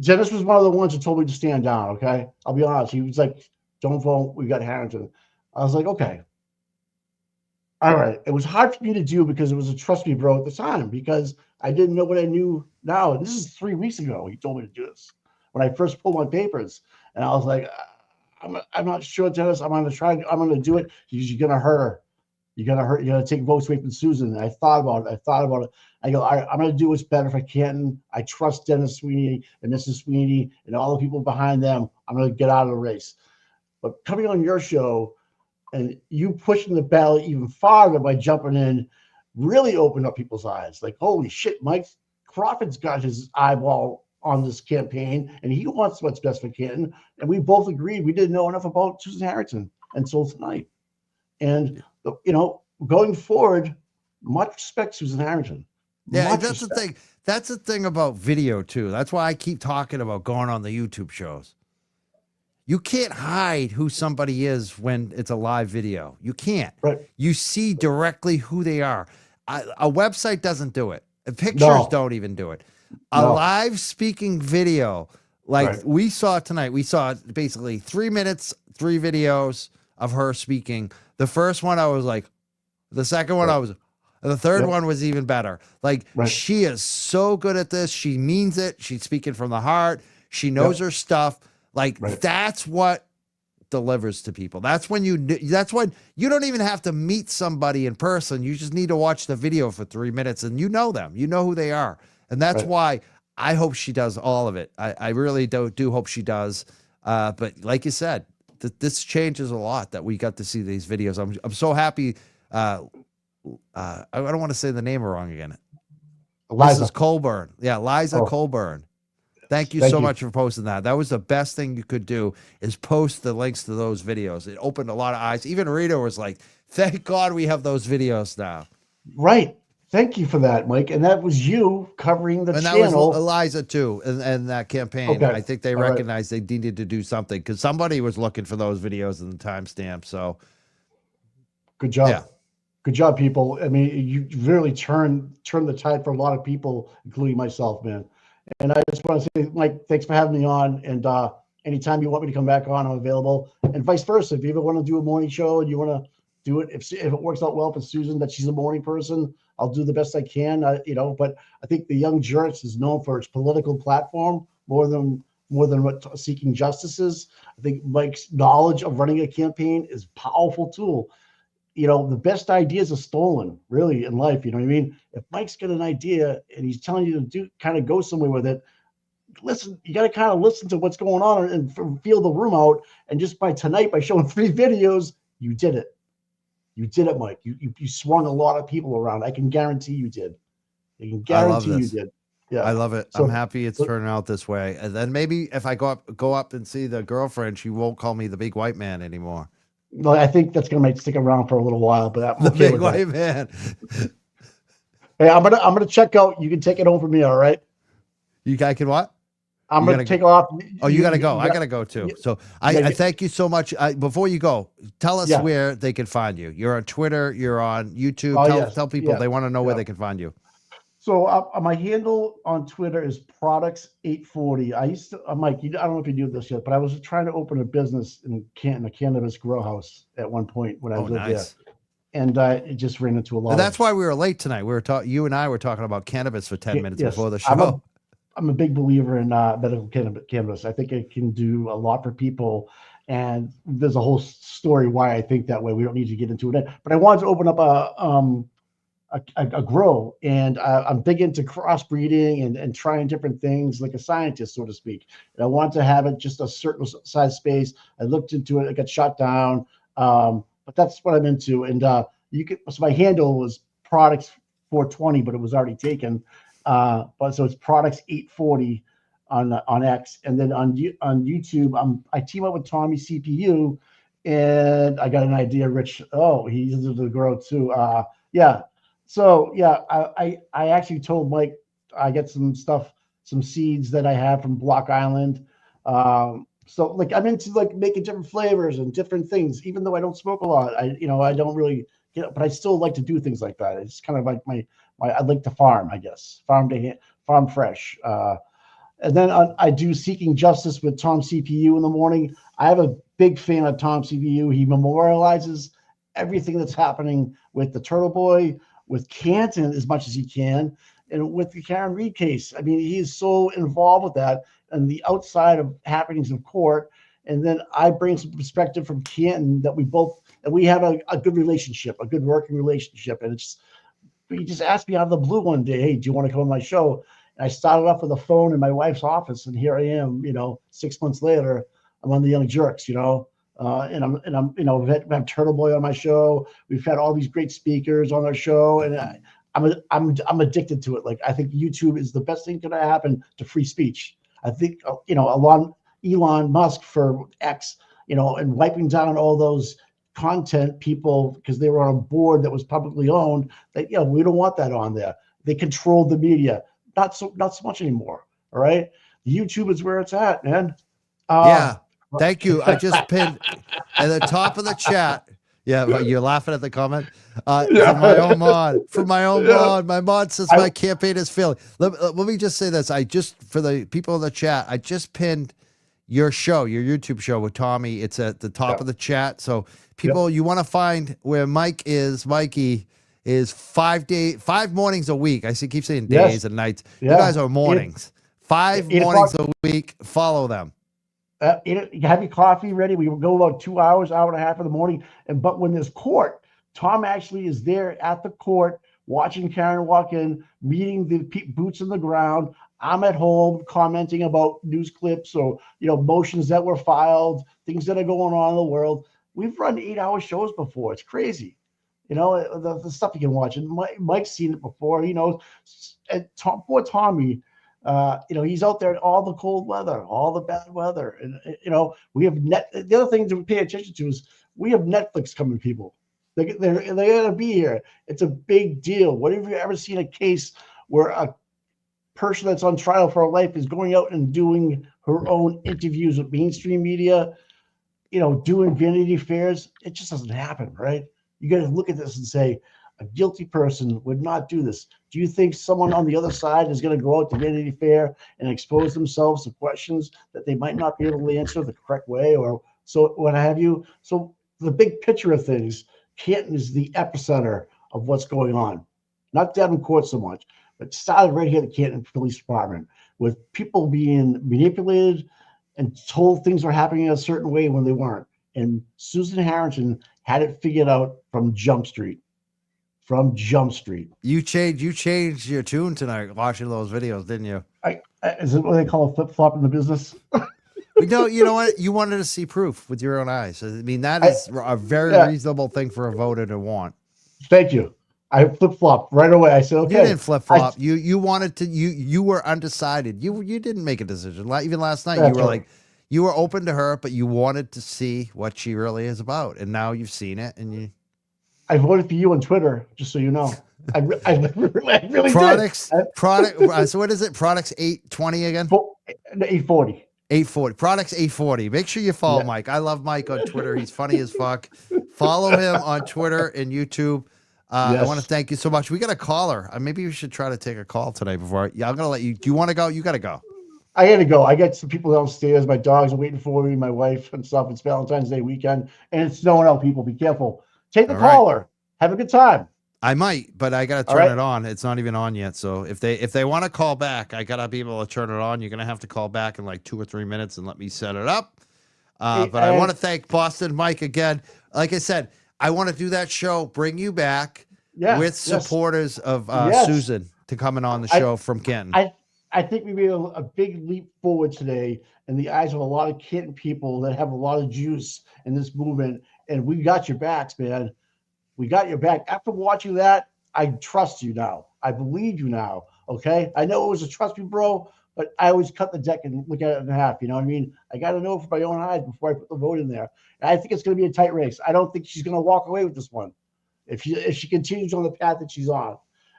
Dennis was one of the ones who told me to stand down, okay? I'll be honest. He was like, don't vote. We got Harrington. I was like, okay. All right. It was hard for me to do because it was a trust me bro at the time because I didn't know what I knew now. This is 3 weeks ago. He told me to do this when I first pulled my papers. And I was like, I'm not sure, Dennis. I'm going to do it. You're going to hurt her. You're going to take votes away from Susan. And I thought about it. I go, all right, I'm going to do what's better for Canton. I trust Dennis Sweeney and Mrs. Sweeney and all the people behind them. I'm going to get out of the race. But coming on your show and you pushing the battle even farther by jumping in really opened up people's eyes. Like, holy shit, Mike Crawford's got his eyeball on this campaign and he wants what's best for Canton. And we both agreed we didn't know enough about Susan Harrington until tonight. And, going forward, much respect, Susan Harrington. Yeah, Much that's respect. the thing. That's the thing about video, too. That's why I keep talking about going on the YouTube shows. You can't hide who somebody is when it's a live video. You can't. Right. You see directly who they are. A website doesn't do it. Pictures don't even do it. A live speaking video, like we saw tonight, we saw basically 3 minutes, 3 videos of her speaking. The first one, I was like, the second one, the third one was even better. Like, she is so good at this. She means it. She's speaking from the heart. She knows her stuff. Like, that's what delivers to people. That's when you don't even have to meet somebody in person. You just need to watch the video for 3 minutes and you know them. You know who they are. And that's why I hope she does all of it. I really do hope she does. But like you said, this changes a lot that we got to see these videos. I'm so happy. I don't want to say the name wrong again. Liza. Mrs. Colburn. Yeah, Liza Colburn. Thank you so much for posting that. That was the best thing you could do is post the links to those videos. It opened a lot of eyes. Even Rita was like, thank God we have those videos now. Right. Thank you for that, Mike. And that was you covering the and channel. That was Eliza too, and that campaign. Okay. I think they recognized they needed to do something because somebody was looking for those videos and the timestamp. So good job. Yeah. Good job, people. I mean, you really turned the tide for a lot of people, including myself, man. And I just want to say, Mike, thanks for having me on. And anytime you want me to come back on, I'm available. And vice versa. If you ever want to do a morning show and you want to do it, if it works out well for Susan, that she's a morning person, I'll do the best I can. But I think the Young Jurist is known for its political platform more than what seeking justice is. I think Mike's knowledge of running a campaign is a powerful tool. The best ideas are stolen, really, in life. You know what I mean? If Mike's got an idea and he's telling you to kind of go somewhere with it, listen, you got to kind of listen to what's going on and feel the room out. And just by showing 3 videos, you did it. You did it, Mike. You swung a lot of people around. I can guarantee you did. I can guarantee you did. Yeah, I love it. So, I'm happy it's turning out this way. And then maybe if I go up and see the girlfriend, she won't call me the big white man anymore. well, I think that's gonna stick around for a little while, but I'm The okay big with white that. man. Hey, I'm gonna check out. You can take it home from me, all right? You guys can what? I'm You going to gotta take off. Oh, you got to go. I got to go too. So I thank you so much. Before you go, tell us where they can find you. You're on Twitter. You're on YouTube. Oh, tell, yes. tell people they want to know where Yeah. they can find you. So my handle on Twitter is products840. I used to, Mike, I don't know if you knew this yet, but I was trying to open a business in Canton, a cannabis grow house at one point when I lived there. And it just ran into a lot. That's why we were late tonight. We were talking. You and I were talking about cannabis for 10 minutes before the show. I'm a big believer in medical cannabis. I think it can do a lot for people. And there's a whole story why I think that way. We don't need to get into it. But I wanted to open up a grow, and I'm big into crossbreeding and trying different things like a scientist, so to speak. And I want to have it just a certain size space. I looked into it. It got shut down. But that's what I'm into. And so my handle was products 420, but it was already taken. But so it's products 840 on X, and then on YouTube, I team up with Tommy CPU, and I got an idea. Rich, he uses the grow too. So I actually told Mike I get some stuff, some seeds that I have from Block Island. So like I'm into like making different flavors and different things, even though I don't smoke a lot. I don't really get it, but I still like to do things like that. It's kind of like my I like to farm, I guess, farm fresh. And then I do Seeking Justice with Tom CPU in the morning. I have a big fan of Tom CPU. He memorializes everything that's happening with the Turtle Boy, with Canton as much as he can, and with the Karen Reed case. I mean, he is so involved with that and the outside of happenings in court. And then I bring some perspective from Canton that we have a good relationship, a good working relationship. And he just asked me out of the blue one day, hey, do you want to come on my show? And I started off with a phone in my wife's office, and here I am, 6 months later, I'm on the Young Jerks, and I'm we've had Turtle Boy on my show. We've had all these great speakers on our show, and I'm addicted to it. Like, I think YouTube is the best thing that could happen to free speech. I think, Elon Musk for X, and wiping down all those content people because they were on a board that was publicly owned. That we don't want that on there. They controlled the media, not so much anymore. All right, YouTube is where it's at, man. Thank you. I just pinned at the top of the chat. Yeah, but you're laughing at the comment. From my own mod. My mod says my campaign is failing. Let me just say this. For the people in the chat, I just pinned your show, your YouTube show with Tommy. It's at the top of the chat. So people, you want to find where Mikey is 5 mornings a week. I keep saying days and nights. You guys are mornings. 5 mornings a week. Follow them. Have your coffee ready. We will go about 2 hours, hour and a half in the morning. But when there's court, Tom actually is there at the court, watching Karen walk in, meeting the boots on the ground. I'm at home commenting about news clips or motions that were filed, things that are going on in the world. We've run 8-hour shows before. It's crazy, the stuff you can watch. And Mike's seen it before. He knows. And poor Tommy. He's out there in all the cold weather, all the bad weather. And, we have the other thing to pay attention to is we have Netflix coming, people. They're going to be here. It's a big deal. What have you ever seen a case where a person that's on trial for her life is going out and doing her own interviews with mainstream media, doing Vanity Fairs? It just doesn't happen, right? You got to look at this and say, a guilty person would not do this. Do you think someone on the other side is going to go out to Vanity Fair and expose themselves to questions that they might not be able to answer the correct way, or so what have you? So the big picture of things, Canton is the epicenter of what's going on. Not Devon Court so much, but started right here at the Canton Police Department with people being manipulated and told things were happening a certain way when they weren't. And Susan Harrington had it figured out from Jump Street. You changed your tune tonight watching those videos, didn't you? Is it what they call a flip-flop in the business? No, you know what? You wanted to see proof with your own eyes. I mean, that is a very reasonable thing for a voter to want. Thank you. I flip-flopped right away. I said, okay. You didn't flip-flop. You wanted to, you were undecided. You didn't make a decision. Even last night, you were like, you were open to her, but you wanted to see what she really is about. And now you've seen it, and I voted for you on Twitter, just so you know. I really Products, did. product. So what is it? Products 820 again? 840. 840. Products 840. Make sure you follow Yeah. Mike. I love Mike on Twitter. He's funny as fuck. Follow him on Twitter and YouTube. I Yes. want to thank you so much. We got a caller. Maybe we should try to take a call tonight before. Yeah, I'm gonna let you. Do you want to go? You got to go. I had to go. I got some people downstairs. My dogs are waiting for me, my wife and stuff. It's Valentine's Day weekend, and it's snowing out. People, be careful. Take the All right. caller. Have a good time. I might, but I got to All turn right. it on. It's not even on yet. So if they want to call back, I got to be able to turn it on. You're going to have to call back in like 2 or 3 minutes and let me set it up. But I want to thank Boston Mike again. Like I said, I want to do that show, bring you back with supporters of Susan to coming on the show from Canton. I think we made a big leap forward today in the eyes of a lot of Canton people that have a lot of juice in this movement. And we got your backs, man. We got your back. After watching that, I trust you now. I believe you now. Okay. I know it was a trust me, bro, but I always cut the deck and look at it in half. You know what I mean? I got to know for my own eyes before I put the vote in there. And I think it's going to be a tight race. I don't think she's going to walk away with this one. If she continues on the path that she's on,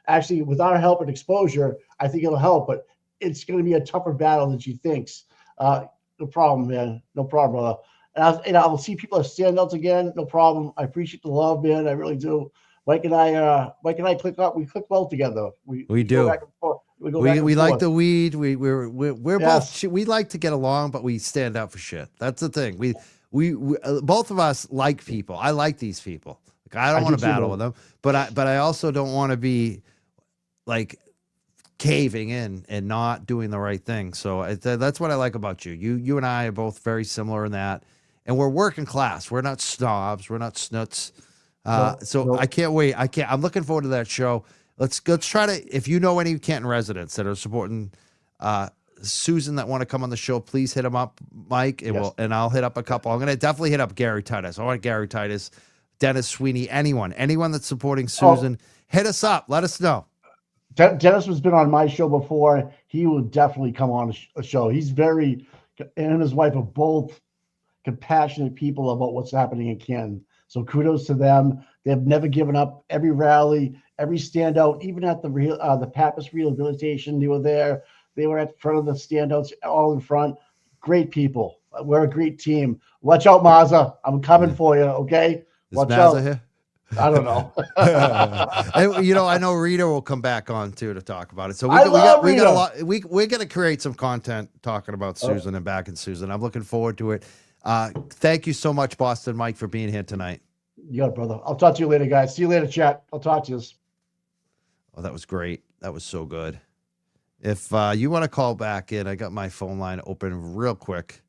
actually, with our help and exposure, I think it'll help, but it's going to be a tougher battle than she thinks. No problem, man. No problem, brother. And I'll see people as standouts again. No problem. I appreciate the love, man. I really do. Mike and I click up. We click well together. We do. Go back and forth. We like the weed. We're Yes. both. We like to get along, but we stand out for shit. That's the thing. We both of us like people. I like these people. Like I don't want to battle with them, but I also don't want to be like caving in and not doing the right thing. So that's what I like about you. You and I are both very similar in that, and we're working class. We're not snobs. We're not snuts. So I can't wait. I'm looking forward to that show. Let's try to. If you know any Canton residents that are supporting Susan that want to come on the show, please hit them up, Mike, and I'll hit up a couple. I'm gonna definitely hit up Gary Titus. I want Gary Titus, Dennis Sweeney, anyone that's supporting Susan. Hit us up. Let us know. Dennis has been on my show before. He will definitely come on a show. He's and his wife are both compassionate people about what's happening in Canton. So kudos to them. They've never given up. Every rally, every standout, even at the Pappas rehabilitation, they were there. They were at the front of the standouts, all in front. Great people. We're a great team. Watch out, Mazza. I'm coming for you, okay? Watch out. Here? I don't know. And, I know Rita will come back on too to talk about it. So we got a lot. We're gonna create some content talking about Susan and backing Susan. I'm looking forward to it. Thank you so much, Boston Mike, for being here tonight. You got it, brother. I'll talk to you later, guys. See you later, chat. I'll talk to you. Oh, that was great. That was so good. If you want to call back in, I got my phone line open real quick.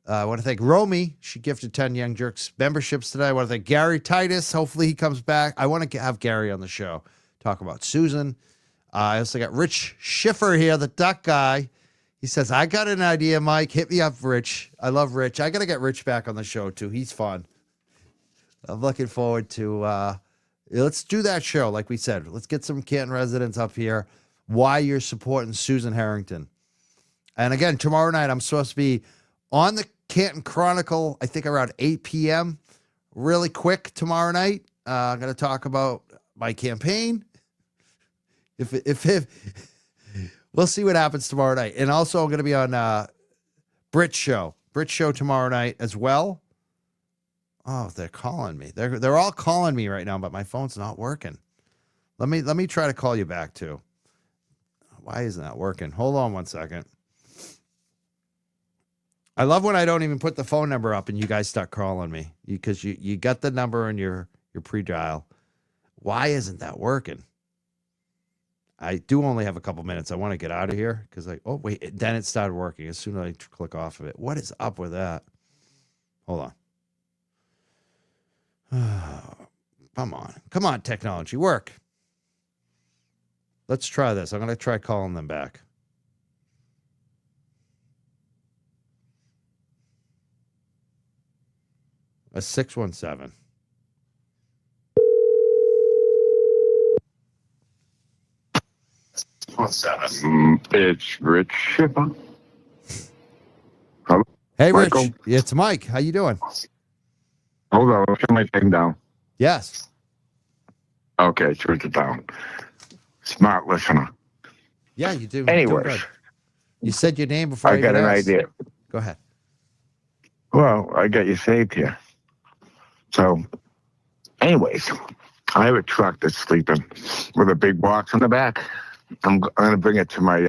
I want to thank Romy. She gifted 10 Young Jerks memberships today. I want to thank Gary Titus. Hopefully he comes back. I want to have Gary on the show, talk about Susan. I also got Rich Schiffer here, the duck guy. He says, I got an idea, Mike. Hit me up, Rich. I love Rich. I got to get Rich back on the show, too. He's fun. I'm looking forward to, let's do that show. Like we said, let's get some Canton residents up here. Why you're supporting Susan Harrington. And again, tomorrow night, I'm supposed to be on the Canton Chronicle, I think around 8 p.m. Really quick tomorrow night. I'm going to talk about my campaign. If we'll see what happens tomorrow night. And also I'm going to be on Brit Show tomorrow night as well. Oh, they're calling me. They're all calling me right now, but my phone's not working. Let me try to call you back too. Why isn't that working? Hold on one second. I love when I don't even put the phone number up and you guys start calling me because you got the number in your pre-dial. Why isn't that working? I do only have a couple minutes. I want to get out of here because then it started working as soon as I click off of it. What is up with that? Hold on. Come on, technology, work. Let's try this. I'm going to try calling them back. A 617. It's Rich Schiffer. Hello? Hey, Rich. Michael. It's Mike. How you doing? Hold on, I'll turn my thing down. Yes. Okay, truth it down. Smart listener. Yeah, you do. Doing Anyways, good. You said your name before I got even an asked. idea. Go ahead. Well, I got you saved here. So, anyways, I have a truck that's sleeping with a big box on the back. I'm going to bring it to my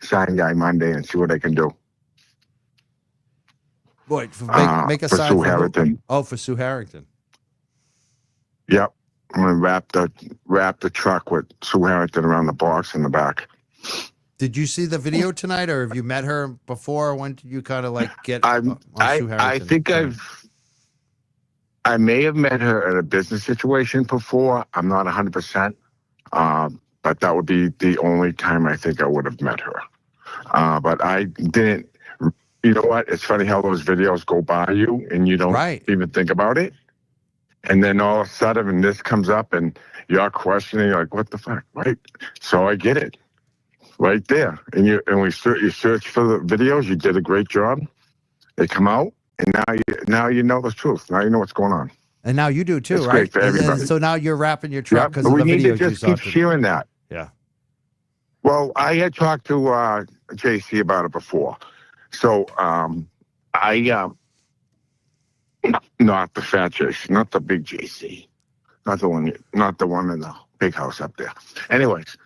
sign guy Monday and see what I can do. Boy, make a for sign Sue for who? Harrington. Oh, for Sue Harrington. Yep. I'm going to wrap the truck with Sue Harrington around the box in the back. Did you see the video tonight, or have you met her before? When did you kind of like get on Sue Harrington? I think I may have met her at a business situation before. I'm not 100%. But that would be the only time I think I would have met her. But I didn't. You know what? It's funny how those videos go by you and you don't even think about it. And then all of a sudden this comes up and you're questioning, like, what the fuck? Right? So I get it. Right there. And you search for the videos. You did a great job. They come out, and now you know the truth. Now you know what's going on. And now you do too, It's right? great for everybody. And so now you're wrapping your truck because but of the we need videos to you just saw keep today. sharing that. Yeah. Well, I had talked to JC about it before. So I not the fat JC, not the big JC, not the one in the big house up there. Anyways,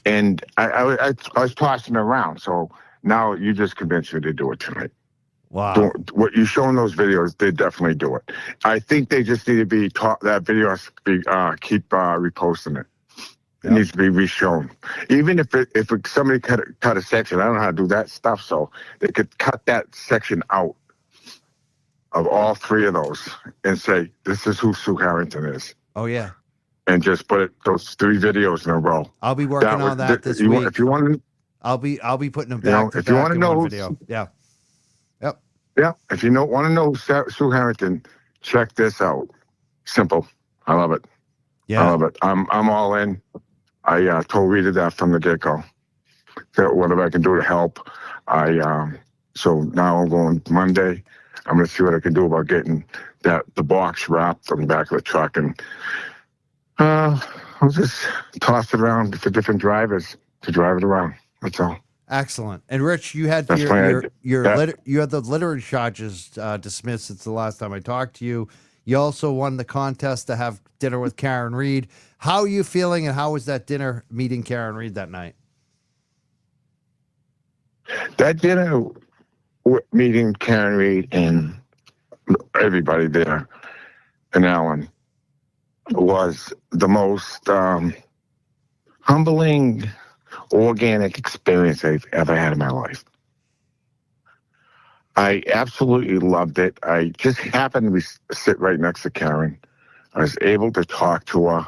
and I was tossing around. So now you just convinced me to do it tonight. Wow. What you show in those videos, they definitely do it. I think they just need to be taught. That video has to be keep reposting it. It needs to be reshown. Even if somebody cut a section, I don't know how to do that stuff, so they could cut that section out of all three of those and say, this is who Sue Harrington is. Oh, yeah. And just put those 3 videos in a row. I'll be working on that this week. If you want to, I'll be putting them back to if you back want to in know one video. Yeah. Yep. Yeah. If you want to know Sue Harrington, check this out. Simple. I love it. Yeah. I love it. I'm all in. I told Rita that from the get-go. Whatever I can do to help. So now I'm going Monday. I'm going to see what I can do about getting the box wrapped on the back of the truck, and I'll just toss it around for different drivers to drive it around. That's all. Excellent. And Rich, you had That's you had the litter charges dismissed since the last time I talked to you. You also won the contest to have dinner with Karen Reed. How are you feeling, and how was that dinner meeting Karen Reed that night? That dinner meeting Karen Reed and everybody there and Alan was the most humbling, organic experience I've ever had in my life. I absolutely loved it. I just happened to sit right next to Karen. I was able to talk to her.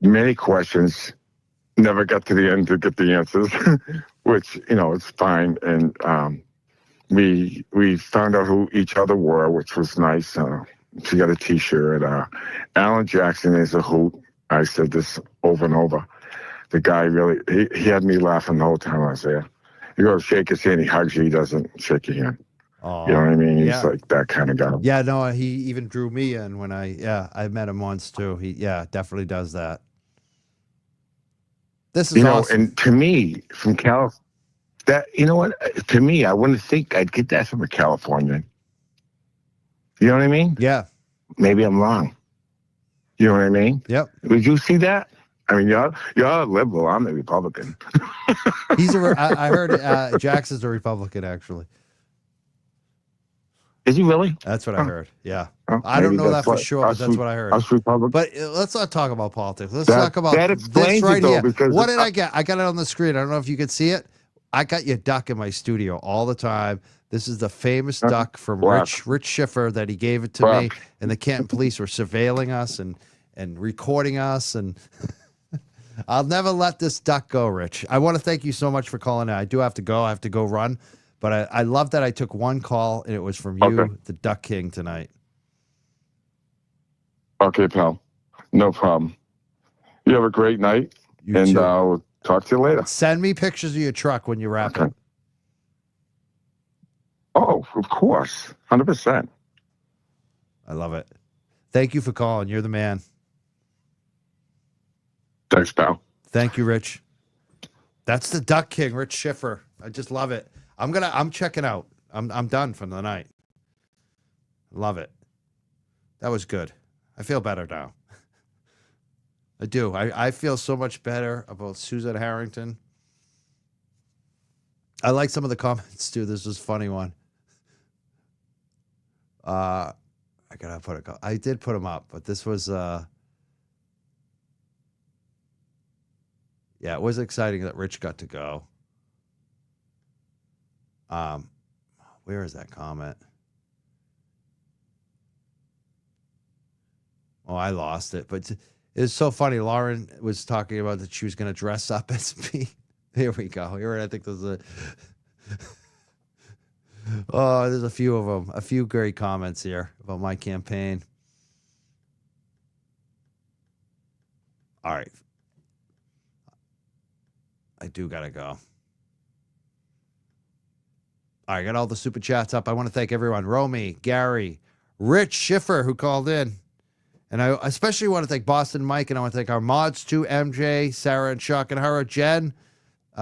Many questions, never got to the end to get the answers, which, it's fine. And we found out who each other were, which was nice. She got a T-shirt. Alan Jackson is a hoot. I said this over and over. The guy really, he had me laughing the whole time I was there. You go shake his hand, he hugs you, he doesn't shake your hand. Oh, you know what I mean? He's like that kind of guy. Yeah, no, he even drew me in when I met him once too. He definitely does that. This is awesome. And to me, from California, to me, I wouldn't think I'd get that from a Californian. You know what I mean? Yeah. Maybe I'm wrong. You know what I mean? Yep. Did you see that? I mean, you're a liberal. I'm a Republican. I heard Jackson's a Republican, actually. Is he really? That's what I heard. Yeah. Oh, I don't know that for sure, but that's what I heard. Us Republicans. But let's not talk about politics. Let's talk about this right here. What did I get? I got it on the screen. I don't know if you could see it. I got your duck in my studio all the time. This is the famous duck from Rich Schiffer that he gave it to me, and the Canton police were surveilling us and recording us, and I'll never let this duck go, Rich. I want to thank you so much for calling in. I do have to go. I have to go run. But I love that I took one call, and it was from you, the Duck King, tonight. Okay, pal. No problem. You have a great night, and we'll talk to you later. Send me pictures of your truck when you wrap it. Oh, of course. 100%. I love it. Thank you for calling. You're the man. Thanks, pal. Thank you, Rich. That's the Duck King, Rich Schiffer. I just love it. I'm checking out. I'm done for the night. Love it. That was good. I feel better now. I do. I feel so much better about Susan Harrington. I like some of the comments too. This was a funny one. I gotta put it. I did put them up, but this was yeah, it was exciting that Rich got to go. Where is that comment? Oh, I lost it, but it was so funny. Lauren was talking about that she was going to dress up as me. Here we go. Here, I think there's there's a few of them. A few great comments here about my campaign. All right. I do got to go. All right, I got all the super chats up. I want to thank everyone. Romy, Gary, Rich Schiffer, who called in. And I especially want to thank Boston Mike, and I want to thank our mods too, MJ, Sarah and Chuck and Hara, Jen,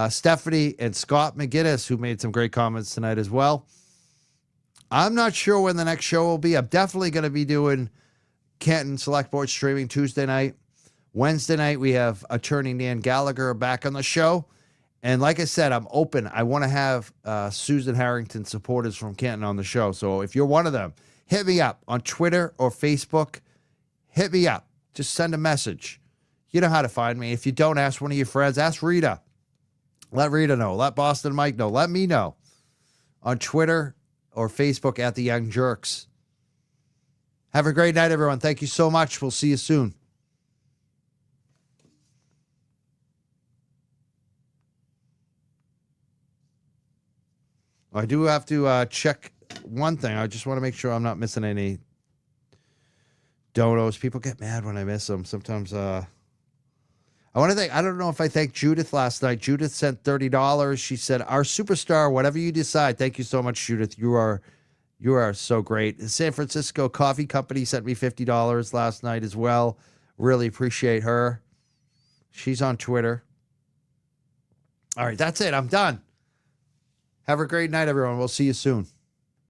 Stephanie, and Scott McGinnis, who made some great comments tonight as well. I'm not sure when the next show will be. I'm definitely going to be doing Canton Select Board streaming Tuesday night. Wednesday night, we have Attorney Nan Gallagher back on the show. And like I said, I'm open. I want to have Susan Harrington supporters from Canton on the show. So if you're one of them, hit me up on Twitter or Facebook. Hit me up. Just send a message. You know how to find me. If you don't, ask one of your friends. Ask Rita. Let Rita know. Let Boston Mike know. Let me know on Twitter or Facebook at The Young Jerks. Have a great night, everyone. Thank you so much. We'll see you soon. I do have to check one thing. I just want to make sure I'm not missing any donos. People get mad when I miss them. Sometimes I want to thank, I don't know if I thanked Judith last night. Judith sent $30. She said, our superstar, whatever you decide. Thank you so much, Judith. You are so great. The San Francisco Coffee Company sent me $50 last night as well. Really appreciate her. She's on Twitter. All right, that's it. I'm done. Have a great night, everyone. We'll see you soon.